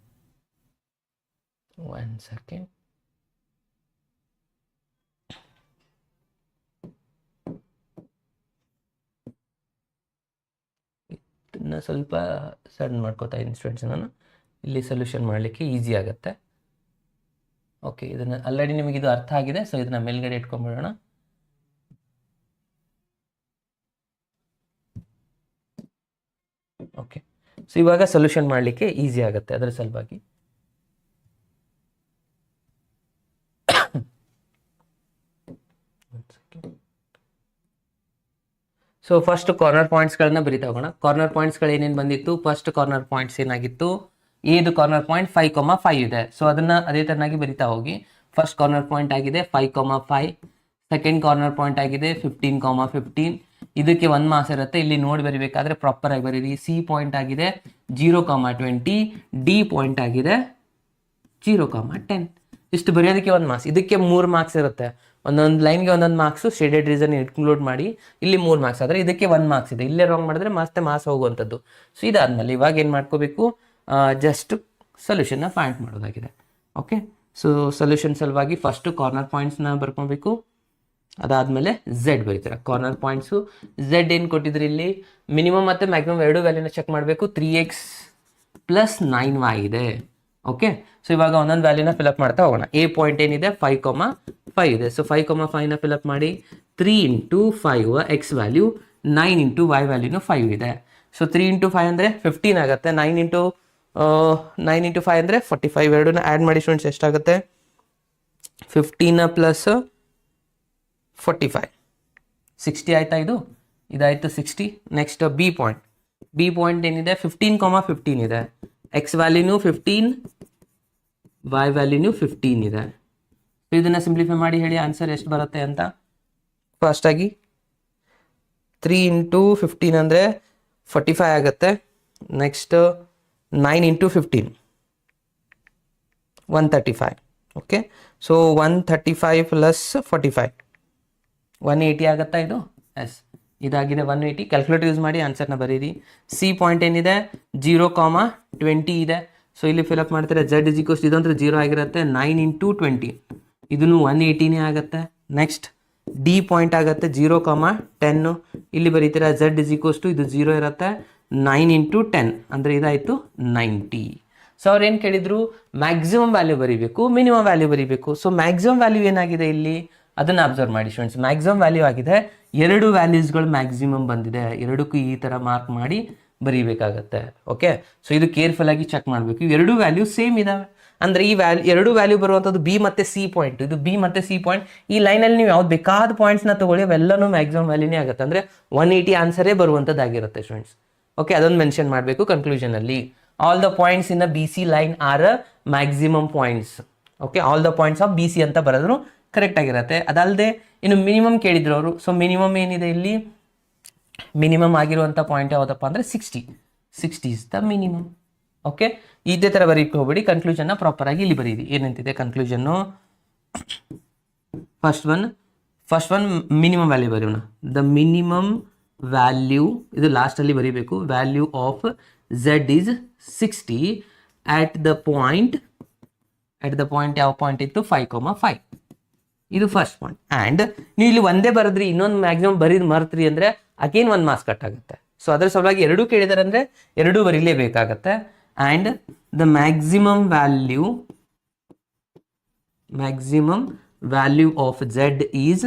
1 ಸೆಕೆಂಡ್. ಇದನ್ನು ಸ್ವಲ್ಪ ಸಣ್ಣ ಮಾಡ್ಕೋತಾ ಇದ್ದೀನಿ ಸ್ಟೂಡೆಂಟ್ಸ್, ನಾನು ಇಲ್ಲಿ ಸೊಲ್ಯೂಷನ್ ಮಾಡಲಿಕ್ಕೆ ಈಸಿ ಆಗುತ್ತೆ. ಓಕೆ, ಇದನ್ನು ಆಲ್ರೆಡಿ ನಿಮಗೆ ಇದು ಅರ್ಥ ಆಗಿದೆ. ಸೊ ಇದನ್ನು ಮೇಲ್ಗಡೆ ಇಟ್ಕೊಂಡ್ಬಿಡೋಣ. ಓಕೆ, ಸೊ ಇವಾಗ ಸೊಲ್ಯೂಷನ್ ಮಾಡಲಿಕ್ಕೆ ಈಸಿ ಆಗುತ್ತೆ ಅದರ ಸಲುವಾಗಿ. ಸೊ ಫಸ್ಟ್ ಕಾರ್ನರ್ ಪಾಯಿಂಟ್ಸ್ಗಳನ್ನ ಬರಿತಾ ಹೋಗೋಣ. ಕಾರ್ನರ್ ಪಾಯಿಂಟ್ಸ್ಗಳು ಏನೇನು ಬಂದಿತ್ತು, ಫಸ್ಟ್ ಕಾರ್ನರ್ ಪಾಯಿಂಟ್ಸ್ ಏನಾಗಿತ್ತು, ಎದು ಕಾರ್ನರ್ ಪಾಯಿಂಟ್ 5,5 ಇದೆ. ಸೊ ಅದನ್ನ ಅದೇ ತರನಾಗಿ ಬರಿತಾ ಹೋಗಿ. ಫಸ್ಟ್ ಕಾರ್ನರ್ ಪಾಯಿಂಟ್ ಆಗಿದೆ 5,5, ಸೆಕೆಂಡ್ ಕಾರ್ನರ್ ಪಾಯಿಂಟ್ ಆಗಿದೆ 15,15. ಇದಕ್ಕೆ 1 ಮಾರ್ಕ್ಸ್ ಇರುತ್ತೆ. ಇಲ್ಲಿ ನೋಡಿ ಬರಿಬೇಕಾದ್ರೆ ಪ್ರಾಪರ್ ಆಗಿ ಬರೀರಿ. ಸಿ ಪಾಯಿಂಟ್ ಆಗಿದೆ 0,20, ಡಿ ಪಾಯಿಂಟ್ ಆಗಿದೆ 0,10. ಇಷ್ಟು ಬರೆಯೋದಕ್ಕೆ 1 ಮಾರ್ಕ್ಸ್. ಇದಕ್ಕೆ 3 ಮಾರ್ಕ್ಸ್ ಇರುತ್ತೆ. ಒಂದೊಂದು ಲೈನ್ಗೆ ಒಂದೊಂದು ಮಾರ್ಕ್ಸು ಶೇಡೆಡ್ ರೀಸನ್ ಇನ್ಕ್ಲೂಡ್ ಮಾಡಿ ಇಲ್ಲಿ 3 ಮಾರ್ಕ್ಸ್ ಆದರೆ ಇದಕ್ಕೆ 1 ಮಾರ್ಕ್ಸ್ ಇದೆ. ಇಲ್ಲೇ ರಾಂಗ್ ಮಾಡಿದ್ರೆ ಮತ್ತೆ ಮಾರ್ಕ್ಸ್ ಹೋಗುವಂಥದ್ದು. ಸೊ ಇದಾದ್ಮೇಲೆ ಇವಾಗ ಏನು ಮಾಡ್ಕೋಬೇಕು, ಜಸ್ಟ್ ಸೊಲ್ಯೂಷನ್ನ ಫೈಂಡ್ ಮಾಡೋದಾಗಿದೆ. ಓಕೆ, ಸೊ ಸೊಲ್ಯೂಷನ್ ಸಲುವಾಗಿ ಫಸ್ಟು ಕಾರ್ನರ್ ಪಾಯಿಂಟ್ಸ್ನ ಬರ್ಕೊಬೇಕು. ಅದಾದಮೇಲೆ ಝೆಡ್ ಬರೀತಾರೆ. ಕಾರ್ನರ್ ಪಾಯಿಂಟ್ಸು ಝೆಡ್ ಏನು ಕೊಟ್ಟಿದ್ರಿ ಇಲ್ಲಿ ಮಿನಿಮಮ್ ಮತ್ತು ಮ್ಯಾಕ್ಸಿಮಮ್ ಎರಡು ವ್ಯಾಲ್ಯೂನ ಚೆಕ್ ಮಾಡಬೇಕು. 3x + 9y ಇದೆ. ಓಕೆ, ಸೊ ಇವಾಗ ಒಂದೊಂದು ವ್ಯಾಲ್ಯೂನ ಫಿಲಪ್ ಮಾಡ್ತಾ ಹೋಗೋಣ. ಎ ಪಾಯಿಂಟ್ ಏನಿದೆ 5,5 ಇದೆ. ಸೊ 5,5ನ ಫಿಲಪ್ ಮಾಡಿ. 3 × 5 ಎಕ್ಸ್ ವ್ಯಾಲ್ಯೂ, 9 × y ವ್ಯಾಲ್ಯೂನು 5 ಇದೆ. ಸೊ 3 × 5 ಅಂದರೆ 15 ಆಗುತ್ತೆ. 9 × 5 ಅಂದರೆ 45. ಎರಡನ್ನ ಆ್ಯಡ್ ಮಾಡಿ ಸ್ಟೂಡೆಂಟ್ಸ್ ಎಷ್ಟಾಗುತ್ತೆ? 15 + 45 60 ಆಯ್ತಾ? ಇದಾಯಿತು 60. ನೆಕ್ಸ್ಟ್ ಬಿ ಪಾಯಿಂಟ್ ಏನಿದೆ 15,15 ಇದೆ. ಎಕ್ಸ್ ವ್ಯಾಲ್ಯೂನು 15, y ವ್ಯಾಲ್ಯೂನು 15 ಇದೆ. ಸೊ ಇದನ್ನು ಸಿಂಪ್ಲಿಫೈ ಮಾಡಿ ಹೇಳಿ ಆನ್ಸರ್ ಎಷ್ಟು ಬರುತ್ತೆ ಅಂತ. ಫಸ್ಟಾಗಿ 3 × 15 ಅಂದರೆ 45 ಆಗುತ್ತೆ. ನೆಕ್ಸ್ಟ್ 9 × 15 135. ಓಕೆ, ಸೊ 135 + 45 180 ಆಗುತ್ತಾ ಇದು? ಎಸ್, ಇದಾಗಿದೆ 180. ಕ್ಯಾಲ್ಕುಲೇಟರ್ ಯೂಸ್ ಮಾಡಿ ಆನ್ಸರ್ನ ಬರೀರಿ. ಸಿ ಪಾಯಿಂಟ್ ಏನಿದೆ 0,20 ಇದೆ. ಸೊ ಇಲ್ಲಿ ಫಿಲಪ್ ಮಾಡ್ತಾರೆ. ಝೆಡ್ = ಇದಂದ್ರೆ 0 ಆಗಿರುತ್ತೆ. 9 × 20 ಇದನ್ನು 180ನೇ ಆಗುತ್ತೆ. ನೆಕ್ಸ್ಟ್ ಡಿ ಪಾಯಿಂಟ್ ಆಗುತ್ತೆ 0,10. ಇಲ್ಲಿ ಬರೀತೀರಾ ಝೆಡ್ = ಇದು 0 ಇರುತ್ತೆ. 9 × 10 ಅಂದರೆ ಇದಾಯಿತು 90. ಸೊ ಅವ್ರು ಏನು ಕೇಳಿದ್ರು, ಮ್ಯಾಕ್ಸಿಮಮ್ ವ್ಯಾಲ್ಯೂ ಬರೀಬೇಕು, ಮಿನಿಮಮ್ ವ್ಯಾಲ್ಯೂ ಬರೀಬೇಕು. ಸೊ ಮ್ಯಾಕ್ಸಿಮಮ್ ವ್ಯಾಲ್ಯೂ ಏನಾಗಿದೆ ಇಲ್ಲಿ ಅದನ್ನು ಅಬ್ಸರ್ವ್ ಮಾಡಿ ಸ್ಟೂಡೆಂಟ್ಸ್. ಮ್ಯಾಕ್ಸಿಮಮ್ ವ್ಯಾಲ್ಯೂ ಆಗಿದೆ 2 ವ್ಯಾಲ್ಯೂಸ್ಗಳು ಮ್ಯಾಕ್ಸಿಮಮ್ ಬಂದಿದೆ. ಎರಡಕ್ಕೂ ಈ ಥರ ಮಾರ್ಕ್ ಮಾಡಿ ಬರೀಬೇಕಾಗತ್ತೆ. ಓಕೆ, ಸೊ ಇದು ಕೇರ್ಫುಲ್ ಆಗಿ ಚೆಕ್ ಮಾಡಬೇಕು. ಇವೆರಡು ವ್ಯಾಲ್ಯೂ ಸೇಮ್ ಇದಾವೆ ಅಂದರೆ ಈ ಎರಡು ವ್ಯಾಲ್ಯೂ ಬರುವಂಥದ್ದು ಬಿ ಮತ್ತು ಸಿ ಪಾಯಿಂಟ್. ಇದು ಬಿ ಮತ್ತು ಸಿ ಪಾಯಿಂಟ್. ಈ ಲೈನಲ್ಲಿ ನೀವು ಯಾವ್ದು ಬೇಕಾದ ಪಾಯಿಂಟ್ಸ್ನ ತಗೊಳ್ಳಿ, ಅವೆಲ್ಲನೂ ಮ್ಯಾಕ್ಸಿಮಮ್ ವ್ಯಾಲ್ಯೂನೇ ಆಗುತ್ತೆ. ಅಂದರೆ 180 ಆನ್ಸರೇ ಬರುವಂಥದ್ದಾಗಿರುತ್ತೆ ಸ್ಟೂಡೆಂಟ್ಸ್. ಓಕೆ, ಅದೊಂದು ಮೆನ್ಷನ್ ಮಾಡಬೇಕು ಕನ್ಕ್ಲೂಷನಲ್ಲಿ. All the points in a B C line are maximum points. Okay, all the points of B C ಅಂತ ಬರೋದ್ರು ಕರೆಕ್ಟ್ ಆಗಿರುತ್ತೆ. ಅದಲ್ಲದೆ ಇನ್ನು ಮಿನಿಮಮ್ ಕೇಳಿದ್ರು ಅವರು. ಸೊ ಮಿನಿಮಮ್ ಏನಿದೆ ಇಲ್ಲಿ, ಮಿನಿಮಮ್ ಆಗಿರುವಂಥ ಪಾಯಿಂಟ್ ಯಾವುದಪ್ಪ ಅಂದರೆ 60 ಇಸ್ ದ ಮಿನಿಮಮ್. ಓಕೆ, ಇದೇ ಥರ ಬರೀಕ್ಕೆ ಹೋಗ್ಬೇಡಿ. ಕನ್ಕ್ಲೂಷನ್ನ ಪ್ರಾಪರಾಗಿ ಇಲ್ಲಿ ಬರೀರಿ. ಏನಂತಿದೆ ಕನ್ಕ್ಲೂಷನ್ನು? ಫಸ್ಟ್ ಒನ್ ಮಿನಿಮಮ್ ವ್ಯಾಲ್ಯೂ ಬರೆಯೋಣ. ದ ಮಿನಿಮಮ್ ವ್ಯಾಲ್ಯೂ, ಇದು ಲಾಸ್ಟಲ್ಲಿ ಬರೀಬೇಕು. Value of Z is 60 at the point ಯಾವ ಪಾಯಿಂಟ್ ಇತ್ತು 5,5. ಇದು ಫಸ್ಟ್ ಪಾಯಿಂಟ್. ಆ್ಯಂಡ್ ನೀವು ಇಲ್ಲಿ ಒಂದೇ ಬರೆದ್ರಿ, ಇನ್ನೊಂದು ಮ್ಯಾಕ್ಸಿಮಮ್ ಬರೀದು ಮರ್ತ್ರಿ ಅಂದರೆ ಅಗೇನ್ 1 ಮಾರ್ಕ್ಸ್ ಕಟ್ ಆಗುತ್ತೆ. ಸೊ ಅದರ ಸಲುವಾಗಿ ಎರಡೂ ಕೇಳಿದಾರೆ ಅಂದರೆ ಎರಡೂ ಬರೀಲೇಬೇಕಾಗತ್ತೆ. And the maximum value of Z is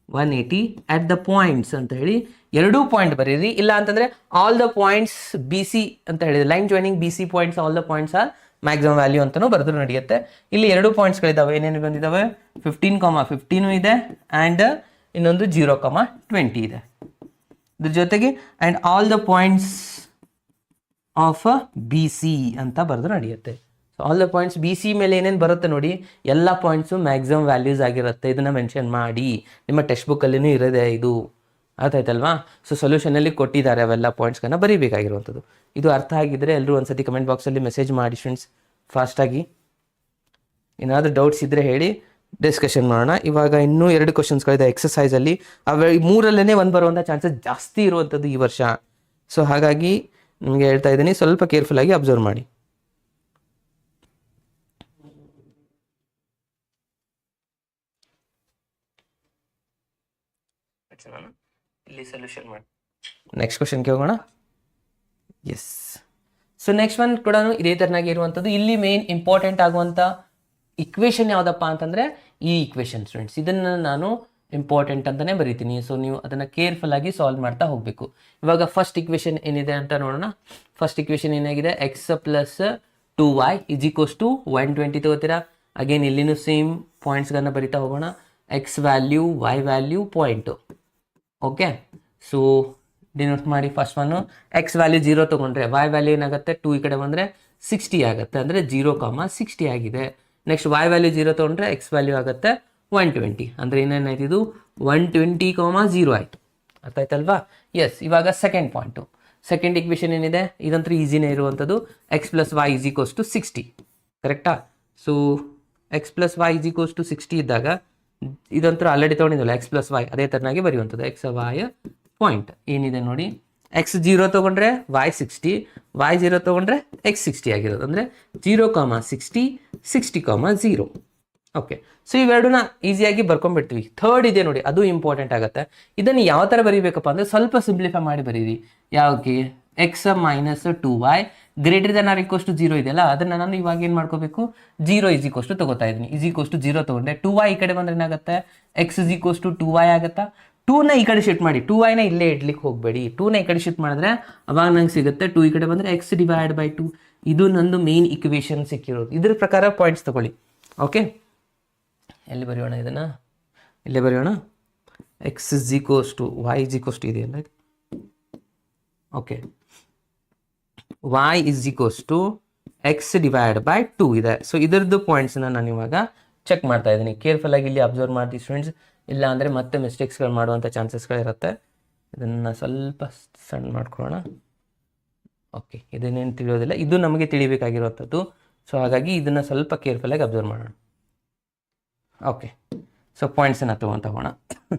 180 at the points ಅಂತ ಹೇಳಿ ಎರಡೂ ಪಾಯಿಂಟ್ ಬರೀರಿ. ಇಲ್ಲ ಅಂತಂದರೆ all the points B C ಅಂತ ಹೇಳಿದ್ರೆ line joining B C points, all the points are maximum value ಅಂತಲೂ ಬರೆದ್ರು ನಡೆಯುತ್ತೆ. ಇಲ್ಲಿ ಎರಡು ಪಾಯಿಂಟ್ಸ್ಗಳಿದ್ದಾವೆ. ಏನೇನು ಬಂದಿದ್ದಾವೆ? 15,15 ಇದೆ ಆ್ಯಂಡ್ ಇನ್ನೊಂದು 0,20 ಇದೆ. ಇದ್ರ ಜೊತೆಗೆ and all the points of B C ಅಂತ ಬರೆದು ನಡೆಯುತ್ತೆ. So all the points B C ಮೇಲೆ ಏನೇನು ಬರುತ್ತೆ ನೋಡಿ, ಎಲ್ಲ ಪಾಯಿಂಟ್ಸು ಮ್ಯಾಕ್ಸಿಮಮ್ ವ್ಯಾಲ್ಯೂಸ್ ಆಗಿರುತ್ತೆ. ಇದನ್ನು ಮೆನ್ಷನ್ ಮಾಡಿ, ನಿಮ್ಮ ಟೆಕ್ಸ್ಟ್ ಬುಕ್ಕಲ್ಲಿನೂ ಇರೋದೆ ಇದು. ಅರ್ಥಾಯ್ತಲ್ವಾ? ಸೊ ಸೊಲ್ಯೂಷನಲ್ಲಿ ಕೊಟ್ಟಿದ್ದಾರೆ ಅವೆಲ್ಲ ಪಾಯಿಂಟ್ಸ್ಗಳನ್ನ ಬರೀಬೇಕಾಗಿರುವಂಥದ್ದು. ಇದು ಅರ್ಥ ಆಗಿದ್ದರೆ ಎಲ್ಲರೂ ಒಂದ್ಸತಿ ಕಮೆಂಟ್ ಬಾಕ್ಸಲ್ಲಿ ಮೆಸೇಜ್ ಮಾಡಿ ಸ್ಟೂಡೆಂಟ್ಸ್ ಫಾಸ್ಟಾಗಿ. ಏನಾದರೂ ಡೌಟ್ಸ್ ಇದ್ದರೆ ಹೇಳಿ, ಡಿಸ್ಕಷನ್ ಮಾಡೋಣ. ಇವಾಗ ಇನ್ನೂ 2 ಕ್ವಶನ್ಸ್ಗಳಿದೆ ಎಕ್ಸಸೈಸಲ್ಲಿ. ಅವೆ 3ರಲ್ಲೇ 1 ಬರುವಂಥ ಚಾನ್ಸಸ್ ಜಾಸ್ತಿ ಇರುವಂಥದ್ದು ಈ ವರ್ಷ. ಸೊ ಹಾಗಾಗಿ ನಿಮಗೆ ಹೇಳ್ತಾ ಇದ್ದೀನಿ, ಸ್ವಲ್ಪ ಕೇರ್ಫುಲ್ಲಾಗಿ ಅಬ್ಸರ್ವ್ ಮಾಡಿ. ಇಲ್ಲಿ ಸೊಲ್ಯೂಷನ್ ಮಾಡಿ ನೆಕ್ಸ್ಟ್ ಕ್ವಶನ್ಗೆ ಹೋಗೋಣ. ಎಸ್, ಸೊ ನೆಕ್ಸ್ಟ್ ಒನ್ ಕೂಡ ಇದೇ ಥರನಾಗಿ ಇರುವಂಥದ್ದು. ಇಲ್ಲಿ ಮೇನ್ ಇಂಪಾರ್ಟೆಂಟ್ ಆಗುವಂಥ ಇಕ್ವೇಷನ್ ಯಾವುದಪ್ಪ ಅಂತಂದರೆ ಈ ಇಕ್ವೇಷನ್ ಸ್ಟೂಡೆಂಟ್ಸ್. ಇದನ್ನು ನಾನು ಇಂಪಾರ್ಟೆಂಟ್ ಅಂತಲೇ ಬರೀತೀನಿ. ಸೊ ನೀವು ಅದನ್ನು ಕೇರ್ಫುಲ್ಲಾಗಿ ಸಾಲ್ವ್ ಮಾಡ್ತಾ ಹೋಗಬೇಕು. ಇವಾಗ ಫಸ್ಟ್ ಇಕ್ವೇಷನ್ ಏನಿದೆ ಅಂತ ನೋಡೋಣ. ಫಸ್ಟ್ ಇಕ್ವೇಷನ್ ಏನಾಗಿದೆ? x + 2y = 120 ತಗೋತೀರಾ. ಅಗೇನ್ ಇಲ್ಲಿನೂ ಸೇಮ್ ಪಾಯಿಂಟ್ಸ್ಗಳನ್ನ ಬರಿತಾ ಹೋಗೋಣ. X value, y value, point. Okay, so denote ಮಾಡಿ. ಫಸ್ಟ್ ಒನ್ನು ಎಕ್ಸ್ ವ್ಯಾಲ್ಯೂ 0 ತೊಗೊಂಡ್ರೆ ವೈ ವ್ಯಾಲ್ಯೂ ಏನಾಗುತ್ತೆ, 2 ಈ ಕಡೆ ಬಂದರೆ 60 ಆಗುತ್ತೆ, ಅಂದರೆ 0,60 ಆಗಿದೆ. ನೆಕ್ಸ್ಟ್ ವೈ ವ್ಯಾಲ್ಯೂ 0 ತೊಗೊಂಡ್ರೆ ಎಕ್ಸ್ ವ್ಯಾಲ್ಯೂ ಆಗುತ್ತೆ 120, ಅಂದರೆ ಏನೇನಾಯ್ತು ಇದು 120,0 ಆಯಿತು. ಅರ್ಥ ಆಯ್ತಲ್ವಾ? ಎಸ್. ಇವಾಗ ಸೆಕೆಂಡ್ ಪಾಯಿಂಟು, ಸೆಕೆಂಡ್ ಇಕ್ವೇಷನ್ ಏನಿದೆ, ಇದಂತೂ ಈಸಿನೇ ಇರುವಂಥದ್ದು. X plus y is equals to 60, ಕರೆಕ್ಟಾ? So x plus y is equals to 60 ಇದ್ದಾಗ ಇದಂತೂ ಆಲ್ರೆಡಿ ತೊಗೊಂಡಿದ್ದಲ್ಲ, ಎಕ್ಸ್ ಪ್ಲಸ್ ವೈ ಅದೇ ಥರನಾಗಿ ಬರೆಯುವಂಥದ್ದು. ಎಕ್ಸ್ ವೈ ಪಾಯಿಂಟ್ ಏನಿದೆ ನೋಡಿ, ಎಕ್ಸ್ 0 ತೊಗೊಂಡ್ರೆ ವೈ 60, ವೈ 0 ತೊಗೊಂಡ್ರೆ ಎಕ್ಸ್ 60 ಆಗಿರೋದು, ಅಂದರೆ 0,60, 60,0. ಓಕೆ, ಸೊ ಇವೆರಡನ್ನ ಈಸಿಯಾಗಿ ಬರ್ಕೊಂಡ್ಬಿಡ್ತೀವಿ. ಥರ್ಡ್ ಇದೆ ನೋಡಿ, ಅದು ಇಂಪಾರ್ಟೆಂಟ್ ಆಗುತ್ತೆ. ಇದನ್ನು ಯಾವ ಥರ ಬರೀಬೇಕಪ್ಪ ಅಂದರೆ ಸ್ವಲ್ಪ ಸಿಂಪ್ಲಿಫೈ ಮಾಡಿ ಬರೀರಿ. ಯಾಕೆ? X minus 2y greater than or equals to 0 ಇದೆಯಲ್ಲ, ಅದನ್ನು ನಾನು ಇವಾಗ ಏನು ಮಾಡ್ಕೋಬೇಕು, 0 ಈಸ್ ಈಕ್ವಲ್ಸ್ ಟು ತೊಗೋತಾ ಇದ್ದೀನಿ. ಈಸ್ ಈಕ್ವಲ್ಸ್ ಟು 0 ತೊಗೊಂಡೆ 2y ಈ ಕಡೆ ಬಂದ್ರೆ ಏನಾಗುತ್ತೆ, X is equals to 2y ಆಗುತ್ತಾ. 2ನ ಈ ಕಡೆ ಶಿಫ್ಟ್ ಮಾಡಿ, 2yನ ಇಲ್ಲೇ ಇಡ್ಲಿಕ್ಕೆ ಹೋಗಬೇಡಿ. 2ನ ಈ ಕಡೆ ಶಿಫ್ಟ್ ಮಾಡಿದ್ರೆ ಅವಾಗ ನಂಗೆ ಸಿಗುತ್ತೆ 2 ಈ ಕಡೆ ಬಂದರೆ ಎಕ್ಸ್ ಡಿವೈಡ್ ಬೈ 2. ಇದು ನಂದು ಮೇನ್ ಇಕ್ವೇಷನ್ ಸಿಕ್ಕಿರೋದು. ಇದ್ರ ಪ್ರಕಾರ ಪಾಯಿಂಟ್ಸ್ ತಗೊಳ್ಳಿ. ಓಕೆ, ಎಲ್ಲಿ ಬರೆಯೋಣ ಇದನ್ನು, ಇಲ್ಲೇ ಬರೆಯೋಣ. X is equals to y is equals to ಇದೆಯಲ್ಲ, okay, y is equals to x divide by 2 ಇದೆ. ಸೊ ಇದರದ್ದು ಪಾಯಿಂಟ್ಸ್ನ ನಾನು ಇವಾಗ ಚೆಕ್ ಮಾಡ್ತಾ ಇದ್ದೀನಿ. ಕೇರ್ಫುಲ್ಲಾಗಿ ಇಲ್ಲಿ ಅಬ್ಸರ್ವ್ ಮಾಡ್ತೀವಿ ಸ್ಟೂಡೆಂಟ್ಸ್, ಇಲ್ಲ ಅಂದರೆ ಮತ್ತೆ ಮಿಸ್ಟೇಕ್ಸ್ಗಳು ಮಾಡುವಂಥ ಚಾನ್ಸಸ್ಗಳಿರುತ್ತೆ. ಇದನ್ನು ಸ್ವಲ್ಪ ಸಣ್ಣ ಮಾಡ್ಕೊಳ್ಳೋಣ. ಓಕೆ, ಇದನ್ನೇನು ತಿಳಿಯೋದಿಲ್ಲ, ಇದು ನಮಗೆ ತಿಳಿಬೇಕಾಗಿರುವಂಥದ್ದು. ಸೊ ಹಾಗಾಗಿ ಇದನ್ನು ಸ್ವಲ್ಪ ಕೇರ್ಫುಲ್ಲಾಗಿ ಅಬ್ಸರ್ವ್ ಮಾಡೋಣ. ಓಕೆ, ಸೊ ಪಾಯಿಂಟ್ಸನ್ನು ತೊಗೊಳ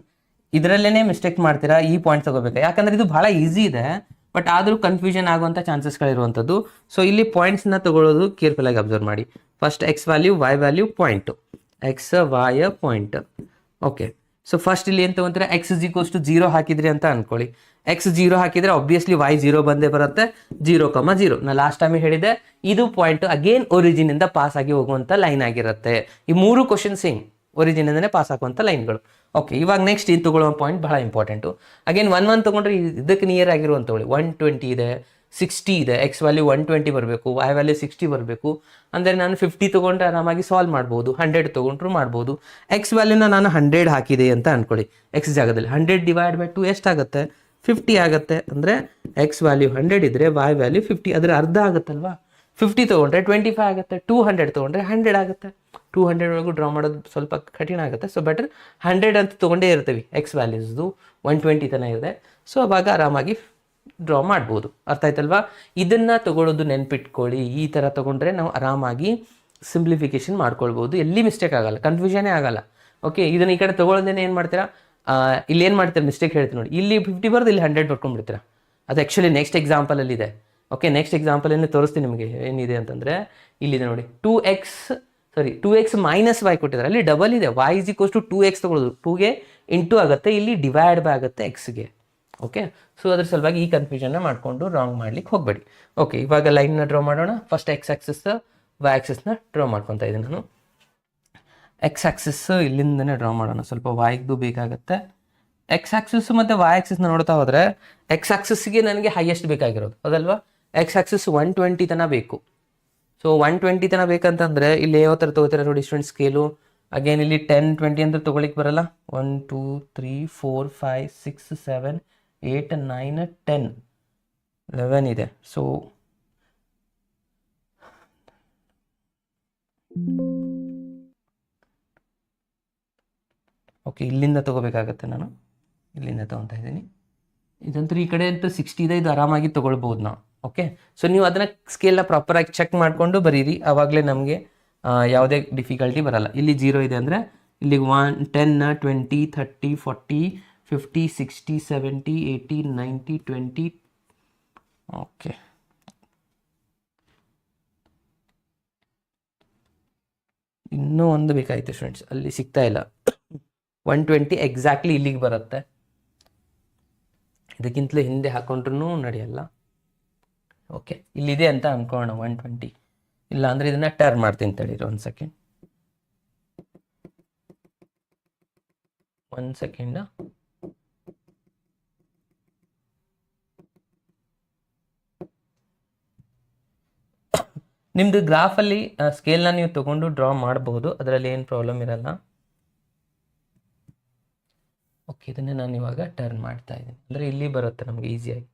ಇದರಲ್ಲೇ ಮಿಸ್ಟೇಕ್ ಮಾಡ್ತೀರಾ, ಈ ಪಾಯಿಂಟ್ ತೊಗೋಬೇಕು. ಯಾಕಂದರೆ ಇದು ಭಾಳ ಈಸಿ ಇದೆ, ಬಟ್ ಆದರೂ ಕನ್ಫ್ಯೂಷನ್ ಆಗುವಂಥ ಚಾನ್ಸಸ್ಗಳಿರುವಂಥದ್ದು. ಸೊ ಇಲ್ಲಿ ಪಾಯಿಂಟ್ಸ್ನ ತೊಗೊಳ್ಳೋದು ಕೇರ್ಫುಲ್ಲಾಗಿ ಅಬ್ಸರ್ವ್ ಮಾಡಿ. First x value y value point, x y point. Okay, so first ಇಲ್ಲಿ ಏನು ತೊಗೊಂತೀರಾ, ಎಕ್ಸ್ ಇಸ್ ಈಕ್ವಲ್ಸ್ ಟು 0 ಹಾಕಿದ್ರಿ ಅಂತ ಅಂದ್ಕೊಳ್ಳಿ. ಎಕ್ಸ್ 0 ಹಾಕಿದರೆ ಆಬ್ವಿಯಸ್ಲಿ ವೈ 0 ಬಂದೇ ಬರುತ್ತೆ, 0,0. ನಾ ಲಾಸ್ಟ್ ಟೈಮ್ ಹೇಳಿದೆ, ಇದು ಪಾಯಿಂಟ್ ಅಗೇನ್ ಒರಿಜಿನಿಂದ ಪಾಸ್ ಆಗಿ ಹೋಗುವಂಥ ಲೈನ್ ಆಗಿರುತ್ತೆ. ಈ 3 ಕ್ವಶನ್ ಸೇಮ್, ಒರಿಜಿನಿಂದನೇ ಪಾಸ್ ಆಗುವಂಥ ಲೈನ್ಗಳು. ಓಕೆ, ಇವಾಗ ನೆಕ್ಸ್ಟ್ ಇದು ತೊಗೊಳ್ಳೋ ಪಾಯಿಂಟ್ ಬಹಳ ಇಂಪಾರ್ಟೆಂಟು. ಅಗೇನ್ 1 ತೊಗೊಂಡ್ರೆ ಇದಕ್ಕೆ ನಿಯರ್ ಆಗಿರುವಂಥ 120 ಇದೆ, 60 ಇದೆ. ಎಕ್ಸ್ ವ್ಯಾಲ್ಯೂ 120 ಬರಬೇಕು, ವೈ ವ್ಯಾಲ್ಯೂ 60 ಬರಬೇಕು. ಅಂದರೆ ನಾನು 50 ತೊಗೊಂಡ್ರೆ ಆರಾಮಾಗಿ ಸಾಲ್ವ್ ಮಾಡ್ಬೋದು, 100 ತೊಗೊಂಡ್ರು ಮಾಡ್ಬೋದು. ಎಕ್ಸ್ ವ್ಯಾಲ್ಯೂನ ನಾನು 100 ಹಾಕಿದೆ ಅಂತ ಅಂದ್ಕೊಳ್ಳಿ. ಎಕ್ಸ್ ಜಾಗದಲ್ಲಿ 100 ಡಿವೈಡ್ ಬೈ 2 ಎಷ್ಟಾಗುತ್ತೆ, 50 ಆಗುತ್ತೆ. ಅಂದರೆ ಎಕ್ಸ್ ವ್ಯಾಲ್ಯೂ 100 ಇದ್ದರೆ ವೈ ವ್ಯಾಲ್ಯೂ 50, ಅದರ ಅರ್ಧ ಆಗುತ್ತಲ್ವಾ. 50 ತೊಗೊಂಡ್ರೆ 25 ಆಗುತ್ತೆ, 200 ತೊಗೊಂಡ್ರೆ 100 ಆಗುತ್ತೆ. 200 ಒಳಗೂ ಡ್ರಾ ಮಾಡೋದು ಸ್ವಲ್ಪ ಕಠಿಣ ಆಗುತ್ತೆ. ಸೊ ಬೆಟರ್ 100 ಅಂತ ತೊಗೊಂಡೇ ಇರ್ತೀವಿ. ಎಕ್ಸ್ ವ್ಯಾಲ್ಯೂಸ್ದು 120 ತನಕ ಇದೆ. ಸೊ ಅವಾಗ ಆರಾಮಾಗಿ ಡ್ರಾ ಮಾಡ್ಬೋದು. ಅರ್ಥ ಆಯ್ತಲ್ವಾ? ಇದನ್ನು ತೊಗೊಳ್ಳೋದು ನೆನ್ಪಿಟ್ಕೊಳ್ಳಿ. ಈ ಥರ ತೊಗೊಂಡ್ರೆ ನಾವು ಆರಾಮಾಗಿ ಸಿಂಪ್ಲಿಫಿಕೇಶನ್ ಮಾಡ್ಕೊಳ್ಬೋದು. ಎಲ್ಲಿ ಮಿಸ್ಟೇಕ್ ಆಗಲ್ಲ, ಕನ್ಫ್ಯೂಷನೇ ಆಗಲ್ಲ. ಓಕೆ, ಇದನ್ನು ಈ ಕಡೆ ತೊಗೊಳ್ಳೋದೇನೆ ಏನು ಮಾಡ್ತೀರಾ, ಇಲ್ಲಿ ಏನು ಮಾಡ್ತೀರಾ, ಮಿಸ್ಟೇಕ್ ಹೇಳ್ತೀನಿ ನೋಡಿ. ಇಲ್ಲಿ 50 ಬರೋದು, ಇಲ್ಲಿ 100 ಬರ್ಕೊಂಡ್ಬಿಡ್ತೀರಾ. ಅದು ಆ್ಯಕ್ಚುಲಿ ನೆಕ್ಸ್ಟ್ ಎಕ್ಸಾಂಪಲಲ್ಲಿದೆ. ಓಕೆ, ನೆಕ್ಸ್ಟ್ ಎಕ್ಸಾಂಪಲನ್ನು ತೋರಿಸ್ತೀನಿ ನಿಮಗೆ ಏನಿದೆ ಅಂತಂದರೆ. ಇಲ್ಲಿದೆ ನೋಡಿ, 2x ಮೈನಸ್ ವೈ ಕೊಟ್ಟಿದ್ದಾರೆ. ಅಲ್ಲಿ ಡಬಲ್ ಇದೆ, Y is equals to 2x ತೊಗೊಳ್ಳೋದು. 2ಗೆ ಇಂಟು ಆಗುತ್ತೆ, ಇಲ್ಲಿ ಡಿವೈಡ್ ಬೈ ಆಗುತ್ತೆ ಎಕ್ಸ್ಗೆ. ಓಕೆ, ಸೊ ಅದ್ರ ಸಲುವಾಗಿ ಈ ಕನ್ಫ್ಯೂಷನ್ನ ಮಾಡಿಕೊಂಡು ರಾಂಗ್ ಮಾಡ್ಲಿಕ್ಕೆ ಹೋಗಬೇಡಿ. ಓಕೆ, ಇವಾಗ ಲೈನ್ನ ಡ್ರಾ ಮಾಡೋಣ. ಫಸ್ಟ್ ಎಕ್ಸ್ ಆಕ್ಸಿಸ್ ವೈ ಆಕ್ಸಿಸ್ನ ಡ್ರಾ ಮಾಡ್ಕೊತಾ ಇದ್ದೀನಿ ನಾನು. ಎಕ್ಸ್ ಆಕ್ಸಿಸ್ ಇಲ್ಲಿಂದನೇ ಡ್ರಾ ಮಾಡೋಣ, ಸ್ವಲ್ಪ ವೈಗ್ದು ಬೇಕಾಗುತ್ತೆ. ಎಕ್ಸ್ ಆಕ್ಸಿಸ್ ಮತ್ತು ವೈ ಆಕ್ಸಿಸ್ನ ನೋಡ್ತಾ ಹೋದರೆ ಎಕ್ಸ್ ಆಕ್ಸಿಸ್ಗೆ ನನಗೆ ಹೈಯೆಸ್ಟ್ ಬೇಕಾಗಿರೋದು ಅದಲ್ವಾ. ಎಕ್ಸ್ ಆಕ್ಸಿಸ್ 120 ತನಕ ಬೇಕು. ಸೊ 120 ತನಕ ಬೇಕಂತಂದರೆ ಇಲ್ಲಿ ಯಾವ ಥರ ತೊಗೋತೀರ ನೋಡಿ ಸ್ಟೂಡೆಂಟ್, ಸ್ಕೇಲು. ಅಗೇನ್ ಇಲ್ಲಿ 10, 20 ಅಂತ ತೊಗೊಳಿಕ್ಕೆ ಬರಲ್ಲ. 1 2 3 4 5 6 7 8 9 10 11 ಇದೆ. ಸೊ ಓಕೆ, ಇಲ್ಲಿಂದ ತೊಗೋಬೇಕಾಗತ್ತೆ. ನಾನು ಇಲ್ಲಿಂದ ತೊಗೊತಾ ಇದ್ದೀನಿ. ಇದಂತೂ ಈ ಕಡೆ ಅಂತೂ 60 ಇದೆ, ಇದು ಆರಾಮಾಗಿ ತೊಗೊಳ್ಬೋದು ನಾವು. ಓಕೆ, ಸೊ ನೀವು ಅದನ್ನು ಸ್ಕೇಲ್ನ ಪ್ರಾಪರಾಗಿ ಚೆಕ್ ಮಾಡಿಕೊಂಡು ಬರೀರಿ, ಆವಾಗಲೇ ನಮಗೆ ಯಾವುದೇ ಡಿಫಿಕಲ್ಟಿ ಬರಲ್ಲ. ಇಲ್ಲಿ 0 ಇದೆ ಅಂದರೆ ಇಲ್ಲಿ 1 10 20 30 40 50 60 70 80 90 20. ಓಕೆ, ಇನ್ನೂ ಒಂದು ಬೇಕಾಯಿತು ಸ್ಟೂಡೆಂಟ್ಸ್, ಅಲ್ಲಿ ಸಿಗ್ತಾ ಇಲ್ಲ. 120 ಎಕ್ಸಾಕ್ಟ್ಲಿ ಇಲ್ಲಿಗೆ ಬರುತ್ತೆ. ಇದಕ್ಕಿಂತಲೂ ಹಿಂದೆ ಹಾಕೊಂಡ್ರೂ ನಡೆಯಲ್ಲ. ಓಕೆ, ಇಲ್ಲಿದೆ ಅಂತ ಅಂದ್ಕೊಳ್ಳೋಣ 120. ಇಲ್ಲ ಅಂದರೆ ಇದನ್ನು ಟರ್ನ್ ಮಾಡ್ತೀನಿ ತಡೀರಿ, ಒಂದು ಸೆಕೆಂಡ್. ನಿಮ್ಮದು ಗ್ರಾಫಲ್ಲಿ ಸ್ಕೇಲ್ನ ನೀವು ತೊಗೊಂಡು ಡ್ರಾ ಮಾಡಬಹುದು, ಅದರಲ್ಲಿ ಏನು ಪ್ರಾಬ್ಲಮ್ ಇರಲ್ಲ. ಓಕೆ, ಇದನ್ನೇ ನಾನು ಇವಾಗ ಟರ್ನ್ ಮಾಡ್ತಾ ಇದ್ದೀನಿ, ಅಂದರೆ ಇಲ್ಲಿ ಬರುತ್ತೆ ನಮಗೆ ಈಸಿಯಾಗಿ.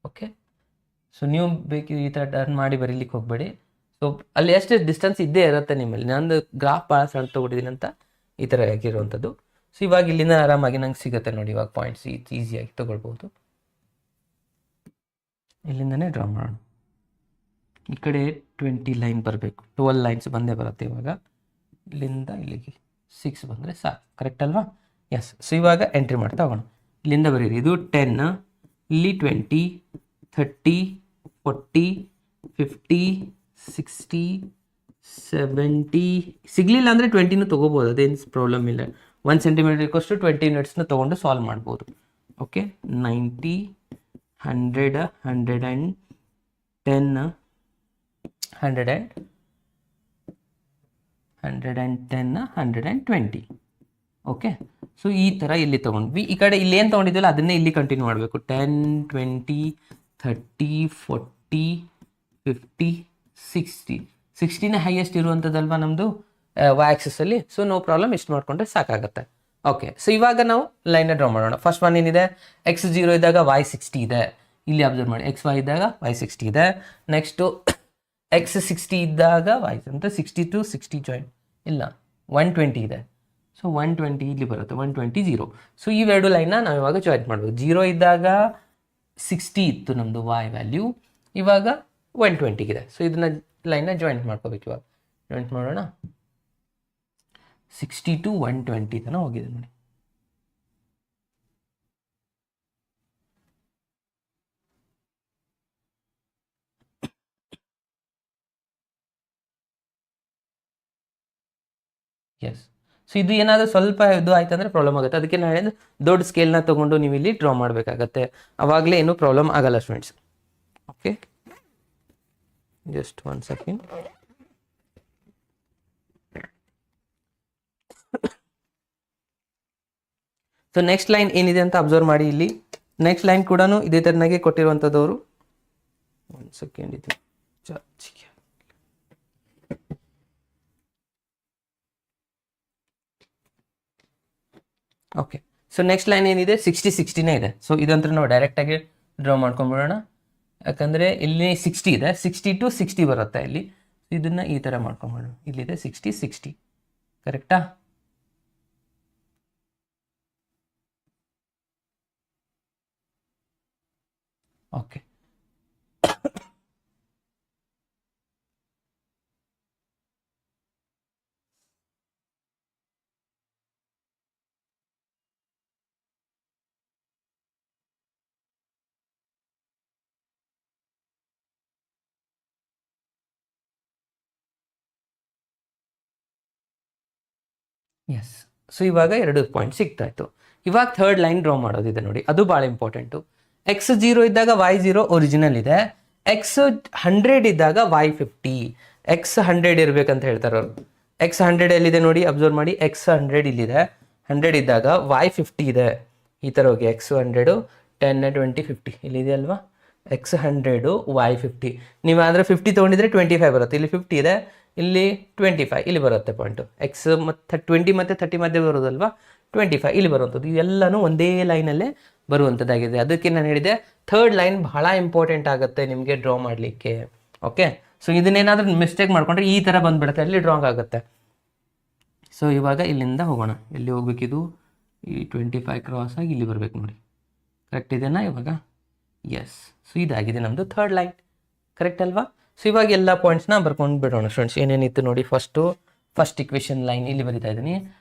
ಓಕೆ, ಸೊ ನೀವು ಬೇಕು ಈ ಥರ ಟರ್ನ್ ಮಾಡಿ ಬರೀಲಿಕ್ಕೆ ಹೋಗಬೇಡಿ. ಸೊ ಅಲ್ಲಿ ಎಷ್ಟು ಡಿಸ್ಟೆನ್ಸ್ ಇದ್ದೇ ಇರುತ್ತೆ ನಿಮ್ಮಲ್ಲಿ. ನಂದು ಗ್ರಾಫ್ ಭಾಳ ಸಣ್ಣ ತೊಗೊಟ್ಟಿದ್ದೀನಿ ಅಂತ ಈ ಥರ ಆಗಿರುವಂಥದ್ದು. ಸೊ ಇವಾಗ ಇಲ್ಲಿಂದ ಆರಾಮಾಗಿ ನಂಗೆ ಸಿಗುತ್ತೆ ನೋಡಿ, ಇವಾಗ ಪಾಯಿಂಟ್ಸ್ ಈಸಿಯಾಗಿ ತೊಗೊಳ್ಬೋದು. ಇಲ್ಲಿಂದನೇ ಡ್ರಾ ಮಾಡೋಣ. ಈ ಕಡೆ 20 ಲೈನ್ ಬರಬೇಕು, 12 ಲೈನ್ಸ್ ಬಂದೇ ಬರುತ್ತೆ. ಇವಾಗ ಇಲ್ಲಿಂದ ಇಲ್ಲಿಗೆ 6 ಬಂದರೆ ಸಾಕು, ಕರೆಕ್ಟ್ ಅಲ್ವಾ? ಎಸ್. ಸೊ ಇವಾಗ ಎಂಟ್ರಿ ಮಾಡ್ತಾ ಹೋಗೋಣ. ಇಲ್ಲಿಂದ ಬರೀರಿ, ಇದು 10, ಇಲ್ಲಿ 20, 30, 40, 50, 60, 70. ಸಿಗಲಿಲ್ಲ ಅಂದರೆ 20 ತೊಗೋಬೋದು, ಅದೇನು ಪ್ರಾಬ್ಲಮ್ ಇಲ್ಲ. 1 ಸೆಂಟಿಮೀಟರ್ ಇಕ್ಕೋಷ್ಟು 20 ಯೂನಿಟ್ಸ್ನ ತೊಗೊಂಡು ಸಾಲ್ವ್ ಮಾಡ್ಬೋದು. ಓಕೆ, 90, 100, 110, 120. ಓಕೆ, ಸೊ ಈ ಥರ ಇಲ್ಲಿ ತೊಗೊಂಡ್ವಿ. ಈ ಕಡೆ ಇಲ್ಲಿ ಏನು ತೊಗೊಂಡಿದ್ವಲ್ಲ ಅದನ್ನೇ ಇಲ್ಲಿ ಕಂಟಿನ್ಯೂ ಮಾಡಬೇಕು. 10, 20, 30, 40, 50, 60. 60ನೇ ಹೈಯೆಸ್ಟ್ ಇರುವಂಥದ್ದಲ್ವಾ ನಮ್ಮದು ವೈ ಆಕ್ಸಿಸಲ್ಲಿ. ಸೊ ನೋ ಪ್ರಾಬ್ಲಮ್, ಇಷ್ಟು ಮಾಡಿಕೊಂಡ್ರೆ ಸಾಕಾಗುತ್ತೆ. ಓಕೆ, ಸೊ ಇವಾಗ ನಾವು ಲೈನ್ನ ಡ್ರಾ ಮಾಡೋಣ. ಫಸ್ಟ್ ಒನ್ ಏನಿದೆ, x0 ಇದ್ದಾಗ y60 ಇದೆ. ಇಲ್ಲಿ ಅಬ್ಸರ್ವ್ ಮಾಡಿ, xy ಇದ್ದಾಗ y60 ಇದೆ. ನೆಕ್ಸ್ಟು x60 ಇದ್ದಾಗ y ಅಂತ 60 to 60 ಜಾಯಿನ್ ಇಲ್ಲ 120 ಇದೆ. ಸೊ 120 ಇಲ್ಲಿ ಬರುತ್ತೆ, 120, 0. ಸೊ ಇವೆರಡು ಲೈನ್ನ ನಾವು ಇವಾಗ ಜಾಯಿನ್ ಮಾಡ್ಬೋದು. 0 ಇದ್ದಾಗ 60 ಇತ್ತು ನಮ್ಮದು y ವ್ಯಾಲ್ಯೂ, ಇವಾಗ 120 ಇದೆ. ಸೊ ಇದನ್ನ ಲೈನ್ನ ಜಾಯಿಂಟ್ ಮಾಡ್ಕೋಬೇಕು. ಇವಾಗ ಜಾಯಿಂಟ್ ಮಾಡೋಣ. 60 to 120 ತನಕ ಹೋಗಿದೆ ನೋಡಿ. ಎಸ್. ಸೊ ಇದು ಏನಾದರೂ ಸ್ವಲ್ಪ ಇದು ಆಯ್ತು ಅಂದರೆ ಪ್ರಾಬ್ಲಮ್ ಆಗುತ್ತೆ. ಅದಕ್ಕೆ ನಾನು ಹೇಳಿದ್ರೆ ದೊಡ್ಡ ಸ್ಕೇಲ್ನ ತೊಗೊಂಡು ನೀವು ಇಲ್ಲಿ ಡ್ರಾ ಮಾಡಬೇಕಾಗತ್ತೆ, ಅವಾಗಲೇ ಏನೂ ಪ್ರಾಬ್ಲಮ್ ಆಗಲ್ಲ students. Okay, just 1 second. So next line ಏನಿದೆ ಅಂತ ಅಬ್ಸರ್ವ್ ಮಾಡಿ. ಇಲ್ಲಿ ನೆಕ್ಸ್ಟ್ ಲೈನ್ ಕೂಡ ಇದೇ ಥರನಾಗೆ ಕೊಟ್ಟಿರುವಂಥದ್ದವರು. 1 ಸೆಕೆಂಡ್ ಇದು ಚಾರ್ಜಿಗೆ. ಓಕೆ, ಸೊ ನೆಕ್ಸ್ಟ್ ಲೈನ್ ಏನಿದೆ 60, 60ನೇ ಇದೆ. ಸೊ ಇದಂತೂ ನಾವು ಡೈರೆಕ್ಟಾಗಿ ಡ್ರಾ ಮಾಡ್ಕೊಂಡ್ಬಿಡೋಣ. ಯಾಕಂದರೆ ಇಲ್ಲಿ 60 ಇದೆ, 60 to 60 ಬರುತ್ತೆ ಇಲ್ಲಿ. ಇದನ್ನು ಈ ಥರ ಮಾಡ್ಕೊಂಬಿಡೋಣ. ಇಲ್ಲಿದೆ 60, 60, ಕರೆಕ್ಟಾ? Okay, yes. ಸೊ ಇವಾಗ 2 ಪಾಯಿಂಟ್ ಸಿಗ್ತಾಯಿತ್ತು. ಇವಾಗ ಥರ್ಡ್ ಲೈನ್ ಡ್ರಾ ಮಾಡೋದಿದೆ ನೋಡಿ, ಅದು ಭಾಳ ಇಂಪಾರ್ಟೆಂಟು. x0 ಇದ್ದಾಗ y0 ಒರಿಜಿನಲ್ ಇದೆ, x100 ಇದ್ದಾಗ y50. x100 ಇರಬೇಕಂತ ಹೇಳ್ತಾರೆ ಅವರು. x100 ಎಲ್ಲಿದೆ ನೋಡಿ, ಅಬ್ಸರ್ವ್ ಮಾಡಿ. x100 ಇಲ್ಲಿದೆ, 100 ಇದ್ದಾಗ y50 ಇದೆ. ಈ ಥರ ಹೋಗಿ x100, 10, 20, 50 ಇಲ್ಲಿದೆ ಅಲ್ವಾ. x100, y50. ನೀವಾದರೆ 50 ತೊಗೊಂಡಿದ್ರೆ 25 ಬರುತ್ತೆ. ಇಲ್ಲಿ 50 ಇದೆ, ಇಲ್ಲಿ 25 ಇಲ್ಲಿ ಬರುತ್ತೆ ಪಾಯಿಂಟು. x ಮತ್ತು 20 ಮತ್ತು 30 ಮಧ್ಯೆ ಬರೋದಲ್ವಾ, 25 ಇಲ್ಲಿ ಬರುವಂಥದ್ದು. ಇವೆಲ್ಲನೂ ಒಂದೇ ಲೈನಲ್ಲೇ ಬರುವಂಥದ್ದಾಗಿದೆ. ಅದಕ್ಕೆ ನಾನು ಹೇಳಿದೆ ಥರ್ಡ್ ಲೈನ್ ಬಹಳ ಇಂಪಾರ್ಟೆಂಟ್ ಆಗುತ್ತೆ ನಿಮಗೆ ಡ್ರಾ ಮಾಡಲಿಕ್ಕೆ. ಓಕೆ, ಸೊ ಇದನ್ನೇನಾದರೂ ಮಿಸ್ಟೇಕ್ ಮಾಡಿಕೊಂಡ್ರೆ ಈ ಥರ ಬಂದುಬಿಡುತ್ತೆ, ಅಲ್ಲಿ ಡ್ರಾಂಗ್ ಆಗುತ್ತೆ. ಸೊ ಇವಾಗ ಇಲ್ಲಿಂದ ಹೋಗೋಣ. ಎಲ್ಲಿ ಹೋಗ್ಬೇಕಿದು, ಈ 25 ಕ್ರಾಸ್ ಆಗಿ ಇಲ್ಲಿ ಬರಬೇಕು ನೋಡಿ. ಕರೆಕ್ಟ್ ಇದೆನಾ ಇವಾಗ? ಎಸ್. ಸೊ ಇದಾಗಿದೆ ನಮ್ಮದು ಥರ್ಡ್ ಲೈನ್, ಕರೆಕ್ಟ್ ಅಲ್ವಾ? ಸೊ ಇವಾಗ ಎಲ್ಲ ಪಾಯಿಂಟ್ಸ್ನ ಬರ್ಕೊಂಡು ಬಿಡೋಣ ಸ್ಟೂಡೆಂಟ್ಸ್. ಏನೇನಿತ್ತು ನೋಡಿ, ಫಸ್ಟ್ ಇಕ್ವೇಷನ್ ಲೈನ್ ಇಲ್ಲಿ ಬರಿತಾ ಇದ್ದೀನಿ.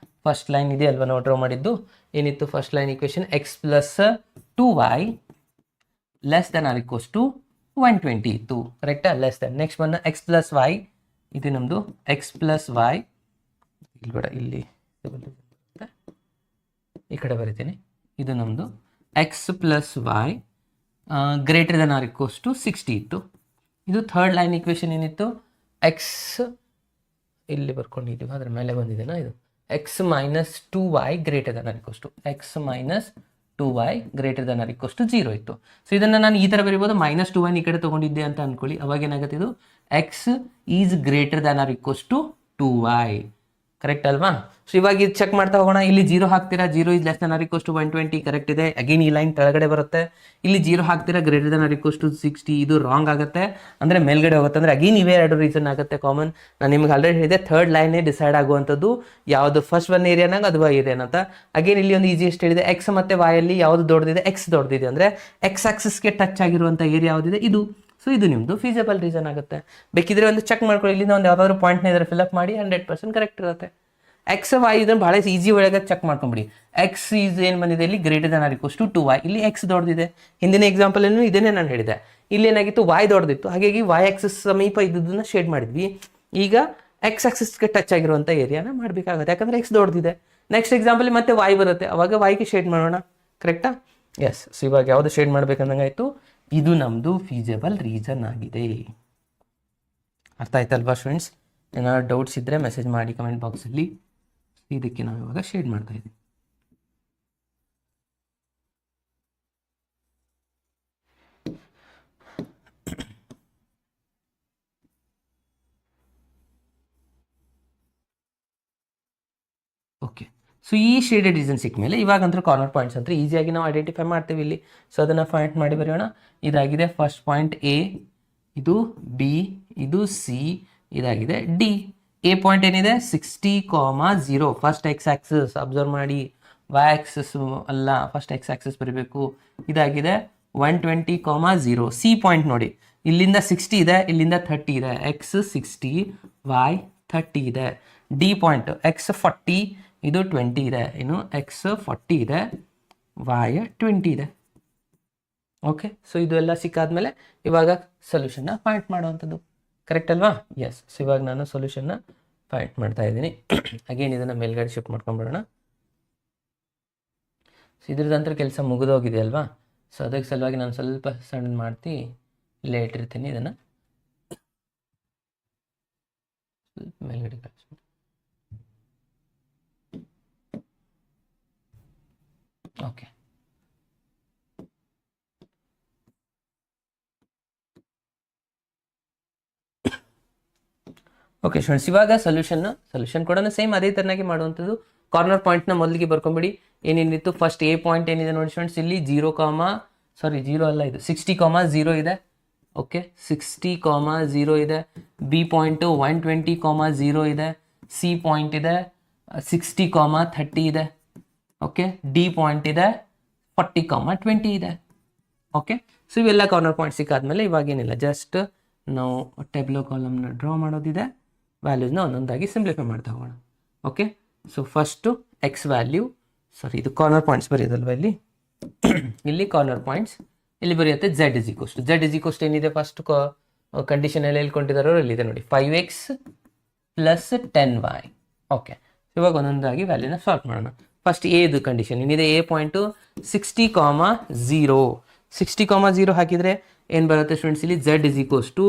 ಫಸ್ಟ್ ಲೈನ್ ಇದೆ ಅಲ್ವಾ ನಾವು ಡ್ರಾ ಮಾಡಿದ್ದು. ಏನಿತ್ತು first line equation, x + 2y ≤ 120 ಇತ್ತು, ಕರೆಕ್ಟಾ? Less than. ನೆಕ್ಸ್ಟ್ ಬಂದು x + y, ಇದು ನಮ್ಮದು x + y. ಇಲ್ಲಿ ಬೇಡ, ಇಲ್ಲಿ ಈ ಕಡೆ ಬರಿತೀನಿ. ಇದು ನಮ್ಮದು x + y > 60 ಇತ್ತು. ಇದು ಥರ್ಡ್ ಲೈನ್ ಇಕ್ವೇಷನ್ ಏನಿತ್ತು, ಎಕ್ಸ್ ಇಲ್ಲಿ ಬರ್ಕೊಂಡಿದ್ದೀವಿ, ಅದ್ರ ಮೇಲೆ ಬಂದಿದೆನಾ ಇದು, x - 2y > x - 2y > 0 ಇತ್ತು. ಸೊ ಇದನ್ನು ನಾನು ಈ ಥರ ಬರಿಬೋದು, -2y ಈ ಕಡೆ ತೊಗೊಂಡಿದ್ದೆ ಅಂತ ಅಂದ್ಕೊಳ್ಳಿ. ಅವಾಗ ಏನಾಗುತ್ತೆ, ಇದು x > 2y. ಕರೆಕ್ಟ್ ಅಲ್ವಾ? ಸೊ ಇವಾಗ ಇದು ಚೆಕ್ ಮಾಡ್ತಾ ಹೋಗೋಣ. ಇಲ್ಲಿ 0 ಹಾಕ್ತೀರಾ, 0 is less than or equals to 120 correct ಇದೆ. ಅಗೇನ್ ಈ ಲೈನ್ ಕೆಳಗಡೆ ಬರುತ್ತೆ. ಇಲ್ಲಿ 0 ಹಾಕ್ತೀರಾ, greater than or equals to 60, ಇದು ರಾಂಗ್ ಆಗುತ್ತೆ, ಅಂದರೆ ಮೇಲ್ಗಡೆ ಹೋಗುತ್ತೆ. ಅಂದರೆ ಅಗೇನ್ ಇವೇ ಎರಡು ರೀಸನ್ ಆಗುತ್ತೆ ಕಾಮನ್. ನಾನು ನಿಮ್ಗೆ ಆಲ್ರೆಡಿ ಹೇಳಿದೆ, ಥರ್ಡ್ ಲೈನೇ ಡಿಸೈಡ್ ಆಗುವಂಥದ್ದು ಯಾವುದು ಫಸ್ಟ್ ಒನ್ ಏರಿಯಾನಾಗ ಅದು ವೈ ಏರಿಯಾನಂತ. ಅಗೇನ್ ಇಲ್ಲಿ ಒಂದು ಈಸಿಯೆಸ್ಟ್ ಹೇಳಿದೆ, ಎಕ್ಸ್ ಮತ್ತು ವಾಯಲ್ಲಿ ಯಾವುದು ದೊಡ್ಡದಿದೆ, ಎಕ್ಸ್ ದೊಡ್ಡದಿದೆ. ಅಂದರೆ ಎಕ್ಸ್ ಆಕ್ಸಿಸ್ಗೆ ಟಚ್ ಆಗಿರುವಂಥ ಏರಿಯಾ ಯಾವುದಿದೆ, ಇದು. ಸೊ ಇದು ನಿಮ್ಮದು ಫೀಸಿಬಲ್ ರೀಸನ್ ಆಗುತ್ತೆ. ಬೇಕಿದ್ರೆ ಒಂದು ಚೆಕ್ ಮಾಡ್ಕೊಳ್ಳಿ, ಇಲ್ಲಿಂದ ಒಂದು ಯಾವ್ದಾದ್ರು ಪಾಯಿಂಟ್ನ ಇದ್ರೆ ಫಿಲ್ಅಪ್ ಮಾಡಿ, 100% ಕರೆಕ್ಟ್ ಇರುತ್ತೆ. ಎಕ್ಸ್ ವೈ ಇದನ್ನು ಭಾಳ ಈಸಿ ಒಳಗೆ ಚೆಕ್ ಮಾಡ್ಕೊಂಬಿಡಿ. ಎಕ್ಸ್ ಈಸ್ ಏನು ಬಂದಿದೆ ಇಲ್ಲಿ, greater than or equals to 2y. ಇಲ್ಲಿ ಎಕ್ಸ್ ದೊಡ್ಡದಿದೆ. ಹಿಂದಿನ ಎಕ್ಸಾಂಪಲ್ ಏನು ಇದನ್ನೇ ನಾನು ಹೇಳಿದೆ. ಇಲ್ಲಿ ಏನಾಗಿತ್ತು, ವಾಯ್ ದೊಡ್ಡದಿತ್ತು, ಹಾಗಾಗಿ ವಾಯ್ ಆಕ್ಸಿಸ್ ಸಮೀಪ ಇದ್ದದನ್ನ ಶೇಡ್ ಮಾಡಿದ್ವಿ. ಈಗ ಎಕ್ಸ್ ಆಕ್ಸಿಸ್ಗೆ ಟಚ್ ಆಗಿರುವಂಥ ಏರಿಯಾನ ಮಾಡಬೇಕಾಗುತ್ತೆ, ಯಾಕಂದರೆ ಎಕ್ಸ್ ದೊಡ್ಡದಿದೆ. ನೆಕ್ಸ್ಟ್ ಎಕ್ಸಾಂಪಲ್ ಮತ್ತೆ ವಾಯ್ ಬರುತ್ತೆ, ಅವಾಗ ವಾಯ್ಗೆ ಶೇಡ್ ಮಾಡೋಣ. ಕರೆಕ್ಟಾ? ಎಸ್. ಸೊ ಇವಾಗ ಯಾವುದು ಶೇಡ್ ಮಾಡ್ಬೇಕಂದಂಗಾಯ್ತು, ಇದು ನಮ್ಮದು ಫೀಸಿಬಲ್ ರೀಸನ್ ಆಗಿದೆ. ಅರ್ಥ ಆಯ್ತಲ್ವಾ ಸ್ಟೂಡೆಂಟ್ಸ್? ಏನಾದ್ರು ಡೌಟ್ಸ್ ಇದ್ದರೆ ಮೆಸೇಜ್ ಮಾಡಿ ಕಮೆಂಟ್ ಬಾಕ್ಸಲ್ಲಿ. ಇದಕ್ಕೆ ನಾವು ಇವಾಗ ಶೇಡ್ ಮಾಡ್ತಾ ಇದ್ದೀವಿ. ಓಕೆ. ಸೊ ಈ ಶೇಡೆಡ್ ರೀಸನ್ ಸಿಕ್ಕ ಮೇಲೆ ಇವಾಗ ಅಂದ್ರೆ ಕಾರ್ನರ್ ಪಾಯಿಂಟ್ಸ್ ಅಂತ ಈಸಿಯಾಗಿ ನಾವು ಐಡೆಂಟಿಫೈ ಮಾಡ್ತೀವಿ ಇಲ್ಲಿ. ಸೊ ಅದನ್ನು ಪಾಯಿಂಟ್ ಮಾಡಿ ಬರೆಯೋಣ. ಇದಾಗಿದೆ ಫಸ್ಟ್ ಪಾಯಿಂಟ್ ಎ, ಇದು ಬಿ, ಇದು ಸಿ, ಇದಾಗಿದೆ ಡಿ. ಎ ಪಾಯಿಂಟ್ ಏನಿದೆ 60,0. ಫಸ್ಟ್ ಎಕ್ಸ್ ಆಕ್ಸಿಸ್ ಅಬ್ಸರ್ವ್ ಮಾಡಿ, ವೈ ಆಕ್ಸಿಸ್ ಅಲ್ಲ, ಫಸ್ಟ್ ಎಕ್ಸ್ ಆಕ್ಸಿಸ್ ಬರೀಬೇಕು. ಇದಾಗಿದೆ 120,0. ಸಿ ಪಾಯಿಂಟ್ ನೋಡಿ, ಇಲ್ಲಿಂದ 60 ಇದೆ, ಇಲ್ಲಿಂದ 30 ಇದೆ. ಎಕ್ಸ್ 60, ವೈ 30 ಇದೆ. ಡಿ ಪಾಯಿಂಟ್ ಎಕ್ಸ್ 40, ಇದು 20 ಇದೆ. ಇನ್ನು ಎಕ್ಸ್ 40 ಇದೆ, ವೈ 20 ಇದೆ. ಓಕೆ. ಸೊ ಇದು ಎಲ್ಲ ಸಿಕ್ಕಾದ್ಮೇಲೆ ಇವಾಗ ಸೊಲ್ಯೂಷನ್ನ ಪಾಯಿಂಟ್ ಮಾಡುವಂಥದ್ದು. ಕರೆಕ್ಟ್ ಅಲ್ವಾ? ಎಸ್. ಸೊ ಇವಾಗ ನಾನು ಸೊಲ್ಯೂಷನ್ನ ಪಾಯಿಂಟ್ ಮಾಡ್ತಾ ಇದ್ದೀನಿ. ಅಗೇನ್ ಇದನ್ನು ಮೇಲ್ಗಡೆ ಶಿಫ್ಟ್ ಮಾಡ್ಕೊಂಡ್ಬಿಡೋಣ. ಸೊ ಇದ್ರದಂತರ ಕೆಲಸ ಮುಗಿದೋಗಿದೆ ಅಲ್ವಾ? ಸೊ ಅದಕ್ಕೆ ಸಲುವಾಗಿ ನಾನು ಸ್ವಲ್ಪ ಸಣ್ಣ ಮಾಡ್ತಿ ಇಲ್ಲೇ ಇಟ್ಟಿರ್ತೀನಿ. ಇದನ್ನು ಮೇಲ್ಗಡೆ ಕಳಿಸ್ಬಿಟ್ಟು ಓಕೆ. ಓಕೆ ಸ್ಟೂಡೆಂಟ್ಸ್, ಇವಾಗ ಸೊಲ್ಯೂಷನ್ ಕೂಡ ಸೇಮ್ ಅದೇ ಥರನಾಗಿ ಮಾಡುವಂಥದ್ದು. ಕಾರ್ನರ್ ಪಾಯಿಂಟ್ನ ಮೊದಲಿಗೆ ಬರ್ಕೊಂಬಿಡಿ. ಏನೇನಿತ್ತು, ಫಸ್ಟ್ ಎ ಪಾಯಿಂಟ್ ಏನಿದೆ ನೋಡಿ ಸ್ಟೂಡೆಂಟ್ಸ್, ಇಲ್ಲಿ 0 ಅಲ್ಲ, ಇದು 60,0 ಇದೆ. ಓಕೆ, 60,0 ಇದೆ. ಬಿ ಪಾಯಿಂಟು 120,0 ಇದೆ. ಸಿ ಪಾಯಿಂಟ್ ಇದೆ 60,30 ಇದೆ. ಓಕೆ, ಡಿ ಪಾಯಿಂಟ್ ಇದೆ 40,20 ಇದೆ. ಓಕೆ, ಸೊ ಇವೆಲ್ಲ ಕಾರ್ನರ್ ಪಾಯಿಂಟ್ ಸಿಕ್ಕಾದ್ಮೇಲೆ ಇವಾಗೇನಿಲ್ಲ, ಜಸ್ಟ್ ನಾವು ಟೇಬ್ಲೋ ಕಾಲಮ್ನ ಡ್ರಾ ಮಾಡೋದಿದೆ. ವ್ಯಾಲ್ಯೂಸ್ನ ಒಂದೊಂದಾಗಿ ಸಿಂಪ್ಲಿಫೈ ಮಾಡ್ತಾ ಹೋಗೋಣ. Okay, so first X value, ಇದು ಕಾರ್ನರ್ ಪಾಯಿಂಟ್ಸ್ ಬರೆಯೋದಲ್ವ ಇಲ್ಲಿ. ಇಲ್ಲಿ ಕಾರ್ನರ್ ಪಾಯಿಂಟ್ಸ್ ಇಲ್ಲಿ ಬರೆಯುತ್ತೆ ಝೆಡ್ ಇಸ್ ಈಕ್ವಲ್ಸ್ ಏನಿದೆ ಫಸ್ಟ್ ಕಂಡೀಷನ್ ಎಲ್ಲ ಹೇಳ್ಕೊಂಡಿದ್ದಾರೋ ಇಲ್ಲಿದೆ ನೋಡಿ, 5x + 10y. ಓಕೆ, ಇವಾಗ ಒಂದೊಂದಾಗಿ ವ್ಯಾಲ್ಯೂನ ಸಾಲ್ವ್ ಮಾಡೋಣ. ಫಸ್ಟ್ ಎದು ಕಂಡೀಷನ್ ಏನಿದೆ, ಎ ಪಾಯಿಂಟು 60,0. 60,0 ಹಾಕಿದರೆ ಏನು ಬರುತ್ತೆ ಸ್ಟೂಡೆಂಟ್ಸ್, ಇಲ್ಲಿ ಝೆಡ್ ಇಸ್ ಈಕ್ವಲ್ಸ್ ಟು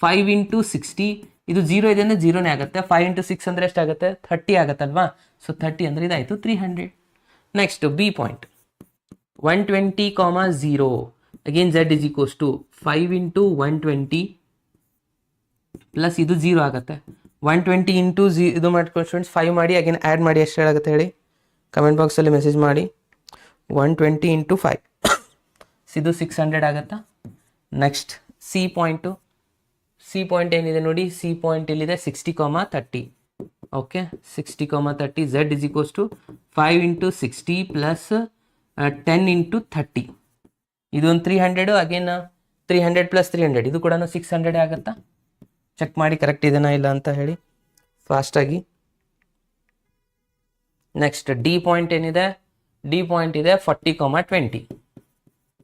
5 × 60. ಇದು 0 ಇದೆ ಅಂದರೆ 0ನೇ ಆಗುತ್ತೆ. 5 × 6 ಅಂದರೆ ಎಷ್ಟಾಗುತ್ತೆ, 30 ಆಗುತ್ತಲ್ವಾ? ಸೊ 30 ಅಂದರೆ ಇದಾಯಿತು 300. Next B point 120,0. Again Z is equals to 5 × 120 plus ಇದು 0 ಆಗುತ್ತೆ. 120 ಇಂಟು ಇದು ಮಾಡ್ಕೊಂಡು ಸ್ಟೂಡೆಂಟ್ಸ್ 5 ಮಾಡಿ, ಅಗೇನ್ ಆ್ಯಡ್ ಮಾಡಿ, ಎಷ್ಟು ಹೇಳಾಗುತ್ತೆ ಹೇಳಿ ಕಮೆಂಟ್ ಬಾಕ್ಸಲ್ಲಿ ಮೆಸೇಜ್ ಮಾಡಿ. 120 × 5 ಇದು 600 ಆಗುತ್ತಾ? ನೆಕ್ಸ್ಟ್ ಸಿ ಪಾಯಿಂಟ್ ಏನಿದೆ ನೋಡಿ, ಸಿ ಪಾಯಿಂಟ್ ಇಲ್ಲಿದೆ 60,30. Okay, 60,30. Z is equals to 5 × 60 plus 10 × 30. ಇದೊಂದು 300. ಅಗೇನ್ 300 + 300 ಇದು ಕೂಡ 600 ಆಗುತ್ತಾ? ಚೆಕ್ ಮಾಡಿ ಕರೆಕ್ಟ್ ಇದೆನಾ ಇಲ್ಲ ಅಂತ ಹೇಳಿ ಫಾಸ್ಟಾಗಿ. ನೆಕ್ಸ್ಟ್ ಡಿ ಪಾಯಿಂಟ್ ಏನಿದೆ, ಡಿ ಪಾಯಿಂಟ್ ಇದೆ 40,20.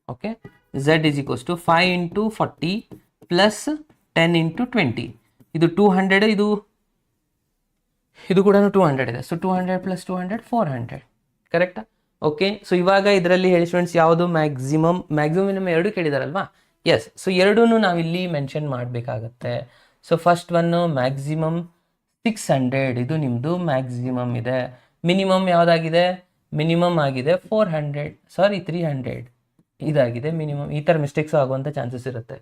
Okay, Z is equals to 5 × 40 plus 10 × 20. ಇದು 200, ಇದು ಕೂಡ 200 ಇದೆ. ಸೊ 200 + 200 400. ಕರೆಕ್ಟಾ? ಓಕೆ, ಸೊ ಇವಾಗ ಇದರಲ್ಲಿ ಹೇಳಿ ಸ್ಟೂಡೆಂಟ್ಸ್, ಯಾವುದು ಮ್ಯಾಕ್ಸಿಮಮ್ ನಮ್ಮ ಎರಡು ಕೇಳಿದಾರಲ್ವಾ? ಎಸ್. ಸೊ ಎರಡೂ ನಾವಿಲ್ಲಿ ಮೆನ್ಷನ್ ಮಾಡಬೇಕಾಗತ್ತೆ. ಸೊ ಫಸ್ಟ್ ಒನ್ನು ಮ್ಯಾಕ್ಸಿಮಮ್ 600, ಇದು ನಿಮ್ಮದು ಮ್ಯಾಕ್ಸಿಮಮ್ ಇದೆ. ಮಿನಿಮಮ್ ಯಾವುದಾಗಿದೆ, ಮಿನಿಮಮ್ ಆಗಿದೆ 300 ಇದಾಗಿದೆ ಮಿನಿಮಮ್. ಈ ಥರ ಮಿಸ್ಟೇಕ್ಸ್ ಆಗುವಂಥ ಚಾನ್ಸಸ್ ಇರುತ್ತೆ.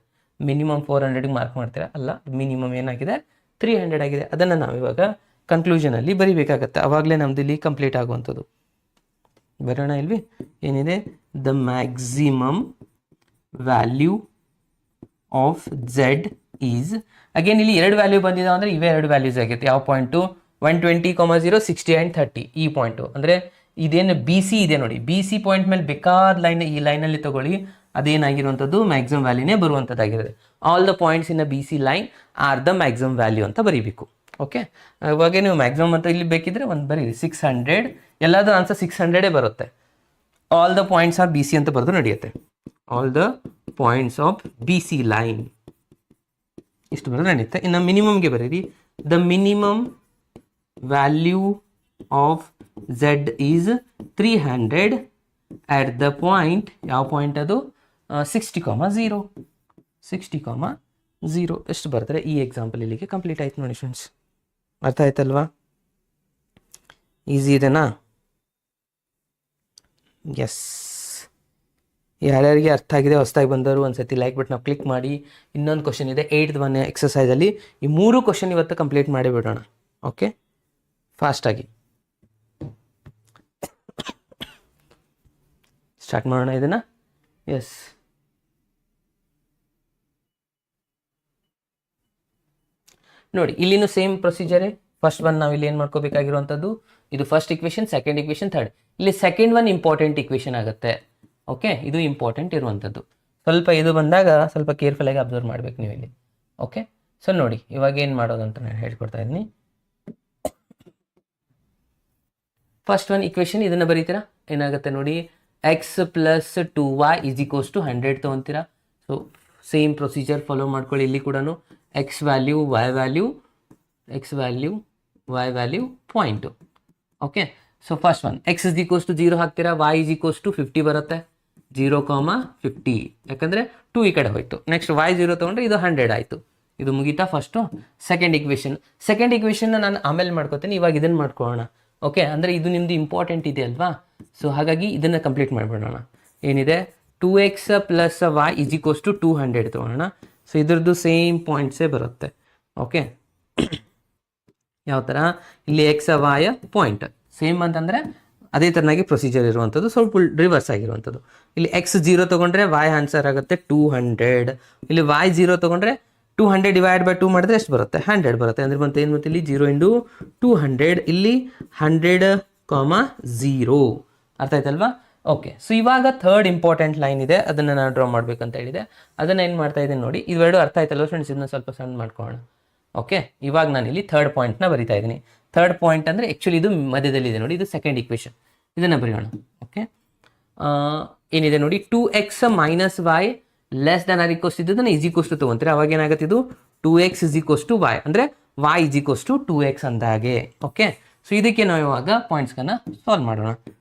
ಮಿನಿಮಮ್ 400ಗೆ ಮಾರ್ಕ್ ಮಾಡ್ತೀರಾ, ಅಲ್ಲ, ಮಿನಿಮಮ್ ಏನಾಗಿದೆ 300 ಆಗಿದೆ. ಅದನ್ನು ನಾವಿವಾಗ ಕನ್ಕ್ಲೂಷನಲ್ಲಿ ಬರಿಬೇಕಾಗತ್ತೆ, ಅವಾಗಲೇ ನಮ್ದು ಇಲ್ಲಿ ಕಂಪ್ಲೀಟ್ ಆಗುವಂಥದ್ದು. ಬರೋಣ ಇಲ್ವಿ, ಏನಿದೆ, the maximum value of Z is, again ಇಲ್ಲಿ ಎರಡು ವ್ಯಾಲ್ಯೂ ಬಂದಿದ್ದಾವೆ ಅಂದರೆ ಇವೇ ಎರಡು ವ್ಯಾಲ್ಯೂಸ್ ಆಗೈತೆ. ಯಾವ ಪಾಯಿಂಟು, 120, 60 ಆ್ಯಂಡ್ 30 ಈ ಪಾಯಿಂಟು. ಅಂದರೆ ಇದೇನು ಬಿ ಸಿ ಇದೆ ನೋಡಿ, ಬಿ ಸಿ ಪಾಯಿಂಟ್ ಮೇಲೆ ಬೇಕಾದ ಲೈನ್ ಈ ಲೈನಲ್ಲಿ ತಗೊಳ್ಳಿ, ಅದೇನಾಗಿರುವಂಥದ್ದು ಮ್ಯಾಕ್ಸಿಮಮ್ ವ್ಯಾಲ್ಯೂನೇ ಬರುವಂಥದ್ದಾಗಿರುತ್ತೆ. All the points in a B C line are the maximum value ಅಂತ ಬರೀಬೇಕು. ಓಕೆ, ಇವಾಗ ನೀವು ಮ್ಯಾಕ್ಸಿಮಮ್ ಅಂತ ಇಲ್ಲಿ ಬೇಕಿದ್ರೆ ಒಂದು ಬರೀರಿ 600, ಎಲ್ಲಾದರೂ ಆನ್ಸರ್ 600 ಬರುತ್ತೆ. All the points are B C ಅಂತ ಬರೆದು ನಡೆಯುತ್ತೆ. All the points of B C line ಇಷ್ಟು ಬರೆದು ನಡೆಯುತ್ತೆ. ಇನ್ನು ಮಿನಿಮಮ್ಗೆ ಬರೀರಿ, the minimum value of Z is 300 at the point, ಯಾವ ಪಾಯಿಂಟ್ ಅದು, 60,0. 60,0 ಎಷ್ಟು ಬರ್ತಾರೆ. ಈ ಎಕ್ಸಾಂಪಲ್ ಇಲ್ಲಿಗೆ ಕಂಪ್ಲೀಟ್ ಆಯ್ತು ನೋಡಿ ಫ್ರೆಂಡ್ಸ್. ಅರ್ಥ ಆಯ್ತಲ್ವಾ, ಈಸಿ ಇದೆನಾ? ಎಸ್, ಯಾರ್ಯಾರಿಗೆ ಅರ್ಥ ಆಗಿದೆ ಹೊಸದಾಗಿ ಬಂದವರು ಒಂದ್ಸತಿ ಲೈಕ್ ಬಟನ್ ಕ್ಲಿಕ್ ಮಾಡಿ. ಇನ್ನೊಂದು ಕ್ವಶನ್ ಇದೆ 8th one ಎಕ್ಸಸೈಸಲ್ಲಿ, ಈ 3 ಕ್ವಶನ್ ಇವತ್ತು ಕಂಪ್ಲೀಟ್ ಮಾಡಿ ಬಿಡೋಣ. ಓಕೆ, ಫಾಸ್ಟಾಗಿ ಸ್ಟಾರ್ಟ್ ಮಾಡೋಣ ಇದನ್ನ. ಎಸ್, ನೋಡಿ ಇಲ್ಲಿನೂ ಸೇಮ್ ಪ್ರೊಸೀಜರೇ. ಫಸ್ಟ್ ಒನ್ ನಾವು ಇಲ್ಲಿ ಏನು ಮಾಡ್ಕೋಬೇಕಾಗಿರುವಂಥದ್ದು, ಇದು first equation, second equation, third. ಇಲ್ಲಿ ಸೆಕೆಂಡ್ ಒನ್ ಇಂಪಾರ್ಟೆಂಟ್ ಇಕ್ವೇಷನ್ ಆಗುತ್ತೆ. ಓಕೆ, ಇದು ಇಂಪಾರ್ಟೆಂಟ್ ಇರುವಂಥದ್ದು. ಸ್ವಲ್ಪ ಇದು ಬಂದಾಗ ಸ್ವಲ್ಪ ಕೇರ್ಫುಲ್ಲಾಗಿ ಅಬ್ಸರ್ವ್ ಮಾಡ್ಬೇಕು ನೀವು ಇಲ್ಲಿ. ಓಕೆ, ಸೊ ನೋಡಿ ಇವಾಗ ಏನು ಮಾಡೋದು ಅಂತ ನಾನು ಹೇಳ್ಕೊಡ್ತಾ ಇದ್ದೀನಿ. ಫಸ್ಟ್ ಒನ್ ಇಕ್ವೇಷನ್ ಇದನ್ನು ಬರೀತೀರಾ, ಏನಾಗುತ್ತೆ ನೋಡಿ, x plus 2y is equals to 100 ತೊಗೊತೀರಾ. ಸೊ ಸೇಮ್ ಪ್ರೊಸೀಜರ್ ಫಾಲೋ ಮಾಡ್ಕೊಳ್ಳಿ. ಇಲ್ಲಿ ಕೂಡ x value y value, x value y value point. Okay, so first one x is equals to 0 ಹಾಕ್ತೀರಾ, ವೈ ಈಸ್ ಈಕ್ವಲ್ಸ್ ಟು 50 ಬರುತ್ತೆ. 0,50 ಯಾಕಂದರೆ 2 ಈ ಕಡೆ ಹೋಯಿತು. ನೆಕ್ಸ್ಟ್ y 0 ತೊಗೊಂಡ್ರೆ ಇದು 100 ಆಯಿತು. ಇದು ಮುಗೀತಾ ಫಸ್ಟು. ಸೆಕೆಂಡ್ ಇಕ್ವೇಷನ್ನ ನಾನು ಆಮೇಲೆ ಮಾಡ್ಕೋತೀನಿ, ಇವಾಗ ಇದನ್ನು ಮಾಡ್ಕೊಳ್ಳೋಣ. ಓಕೆ, ಅಂದರೆ ಇದು ನಿಮ್ಮದು ಇಂಪಾರ್ಟೆಂಟ್ ಇದೆ ಅಲ್ವಾ, ಸೊ ಹಾಗಾಗಿ ಇದನ್ನು ಕಂಪ್ಲೀಟ್ ಮಾಡಿಬಿಡೋಣ. ಏನಿದೆ, 2x plus y is equals to 200 ತೊಗೊಳ್ಳೋಣ. ಸೊ ಇದ್ರದ್ದು ಸೇಮ್ ಪಾಯಿಂಟ್ಸೇ ಬರುತ್ತೆ. ಓಕೆ, ಯಾವ ಥರ, ಇಲ್ಲಿ ಎಕ್ಸ್ ವೈ ಪಾಯಿಂಟ್ ಸೇಮ್ ಅಂತಂದರೆ ಅದೇ ಥರನಾಗಿ ಪ್ರೊಸೀಜರ್ ಇರುವಂಥದ್ದು, ಸ್ವಲ್ಪ ರಿವರ್ಸ್ ಆಗಿರುವಂಥದ್ದು. ಇಲ್ಲಿ ಎಕ್ಸ್ 0 ತೊಗೊಂಡ್ರೆ y ಆನ್ಸರ್ ಆಗುತ್ತೆ 200. ಇಲ್ಲಿ y 0 ತೊಗೊಂಡ್ರೆ 200 ಡಿವೈಡ್ ಬೈ 2 ಮಾಡಿದ್ರೆ ಎಷ್ಟು ಬರುತ್ತೆ, 100 ಬರುತ್ತೆ. ಅಂದರೆ ಮತ್ತೆ ಏನು, ಮತ್ತೆ ಇಲ್ಲಿ 0 ಇಂಟು 200, ಇಲ್ಲಿ 100,0. ಅರ್ಥ ಆಯ್ತಲ್ವಾ? ಓಕೆ, ಸೊ ಇವಾಗ ಥರ್ಡ್ ಇಂಪಾರ್ಟೆಂಟ್ ಲೈನ್ ಇದೆ, ಅದನ್ನು ನಾನು ಡ್ರಾ ಮಾಡಬೇಕಂತ ಹೇಳಿದೆ. ಅದನ್ನು ಏನು ಮಾಡ್ತಾ ಇದ್ದೀನಿ ನೋಡಿ, ಇವೆರಡು ಅರ್ಥ ಆಯ್ತಲ್ವ ಫ್ರೆಂಡ್ಸ್? ಇದನ್ನ ಸ್ವಲ್ಪ ಸಣ್ಣ ಮಾಡ್ಕೊಳ್ಳೋಣ. ಓಕೆ, ಇವಾಗ ನಾನು ಇಲ್ಲಿ ಥರ್ಡ್ ಪಾಯಿಂಟ್ನ ಬರಿತಾ ಇದ್ದೀನಿ. ಥರ್ಡ್ ಪಾಯಿಂಟ್ ಅಂದರೆ ಆ್ಯಕ್ಚುಲಿ ಇದು ಮಧ್ಯದಲ್ಲಿದೆ ನೋಡಿ, ಇದು ಸೆಕೆಂಡ್ ಇಕ್ವೇಷನ್. ಇದನ್ನು ಬರೆಯೋಣ. ಓಕೆ, ಏನಿದೆ ನೋಡಿ, 2x minus y less than or equals ಇದ್ದದನ್ನು ಈಸ್ ಈಕ್ವಲ್ಸ್ ಟು ತೊಗೊಂತೀರಿ. ಅವಾಗ ಏನಾಗುತ್ತೆ, ಇದು 2x is equals to y, ಅಂದರೆ y is equals to 2x ಅಂದಾಗೆ. ಓಕೆ, ಸೊ ಇದಕ್ಕೆ ನಾವು ಇವಾಗ ಪಾಯಿಂಟ್ಸ್ಗಳನ್ನ ಸಾಲ್ವ್ ಮಾಡೋಣ.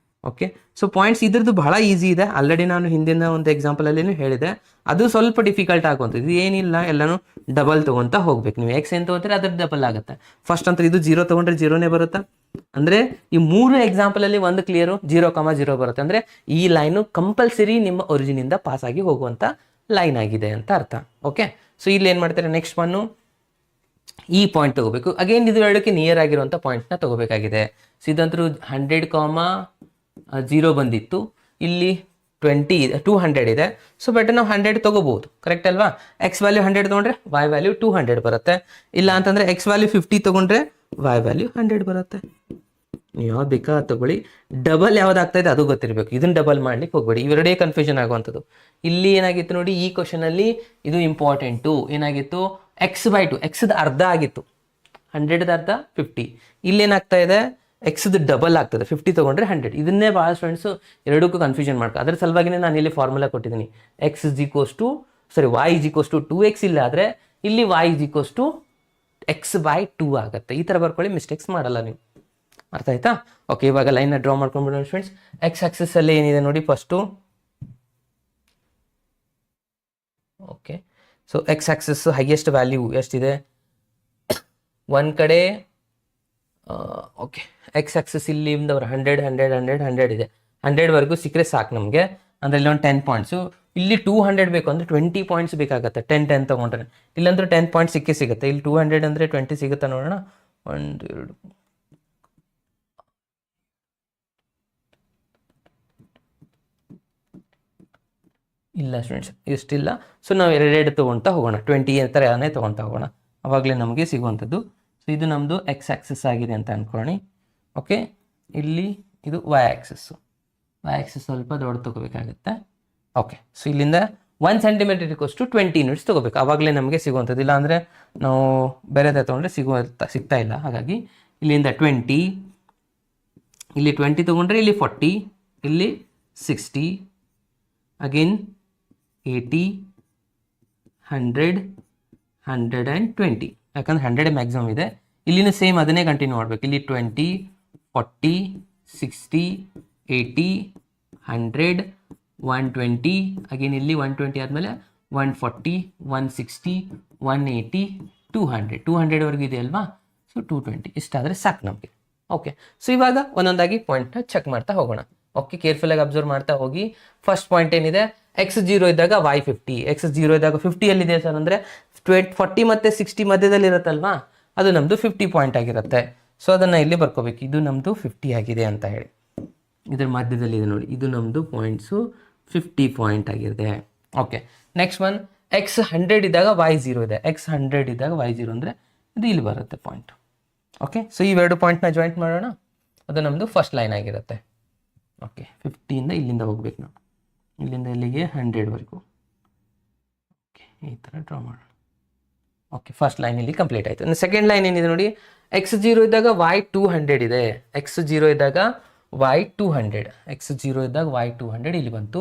ಓಕೆ, ಸೊ ಪಾಯಿಂಟ್ಸ್ ಇದ್ರದ್ದು ಬಹಳ ಈಸಿ ಇದೆ. ಆಲ್ರೆಡಿ ನಾನು ಹಿಂದಿನ ಒಂದು ಎಕ್ಸಾಂಪಲಲ್ಲಿ ಹೇಳಿದೆ, ಅದು ಸ್ವಲ್ಪ ಡಿಫಿಕಲ್ಟ್ ಆಗುವಂಥದ್ದು. ಇದು ಏನಿಲ್ಲ, ಎಲ್ಲನೂ ಡಬಲ್ ತೊಗೊತಾ ಹೋಗ್ಬೇಕು. ನೀವು ಎಕ್ಸ್ ಏನು ತೊಗೊತೀರಿ ಅದ್ರ ಡಬಲ್ ಆಗುತ್ತೆ. ಫಸ್ಟ್ ಅಂತ ಇದು 0 ತೊಗೊಂಡ್ರೆ 0ನೇ ಬರುತ್ತಾ. ಅಂದರೆ ಈ 3 ಎಕ್ಸಾಂಪಲಲ್ಲಿ ಒಂದು ಕ್ಲಿಯರು 0,0 ಬರುತ್ತೆ. ಅಂದರೆ ಈ ಲೈನು ಕಂಪಲ್ಸರಿ ನಿಮ್ಮ ಒರಿಜಿನಿಂದ ಪಾಸ್ ಆಗಿ ಹೋಗುವಂಥ ಲೈನ್ ಆಗಿದೆ ಅಂತ ಅರ್ಥ. ಓಕೆ, ಸೊ ಇಲ್ಲಿ ಏನು ಮಾಡ್ತಾರೆ, ನೆಕ್ಸ್ಟ್ ಒನ್ನು ಈ ಪಾಯಿಂಟ್ ತೊಗೋಬೇಕು. ಅಗೇನ್ ಇದು ಎರಡಕ್ಕೆ ನಿಯರ್ ಆಗಿರುವಂಥ ಪಾಯಿಂಟ್ನ ತೊಗೋಬೇಕಾಗಿದೆ. ಸೊ ಇದಂತರೂ 100,0 ಬಂದಿತ್ತು, ಇಲ್ಲಿ 200 ಇದೆ. ಸೊ ಬೆಟರ್ ನಾವು 100 ತೊಗೋಬೋದು, ಕರೆಕ್ಟ್ ಅಲ್ವಾ? ಎಕ್ಸ್ ವ್ಯಾಲ್ಯೂ 100 ತೊಗೊಂಡ್ರೆ ವೈ ವ್ಯಾಲ್ಯೂ 200 ಬರುತ್ತೆ. ಇಲ್ಲ ಅಂತಂದರೆ ಎಕ್ಸ್ ವ್ಯಾಲ್ಯೂ 50 ತೊಗೊಂಡ್ರೆ ವೈ ವ್ಯಾಲ್ಯೂ 100 ಬರುತ್ತೆ. ನೀವು ಯಾವ್ದು ಬೇಕಾದ ತಗೊಳ್ಳಿ, ಡಬಲ್ ಯಾವ್ದಾಗ್ತಾ ಇದೆ ಅದು ಗೊತ್ತಿರಬೇಕು. ಇದನ್ನು ಡಬಲ್ ಮಾಡ್ಲಿಕ್ಕೆ ಹೋಗ್ಬೇಡಿ, ಇವೆರಡೇ ಕನ್ಫ್ಯೂಷನ್ ಆಗುವಂಥದ್ದು. ಇಲ್ಲಿ ಏನಾಗಿತ್ತು ನೋಡಿ, ಈ ಕ್ವಶನಲ್ಲಿ ಇದು ಇಂಪಾರ್ಟೆಂಟು. ಏನಾಗಿತ್ತು, x/2, ಎಕ್ಸ್ದು ಅರ್ಧ ಆಗಿತ್ತು, 100ದ ಅರ್ಧ 50. ಇಲ್ಲೇನಾಗ್ತಾ ಇದೆ, ಎಕ್ಸ್ದು ಡಬಲ್ ಆಗ್ತದೆ, 50 ತೊಗೊಂಡ್ರೆ 100. ಇದನ್ನೇ ಭಾಳ ಸ್ಟೂಡೆಂಟ್ಸು ಎರಡಕ್ಕೂ ಕನ್ಫ್ಯೂಷನ್ ಮಾಡ್ಕೊ. ಅದ್ರ ಸಲುವಾಗಿನೇ ನಾನು ಇಲ್ಲಿ ಫಾರ್ಮುಲಾ ಕೊಟ್ಟಿದ್ದೀನಿ, x is equals to y is equals to 2x. ಇಲ್ಲ ಆದರೆ ಇಲ್ಲಿ y is equals to x/2 ಆಗುತ್ತೆ. ಈ ಥರ ಬರ್ಕೊಳ್ಳಿ, ಮಿಸ್ಟೇಕ್ಸ್ ಮಾಡಲ್ಲ ನೀವು. ಅರ್ಥ ಆಯ್ತಾ? ಓಕೆ, ಇವಾಗ ಲೈನ್ನ ಡ್ರಾ ಮಾಡ್ಕೊಂಡ್ಬಿಡೋಣ ಫ್ರೆಂಡ್ಸ್. ಎಕ್ಸ್ ಆಕ್ಸಿಸಲ್ಲಿ ಏನಿದೆ ನೋಡಿ first. Okay, so X Axis highest value ಎಷ್ಟಿದೆ, ಒಂದು ಕಡೆ ಓಕೆ ಎಕ್ಸ್ ಆಕ್ಸಿಸ್ ಇಲ್ಲಿಂದ 100 ಇದೆ. 100ವರೆಗೂ ಸಿಕ್ಕರೆ ಸಾಕು ನಮಗೆ. ಅಂದರೆ ಇಲ್ಲಿ ಒಂದು 10 ಪಾಯಿಂಟ್ಸು. ಇಲ್ಲಿ 200 ಬೇಕು ಅಂದರೆ 20 ಪಾಯಿಂಟ್ಸ್ ಬೇಕಾಗುತ್ತೆ. 10 ತೊಗೊಂಡ್ರೆ, ಇಲ್ಲಾಂದ್ರೆ 10 ಪಾಯಿಂಟ್ಸ್ ಸಿಕ್ಕೇ ಸಿಗುತ್ತೆ. ಇಲ್ಲಿ 200 ಅಂದರೆ 20 ಸಿಗುತ್ತಾ ನೋಡೋಣ. 1 2 ಇಲ್ಲ ಸ್ಟೂಡೆಂಟ್ಸ್, ಇಷ್ಟಿಲ್ಲ. ಸೊ ನಾವು ಎರಡೆರಡು ತೊಗೊಳ್ತಾ ಹೋಗೋಣ, 20 ಥರನೇ ತೊಗೊಳ್ತಾ ಹೋಗೋಣ, ಆವಾಗಲೇ ನಮಗೆ ಸಿಗುವಂಥದ್ದು. ಸೊ ಇದು ನಮ್ಮದು ಎಕ್ಸ್ ಆ್ಯಕ್ಸಿಸ್ ಆಗಿದೆ ಅಂತ ಅಂದ್ಕೊಳ್ಳಿ. ಓಕೆ, ಇಲ್ಲಿ ಇದು ವೈ ಆ್ಯಕ್ಸಿಸ್ಸು. ವೈ ಆ್ಯಕ್ಸಿಸ್ ಸ್ವಲ್ಪ ದೊಡ್ಡ ತೊಗೋಬೇಕಾಗುತ್ತೆ. ಓಕೆ, ಸೊ ಇಲ್ಲಿಂದ 1 ಸೆಂಟಿಮೀಟರ್ = 20 ಯೂನಿಟ್ಸ್ ತೊಗೋಬೇಕು, ಆವಾಗಲೇ ನಮಗೆ ಸಿಗುವಂಥದ್ದು. ಇಲ್ಲ ಅಂದರೆ ನಾವು ಬೇರೆದೇ ತೊಗೊಂಡ್ರೆ ಸಿಗ್ತಾ ಇಲ್ಲ. ಹಾಗಾಗಿ ಇಲ್ಲಿಂದ 20, ಇಲ್ಲಿ 20 ತೊಗೊಂಡ್ರೆ ಇಲ್ಲಿ 40, ಇಲ್ಲಿ 60, ಅಗೇನ್ 80, 100, 120. ಯಾಕಂದ್ರೆ 100 ಮ್ಯಾಕ್ಸಿಮಮ್ ಇದೆ. ಇಲ್ಲಿನೂ ಸೇಮ್ ಅದನ್ನೇ ಕಂಟಿನ್ಯೂ ಮಾಡಬೇಕು. ಇಲ್ಲಿ 20, 40, 60, 80, 100, 120, ಅಗೇನ್ ಇಲ್ಲಿ 120 ಆದಮೇಲೆ 140, 160, 180, 200ವರೆಗೂ ಇದೆ ಅಲ್ವಾ. ಸೊ 220 ಇಷ್ಟಾದರೆ ಸಾಕು ನಮಗೆ. ಓಕೆ, ಸೊ ಇವಾಗ ಒಂದೊಂದಾಗಿ ಪಾಯಿಂಟ್ನ ಚೆಕ್ ಮಾಡ್ತಾ ಹೋಗೋಣ. ಓಕೆ, ಕೇರ್ಫುಲ್ಲಾಗಿ ಅಬ್ಸರ್ವ್ ಮಾಡ್ತಾ ಹೋಗಿ. ಫಸ್ಟ್ ಪಾಯಿಂಟ್ ಏನಿದೆ, x0 ಇದ್ದಾಗ y 50. x0 ಇದ್ದಾಗ 50 ಎಲ್ಲಿದೆ ಸರ್ ಅಂದರೆ 40 ಮತ್ತು 60 ಮಧ್ಯದಲ್ಲಿ ಇರುತ್ತಲ್ವಾ, ಅದು ನಮ್ಮದು 50 ಪಾಯಿಂಟ್ ಆಗಿರುತ್ತೆ. ಸೊ ಅದನ್ನು ಇಲ್ಲಿ ಬರ್ಕೋಬೇಕು, ಇದು ನಮ್ಮದು 50 ಆಗಿದೆ ಅಂತ ಹೇಳಿ. ಇದರ ಮಧ್ಯದಲ್ಲಿದೆ ನೋಡಿ, ಇದು ನಮ್ಮದು ಪಾಯಿಂಟ್ಸು 50 ಪಾಯಿಂಟ್ ಆಗಿದೆ. ಓಕೆ, ನೆಕ್ಸ್ಟ್ ಒನ್, x 100 ಇದ್ದಾಗ y0 ಇದೆ. x 100 ಇದ್ದಾಗ y0 ಅಂದರೆ ಇದು ಇಲ್ಲಿ ಬರುತ್ತೆ ಪಾಯಿಂಟ್. ಓಕೆ, ಸೊ ಇವೆರಡು ಪಾಯಿಂಟ್ನ ಜಾಯಿಂಟ್ ಮಾಡೋಣ, ಅದು ನಮ್ಮದು ಫಸ್ಟ್ ಲೈನ್ ಆಗಿರುತ್ತೆ. ಓಕೆ, 50ಇಂದ ಇಲ್ಲಿಂದ ಹೋಗ್ಬೇಕು ನಾವು, ಇಲ್ಲಿಂದ ಇಲ್ಲಿಗೆ 100ವರೆಗೂ. ಓಕೆ, ಈ ಥರ ಡ್ರಾ ಮಾಡೋಣ. ಓಕೆ, ಫಸ್ಟ್ ಲೈನ್ ಇಲ್ಲಿ ಕಂಪ್ಲೀಟ್ ಆಯಿತು. ಇನ್ನು ಸೆಕೆಂಡ್ ಲೈನ್ ಏನಿದೆ ನೋಡಿ, x0 ಇದ್ದಾಗ y 200 ಇದೆ. x0 ಇದ್ದಾಗ y 200, x0 ಇದ್ದಾಗ y 200 ಇಲ್ಲಿ ಬಂತು.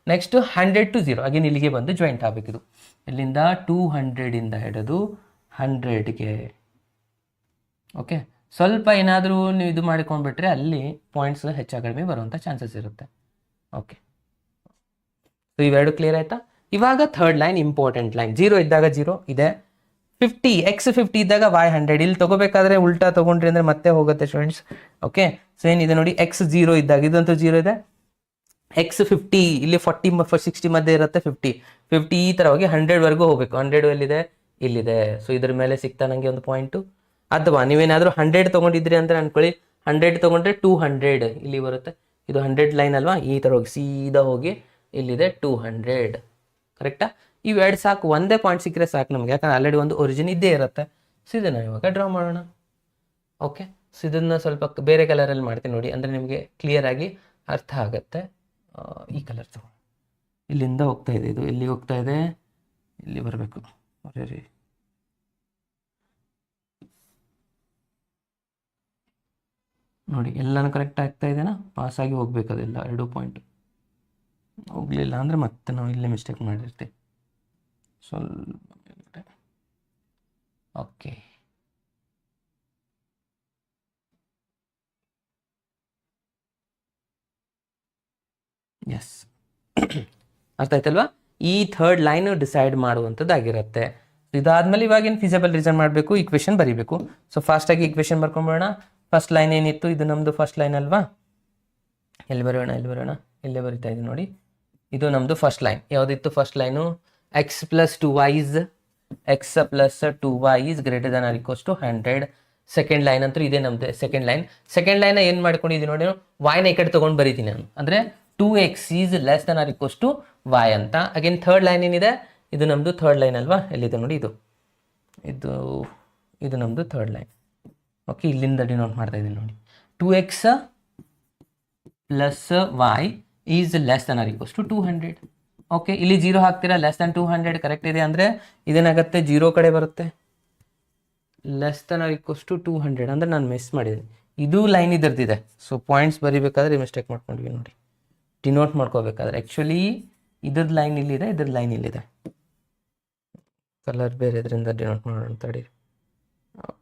ನೆಕ್ಸ್ಟ್ 100 to 0, ಅಗೇನ್ ಇಲ್ಲಿಗೆ ಬಂದು ಜಾಯಿಂಟ್ ಆಗಬೇಕಿದು. ಇಲ್ಲಿಂದ 200ಇಂದ ಹಿಡಿದು 100ಗೆ. ಓಕೆ, ಸ್ವಲ್ಪ ಏನಾದರೂ ನೀವು ಇದು ಮಾಡಿಕೊಂಡ್ಬಿಟ್ರೆ ಅಲ್ಲಿ ಪಾಯಿಂಟ್ಸ್ ಹೆಚ್ಚು ಕಡಿಮೆ ಬರುವಂಥ ಚಾನ್ಸಸ್ ಇರುತ್ತೆ. ಓಕೆ, ಸೊ ಇವೆರಡು ಕ್ಲಿಯರ್ ಆಯಿತಾ. ಇವಾಗ ಥರ್ಡ್ ಲೈನ್ ಇಂಪಾರ್ಟೆಂಟ್ ಲೈನ್, 0 ಇದ್ದಾಗ 0 ಇದೆ. 50, x 50 ಇದ್ದಾಗ y 100. ಇಲ್ಲಿ ತೊಗೋಬೇಕಾದ್ರೆ ಉಲ್ಟಾ ತೊಗೊಂಡ್ರಿ ಅಂದರೆ ಮತ್ತೆ ಹೋಗುತ್ತೆ ಸ್ಟೂಡೆಂಟ್ಸ್. ಓಕೆ, ಸೊ ಏನಿದೆ ನೋಡಿ, x 0 ಇದ್ದಾಗ ಇದಂತೂ 0 ಇದೆ. x 50, ಇಲ್ಲಿ 40 60 ಮಧ್ಯೆ ಇರುತ್ತೆ. 50 ಈ ಥರ ಹೋಗಿ 100ವರೆಗೂ ಹೋಗಬೇಕು. 100 ಎಲ್ಲಿದೆ, ಇಲ್ಲಿದೆ. ಸೊ ಇದ್ರ ಮೇಲೆ ಸಿಗ್ತಾ ನನಗೆ ಒಂದು ಪಾಯಿಂಟು. ಅಥವಾ ನೀವೇನಾದರೂ 100 ತೊಗೊಂಡಿದ್ರಿ ಅಂತ ಅನ್ಕೊಳ್ಳಿ, 100 ತೊಗೊಂಡ್ರೆ 200 ಇಲ್ಲಿ ಬರುತ್ತೆ. ಇದು 100 ಲೈನ್ ಅಲ್ವಾ, ಈ ಥರ ಹೋಗಿ ಸೀದಾ ಹೋಗಿ ಇಲ್ಲಿದೆ 200. ಕರೆಕ್ಟಾ? ಇವೆರಡು ಸಾಕು, ಒಂದೇ ಪಾಯಿಂಟ್ ಸಿಕ್ಕರೆ ಸಾಕು ನಮಗೆ, ಯಾಕಂದ್ರೆ ಆಲ್ರೆಡಿ ಒಂದು ಒರಿಜಿನ್ ಇದ್ದೇ ಇರುತ್ತೆ. ಸೊ ಇದನ್ನು ಇವಾಗ ಡ್ರಾ ಮಾಡೋಣ. ಓಕೆ, ಸೊ ಇದನ್ನು ಸ್ವಲ್ಪ ಬೇರೆ ಕಲರಲ್ಲಿ ಮಾಡ್ತೀನಿ ನೋಡಿ, ಅಂದರೆ ನಿಮಗೆ ಕ್ಲಿಯರಾಗಿ ಅರ್ಥ ಆಗುತ್ತೆ. ಈ ಕಲರ್ ತಗೊಳ್ಳಿ. ಇಲ್ಲಿಂದ ಹೋಗ್ತಾ ಇದೆ, ಇದು ಎಲ್ಲಿಗೆ ಹೋಗ್ತಾ ಇದೆ, ಇಲ್ಲಿ ಬರಬೇಕು. ರೀ ನೋಡಿ, ಎಲ್ಲನೂ ಕರೆಕ್ಟ್ ಆಗ್ತಾ ಇದೆನಾ, ಪಾಸಾಗಿ ಹೋಗ್ಬೇಕು ಅದೆಲ್ಲ 2 ಪಾಯಿಂಟ್. ಹೋಗಲಿಲ್ಲ ಅಂದರೆ ಮತ್ತೆ ನಾವು ಇಲ್ಲೇ ಮಿಸ್ಟೇಕ್ ಮಾಡಿರ್ತೀವಿ ಸ್ವಲ್ಪ. ಓಕೆ, ಎಸ್ ಅರ್ಥ ಆಯ್ತಲ್ವಾ. ಈ ಥರ್ಡ್ ಲೈನ್ ಡಿಸೈಡ್ ಮಾಡುವಂಥದ್ದಾಗಿರುತ್ತೆ. ಇದಾದ್ಮೇಲೆ ಇವಾಗೇನು ಫಿಸಿಬಲ್ ರೀಸನ್ ಮಾಡಬೇಕು, ಈಕ್ವೇಷನ್ ಬರೀಬೇಕು. ಸೊ ಫಾಸ್ಟಾಗಿ ಈಕ್ವೇಷನ್ ಬರ್ಕೊಂಬಿಡೋಣ. ಫಸ್ಟ್ ಲೈನ್ ಏನಿತ್ತು, ಇದು ನಮ್ಮದು ಫಸ್ಟ್ ಲೈನ್ ಅಲ್ವಾ. ಎಲ್ಲಿ ಬರೋಣ, ಇಲ್ಲೇ ಬರಿತಾ ಇದ್ದೀನಿ ನೋಡಿ. ಇದು ನಮ್ಮದು ಫಸ್ಟ್ ಲೈನ್. ಯಾವುದಿತ್ತು first line, x + 2y is greater than or equals to 100. Second line ಅಂತೂ ಇದೇ ನಮ್ಮದು ಸೆಕೆಂಡ್ ಲೈನ್. ಸೆಕೆಂಡ್ ಲೈನ್ ಏನು ಮಾಡ್ಕೊಂಡಿದ್ದೀನಿ ನೋಡಿ, y ನ ಈ ಕಡೆ ತೊಗೊಂಡು ಬರೀತೀನಿ ನಾನು, ಅಂದರೆ 2x is less than or equals to y ಅಂತ. ಅಗೇನ್ ಥರ್ಡ್ ಲೈನ್ ಏನಿದೆ, ಇದು ನಮ್ಮದು ಥರ್ಡ್ ಲೈನ್ ಅಲ್ವಾ, ಎಲ್ಲಿದೆ ನೋಡಿ, ಇದು ನಮ್ಮದು ಥರ್ಡ್ ಲೈನ್. ಓಕೆ, ಇಲ್ಲಿಂದ ಡಿನೋಟ್ ಮಾಡ್ತಾ ಇದ್ದೀನಿ ನೋಡಿ, 2x + y is less than or equals to 200. Okay, ಇಲ್ಲಿ 0 ಹಾಕ್ತೀರಾ, ಲೆಸ್ ದ್ಯಾನ್ 200 ಕರೆಕ್ಟ್ ಇದೆ ಅಂದರೆ ಇದೇನಾಗುತ್ತೆ, 0 ಕಡೆ ಬರುತ್ತೆ. Less than or equals to 200 ಅಂದರೆ ನಾನು ಮಿಸ್ ಮಾಡಿದ್ದೀನಿ, ಇದು ಲೈನ್ ಇದ್ರದ್ದಿದೆ. ಸೊ ಪಾಯಿಂಟ್ಸ್ ಬರೀಬೇಕಾದ್ರೆ ಮಿಸ್ಟೇಕ್ ಮಾಡ್ಕೊಂಡ್ವಿ ನೋಡಿ, ಡಿನೋಟ್ ಮಾಡ್ಕೋಬೇಕಾದ್ರೆ. ಆ್ಯಕ್ಚುಲಿ ಇದ್ರದ್ದು ಲೈನ್ ಇಲ್ಲಿದೆ, ಇದ್ರದ್ದು ಲೈನ್ ಇಲ್ಲಿದೆ. ಕಲರ್ ಬೇರೆ ಇದರಿಂದ ಡಿನೋಟ್ ಮಾಡೋಣ ತಡೀರಿ.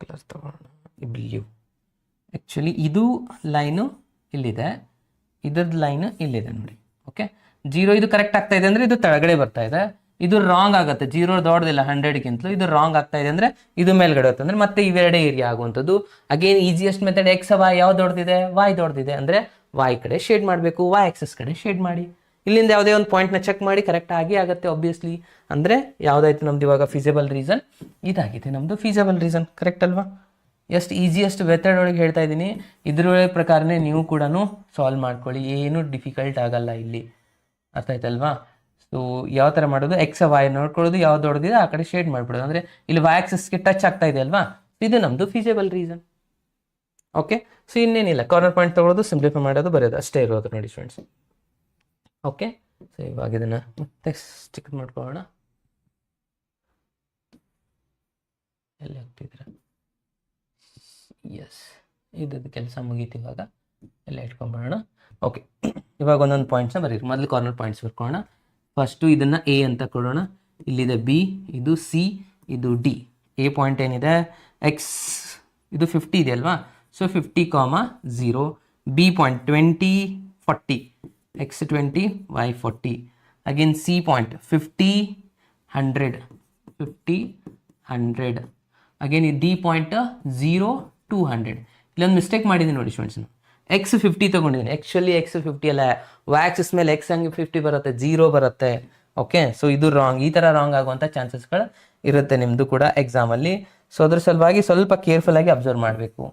ಕಲರ್ ತಗೋಣ, ಬ್ಲೂ. ಆ್ಯಕ್ಚುಲಿ ಇದು ಲೈನು ಇಲ್ಲಿದೆ, ಇದ್ರದ್ದು ಲೈನು ಇಲ್ಲಿದೆ ನೋಡಿ. ಓಕೆ, 0 ಇದು ಕರೆಕ್ಟ್ ಆಗ್ತಾ ಇದೆ ಅಂದರೆ ಇದು ಕೆಳಗಡೆ ಬರ್ತಾ ಇದೆ, ಇದು ರಾಂಗ್ ಆಗುತ್ತೆ. 0 ದೊಡ್ಡದಿಲ್ಲ 100ಗಿಂತಲೂ, ಇದು ರಾಂಗ್ ಆಗ್ತಾ ಇದೆ ಅಂದರೆ ಇದು ಮೇಲ್ಗಡೆ ಹೋಗುತ್ತೆ. ಅಂದರೆ ಮತ್ತೆ ಇವೆರಡೇ ಏರಿಯಾ ಆಗುವಂಥದ್ದು. Again easiest method, x y ಯಾವ್ದು ದೊಡ್ಡದಿದೆ, ವೈ ದೊಡ್ಡದಿದೆ ಅಂದರೆ ವೈ ಕಡೆ ಶೇಡ್ ಮಾಡಬೇಕು, ವೈ ಆಕ್ಸಸ್ ಕಡೆ ಶೇಡ್ ಮಾಡಿ. ಇಲ್ಲಿಂದ ಯಾವುದೇ ಒಂದು ಪಾಯಿಂಟ್ನ ಚೆಕ್ ಮಾಡಿ, ಕರೆಕ್ಟ್ ಆಗಿ ಆಗುತ್ತೆ ಆಬ್ವಿಯಸ್ಲಿ. ಅಂದರೆ ಯಾವುದಾಯ್ತು ನಮ್ದು ಇವಾಗ ಫೀಸಿಬಲ್ ರೀಸನ್, ಇದಾಗಿದೆ ನಮ್ಮದು ಫೀಸಿಬಲ್ ರೀಸನ್. ಕರೆಕ್ಟ್ ಅಲ್ವಾ? ಎಷ್ಟು ಈಸಿಯೆಸ್ಟ್ ಮೆಥಡ್ ಒಳಗೆ ಹೇಳ್ತಾ ಇದ್ದೀನಿ, ಇದ್ರೊಳಗೆ ಪ್ರಕಾರನೇ ನೀವು ಕೂಡ ಸಾಲ್ವ್ ಮಾಡ್ಕೊಳ್ಳಿ, ಏನು ಡಿಫಿಕಲ್ಟ್ ಆಗಲ್ಲ ಇಲ್ಲಿ. ಅರ್ಥ ಆಯ್ತಲ್ವಾ? ಸೊ ಸೊ ಯಾವ ಥರ ಮಾಡೋದು, ಎಕ್ಸ್ ವೈ ನೋಡ್ಕೊಳ್ಳೋದು, ಯಾವ್ದು ದೊಡ್ಡದಿದೆ ಆ ಕಡೆ ಶೇಡ್ ಮಾಡ್ಬಿಡೋದು. ಅಂದರೆ ಇಲ್ಲಿ ವೈ ಆಕ್ಸಿಸ್ಗೆ ಟಚ್ ಆಗ್ತಾ ಇದೆ ಅಲ್ವಾ, ಇದು ನಮ್ಮದು ಫೀಸಿಬಲ್ ರೀಸನ್. ಓಕೆ, ಸೊ ಇನ್ನೇನಿಲ್ಲ, ಕಾರ್ನರ್ ಪಾಯಿಂಟ್ ತೊಗೊಳೋದು, ಸಿಂಪ್ಲಿಫೈ ಮಾಡೋದು, ಬರೆಯೋದು ಅಷ್ಟೇ ಇರೋದು ನೋಡಿ ಸ್ಟೂಡೆಂಟ್ಸ್. ಓಕೆ, ಸೊ ಇವಾಗ ಇದನ್ನು ಮತ್ತೆ ಚಿಕ್ಕದು ಮಾಡ್ಕೊಳ್ಳೋಣ. ಎಲ್ಲಿ ಹೋಗ್ತಿದ್ರ? ಎಸ್, ಇದ್ದು ಕೆಲಸ ಮುಗೀತು. ಇವಾಗ ಎಲ್ಲ ಇಟ್ಕೊಂಡ್ಬಿಡೋಣ. ಓಕೆ, ಇವಾಗ ಒಂದೊಂದು ಪಾಯಿಂಟ್ಸ್ನ ಬರೀರಿ. ಮೊದಲು ಕಾರ್ನರ್ ಪಾಯಿಂಟ್ಸ್ ಬರ್ಕೊಳ್ಳೋಣ. ಫಸ್ಟು ಇದನ್ನು ಎ ಅಂತ ಕೊಡೋಣ. ಇಲ್ಲಿದೆ ಬಿ, ಇದು ಸಿ, ಇದು ಡಿ. ಎ ಪಾಯಿಂಟ್ ಏನಿದೆ, ಎಕ್ಸ್ ಇದು 50 ಇದೆ ಅಲ್ವಾ, so 50,0. B point 20, 40, x 20, y 40. Again C point 50, 100, 50, 100. Again ಈ ಡಿ ಪಾಯಿಂಟ್ 0, 200. ಇಲ್ಲೊಂದು ಮಿಸ್ಟೇಕ್ ಮಾಡಿದ್ದೀನಿ ನೋಡಿ ಸ್ಟೂಡೆಂಟ್ಸ್, ಎಕ್ಸ್ 50 ತೊಗೊಂಡಿದ್ದೀನಿ. ಆ್ಯಕ್ಚುಲಿ ಎಕ್ಸ್ 50 ಅಲ್ಲ, ವೈ ಆಕ್ಸಿಸ್ ಮೇಲೆ ಎಕ್ಸ್ ಹಂಗೆ 50 ಬರುತ್ತೆ, 0 ಬರುತ್ತೆ. ಓಕೆ, ಸೊ ಇದು ರಾಂಗ್. ಈ ಥರ ರಾಂಗ್ ಆಗುವಂಥ ಚಾನ್ಸಸ್ಗಳು ಇರುತ್ತೆ ನಿಮ್ಮದು ಕೂಡ ಎಕ್ಸಾಮಲ್ಲಿ. ಸೊ ಅದ್ರ ಸಲುವಾಗಿ ಸ್ವಲ್ಪ ಕೇರ್ಫುಲ್ಲಾಗಿ ಅಬ್ಸರ್ವ್ ಮಾಡಬೇಕು.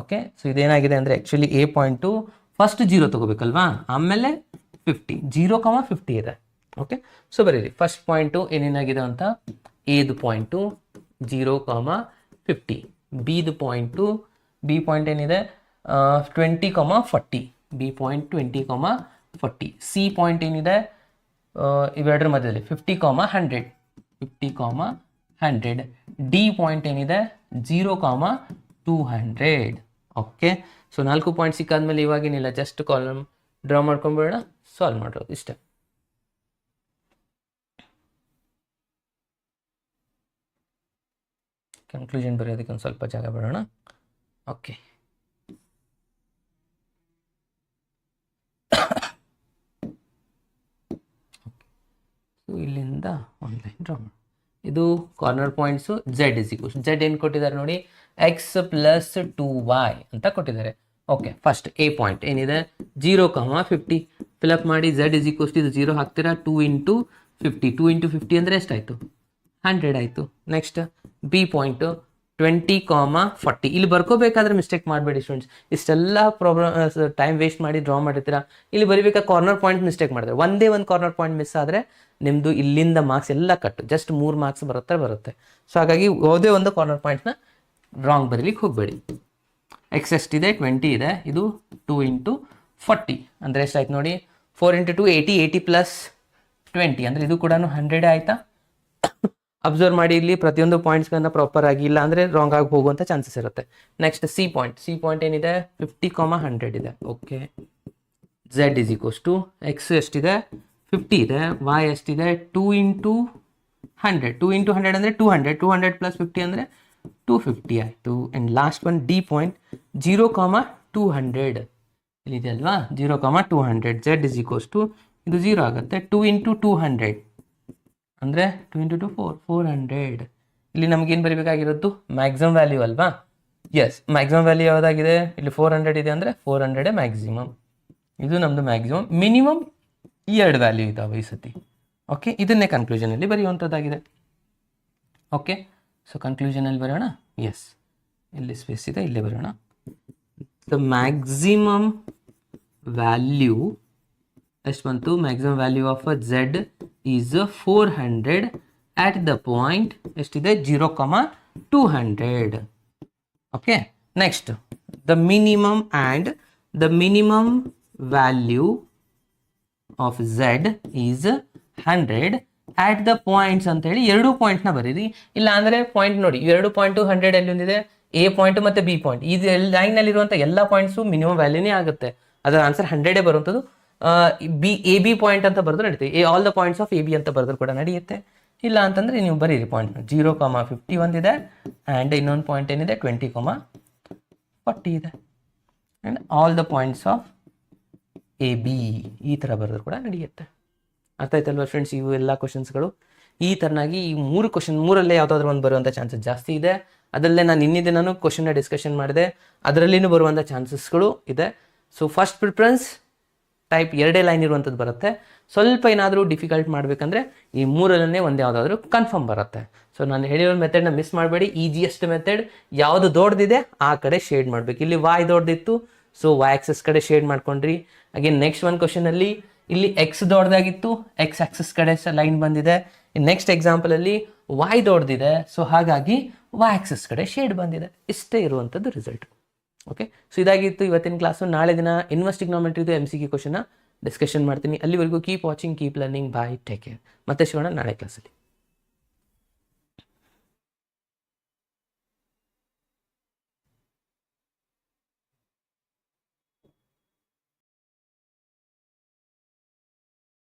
ಓಕೆ, ಸೊ ಇದೇನಾಗಿದೆ ಅಂದರೆ ಆ್ಯಕ್ಚುಲಿ ಎ ಪಾಯಿಂಟು ಫಸ್ಟ್ 0 ತೊಗೋಬೇಕಲ್ವಾ, ಆಮೇಲೆ 50, 0,50 ಇದೆ. ಓಕೆ, ಸೊ ಬರೀರಿ ಫಸ್ಟ್ ಪಾಯಿಂಟು ಏನೇನಾಗಿದೆ ಅಂತ. ಎದು ಪಾಯಿಂಟು 0,50, ಬಿದು ಪಾಯಿಂಟು, ಬಿ ಪಾಯಿಂಟ್ ಏನಿದೆ 20,40, ಬಿ ಪಾಯಿಂಟ್ 20,40. ಸಿ ಪಾಯಿಂಟ್ ಏನಿದೆ ಇವೆರಡರ ಮಧ್ಯದಲ್ಲಿ 50,100, 50,100. ಡಿ ಪಾಯಿಂಟ್ ಏನಿದೆ 0,200. ಓಕೆ, ಸೊ 4 ಪಾಯಿಂಟ್ ಸಿಕ್ಕಾದ್ಮೇಲೆ ಇವಾಗೇನಿಲ್ಲ, ಜಸ್ಟ್ ಕಾಲಮ್ ಡ್ರಾ ಮಾಡ್ಕೊಂಡ್ಬಿಡೋಣ, ಸಾಲ್ವ್ ಮಾಡೋದು ಇಷ್ಟೇ. ಕನ್ಕ್ಲೂಷನ್ ಬರೆಯೋದಕ್ಕೆ ಒಂದು ಸ್ವಲ್ಪ ಜಾಗ ಬಿಡೋಣ. ಓಕೆ, ಇಲ್ಲಿಂದ ಆನ್ಲೈನ್ ಡ್ರಾ ಮಾಡಿ. ಇದು corner points. Z is equals, Z ಏನು ಕೊಟ್ಟಿದ್ದಾರೆ ನೋಡಿ, ಎಕ್ಸ್ ಪ್ಲಸ್ 2y ಅಂತ ಕೊಟ್ಟಿದ್ದಾರೆ. ಓಕೆ, ಫಸ್ಟ್ ಎ ಪಾಯಿಂಟ್ ಏನಿದೆ 0,50 ಫಿಲಪ್ ಮಾಡಿ. ಝೆಡ್ ಇಸ್ ಈಕ್ವಲ್ಸ್ ಇದು 0 ಹಾಕ್ತೀರಾ, 2 × 50, 2 × 50 ಅಂದರೆ ಎಷ್ಟಾಯಿತು, 100 ಆಯಿತು. Next B point 20,40. ಇಲ್ಲಿ ಬರ್ಕೋಬೇಕಾದ್ರೆ ಮಿಸ್ಟೇಕ್ ಮಾಡಬೇಡಿ ಸ್ಟೂಡೆಂಟ್ಸ್, ಇಷ್ಟೆಲ್ಲ ಪ್ರಾಬ್ಲಮ್ ಟೈಮ್ ವೇಸ್ಟ್ ಮಾಡಿ ಡ್ರಾ ಮಾಡಿರ್ತೀರಾ. ಇಲ್ಲಿ ಬರೀಬೇಕಾ ಕಾರ್ನರ್ ಪಾಯಿಂಟ್ ಮಿಸ್ಟೇಕ್ ಮಾಡಿದ್ರೆ, ಒಂದೇ ಒಂದು ಕಾರ್ನರ್ ಪಾಯಿಂಟ್ ಮಿಸ್ ಆದರೆ ನಿಮ್ಮದು ಇಲ್ಲಿಂದ ಮಾರ್ಕ್ಸ್ ಎಲ್ಲ ಕಟ್ಟು, ಜಸ್ಟ್ 3 ಮಾರ್ಕ್ಸ್ ಬರುತ್ತೆ. ಸೊ ಹಾಗಾಗಿ ಯಾವುದೇ ಒಂದು ಕಾರ್ನರ್ ಪಾಯಿಂಟ್ನ ರಾಂಗ್ ಬರೀಲಿಕ್ಕೆ ಹೋಗಬೇಡಿ. ಎಕ್ಸ್ ಎಷ್ಟಿದೆ 20 ಇದೆ, ಇದು 2 × 40 ಅಂದರೆ ಎಷ್ಟಾಯ್ತು ನೋಡಿ, 4 × 2 80, 80 + 20 ಅಂದರೆ ಇದು ಕೂಡ 100 ಆಯಿತಾ. ಅಬ್ಸರ್ವ್ ಮಾಡಿ, ಇಲ್ಲಿ ಪ್ರತಿಯೊಂದು ಪಾಯಿಂಟ್ಸ್ಗಳನ್ನ ಪ್ರಾಪರ್ ಆಗಿ, ಇಲ್ಲ ಅಂದರೆ ರಾಂಗ್ ಆಗಿ ಹೋಗುವಂಥ ಚಾನ್ಸಸ್ ಇರುತ್ತೆ. ನೆಕ್ಸ್ಟ್ ಸಿ ಪಾಯಿಂಟ್ ಏನಿದೆ 50,100 ಇದೆ. Okay, Z is equals to x ಎಷ್ಟಿದೆ 50 ಇದೆ, ವೈ ಎಷ್ಟಿದೆ 2 × 100, 2 × 100 ಅಂದರೆ 200, 200 + 50 ಅಂದರೆ 250 ಆಯಿತು. And last one D point 0,200 ಇಲ್ಲಿದೆ ಅಲ್ವಾ, 0,200. ಝೆಡ್ ಇಸ್ ಈಕ್ವಲ್ಸ್ ಟು ಇದು 0 ಆಗುತ್ತೆ, 2 × 200 ಅಂದರೆ 2 × 2 400. ಇಲ್ಲಿ ನಮಗೇನು ಬರೀಬೇಕಾಗಿರೋದು, ಮ್ಯಾಕ್ಸಿಮಮ್ ವ್ಯಾಲ್ಯೂ ಅಲ್ವಾ. ಎಸ್, ಮ್ಯಾಕ್ಸಿಮಮ್ ವ್ಯಾಲ್ಯೂ ಯಾವುದಾಗಿದೆ, ಇಲ್ಲಿ 400 ಇದೆ ಅಂದರೆ 400 ಮ್ಯಾಕ್ಸಿಮಮ್. ಇದು ನಮ್ಮದು ಮ್ಯಾಕ್ಸಿಮಮ್. ಮಿನಿಮಮ್ 2 ವ್ಯಾಲ್ಯೂ ಇದ್ದಾವೆ ಈ ಸತಿ. ಓಕೆ, ಇದನ್ನೇ ಕನ್ಕ್ಲೂಷನಲ್ಲಿ ಬರೆಯುವಂಥದ್ದಾಗಿದೆ. ಓಕೆ, ಸೊ ಕನ್ಕ್ಲೂಷನಲ್ಲಿ ಬರೋಣ. ಎಸ್, ಇಲ್ಲಿ ಸ್ಪೇಸ್ ಇದೆ, ಇಲ್ಲೇ ಬರೋಣ. ದ ಮ್ಯಾಕ್ಸಿಮಮ್ ವ್ಯಾಲ್ಯೂ ಎಷ್ಟು ಬಂತು, maximum value of Z is 400 at the point ಎಷ್ಟಿದೆ 0,200. Okay, next the minimum and the minimum value of Z is 100 at the points ಅಂತೇಳಿ 2 ಪಾಯಿಂಟ್ನ ಬರೀರಿ. ಇಲ್ಲ ಅಂದರೆ ಪಾಯಿಂಟ್ ನೋಡಿ, 2 ಪಾಯಿಂಟು 100 ಎಲ್ಲಿ ಒಂದಿದೆ, ಎ ಪಾಯಿಂಟ್ ಮತ್ತು ಬಿ ಪಾಯಿಂಟ್, ಇದು ಲೈನ್ನಲ್ಲಿರುವಂಥ ಎಲ್ಲ ಪಾಯಿಂಟ್ಸು ಮಿನಿಮಮ್ ವ್ಯಾಲ್ಯೂನೇ ಆಗುತ್ತೆ. ಅದರ ಆನ್ಸರ್ 100 ಬರುವಂಥದ್ದು. ಎ ಬಿ ಪಾಯಿಂಟ್ ಅಂತ ಬರೆದು ನಡೀತೆ, all the points of A B ಅಂತ ಬರೆದ್ರು ಕೂಡ ನಡೆಯುತ್ತೆ. ಇಲ್ಲ ಅಂತಂದರೆ ನೀವು ಬರೀರಿ ಪಾಯಿಂಟ್ 0,50 ಒಂದಿದೆ, ಆ್ಯಂಡ್ ಇನ್ನೊಂದು ಪಾಯಿಂಟ್ ಏನಿದೆ 20,40 ಇದೆ, and all the points of A B ಈ ಥರ ಬರೆದ್ರು ಕೂಡ ನಡೆಯುತ್ತೆ. ಅರ್ಥ ಆಯ್ತಲ್ವ ಫ್ರೆಂಡ್ಸ್? ಇವು ಎಲ್ಲ ಕ್ವಶನ್ಸ್ಗಳು ಈ ಥರನಾಗಿ ಈ 3 ಕ್ವಶನ್, 3ರಲ್ಲೇ ಯಾವುದಾದ್ರೂ ಒಂದು ಬರುವಂಥ ಚಾನ್ಸಸ್ ಜಾಸ್ತಿ ಇದೆ. ಅದರಲ್ಲೇ ನಾನು ಇನ್ನಿದೆ ನಾನು ಕ್ವಶನ್ನ ಡಿಸ್ಕಷನ್ ಮಾಡಿದೆ, ಅದರಲ್ಲಿನೂ ಬರುವಂಥ ಚಾನ್ಸಸ್ಗಳು ಇದೆ. So first preference type 2 line ಇರುವಂಥದ್ದು ಬರುತ್ತೆ. ಸ್ವಲ್ಪ ಏನಾದರೂ ಡಿಫಿಕಲ್ಟ್ ಮಾಡಬೇಕಂದ್ರೆ ಈ 3ರಲ್ಲೇ ಒಂದು ಯಾವುದಾದ್ರೂ ಕನ್ಫರ್ಮ್ ಬರುತ್ತೆ. ಸೊ ನಾನು ಹೇಳಿರೋ ಮೆಥಡ್ನ ಮಿಸ್ ಮಾಡಬೇಡಿ. ಈಜಿಯೆಸ್ಟ್ ಮೆಥಡ್ ಯಾವುದು ದೊಡ್ಡದಿದೆ ಆ ಕಡೆ ಶೇಡ್ ಮಾಡಬೇಕು. ಇಲ್ಲಿ ವಾಯ್ ದೊಡ್ಡದಿತ್ತು, ಸೊ ವಾಯ್ ಆಕ್ಸಸ್ ಕಡೆ ಶೇಡ್ ಮಾಡ್ಕೊಂಡ್ರಿ. ಅಗೇನ್ ನೆಕ್ಸ್ಟ್ ಒಂದು ಕ್ವಶನಲ್ಲಿ ಇಲ್ಲಿ ಎಕ್ಸ್ ದೊಡ್ಡದಾಗಿತ್ತು, ಎಕ್ಸ್ ಆಕ್ಸಿಸ್ ಕಡೆ ಲೈನ್ ಬಂದಿದೆ. ನೆಕ್ಸ್ಟ್ ಎಕ್ಸಾಂಪಲಲ್ಲಿ ವಾಯ್ ದೊಡ್ಡದಿದೆ, ಸೊ ಹಾಗಾಗಿ ವಾಯ್ ಆಕ್ಸಿಸ್ ಕಡೆ ಶೇಡ್ ಬಂದಿದೆ. ಇಷ್ಟೇ ಇರುವಂಥದ್ದು ರಿಸಲ್ಟ್. ಓಕೆ, ಸೊ ಇದಾಗಿತ್ತು ಇವತ್ತಿನ ಕ್ಲಾಸು. ನಾಳೆ ದಿನ ಇನ್ವೆಸ್ಟ್ ಟ್ರಿಗ್ನೋಮೆಟ್ರಿದು MCQ ಕ್ವಶನ್ನ ಡಿಸ್ಕಷನ್ ಮಾಡ್ತೀನಿ. ಅಲ್ಲಿವರೆಗೂ ಕೀಪ್ ವಾಚಿಂಗ್, ಕೀಪ್ ಲರ್ನಿಂಗ್. ಬಾಯ್, ಟೇಕ್ ಕೇರ್. ಮತ್ತೆ ಸಿಗೋಣ ನಾಳೆ ಕ್ಲಾಸಲ್ಲಿ.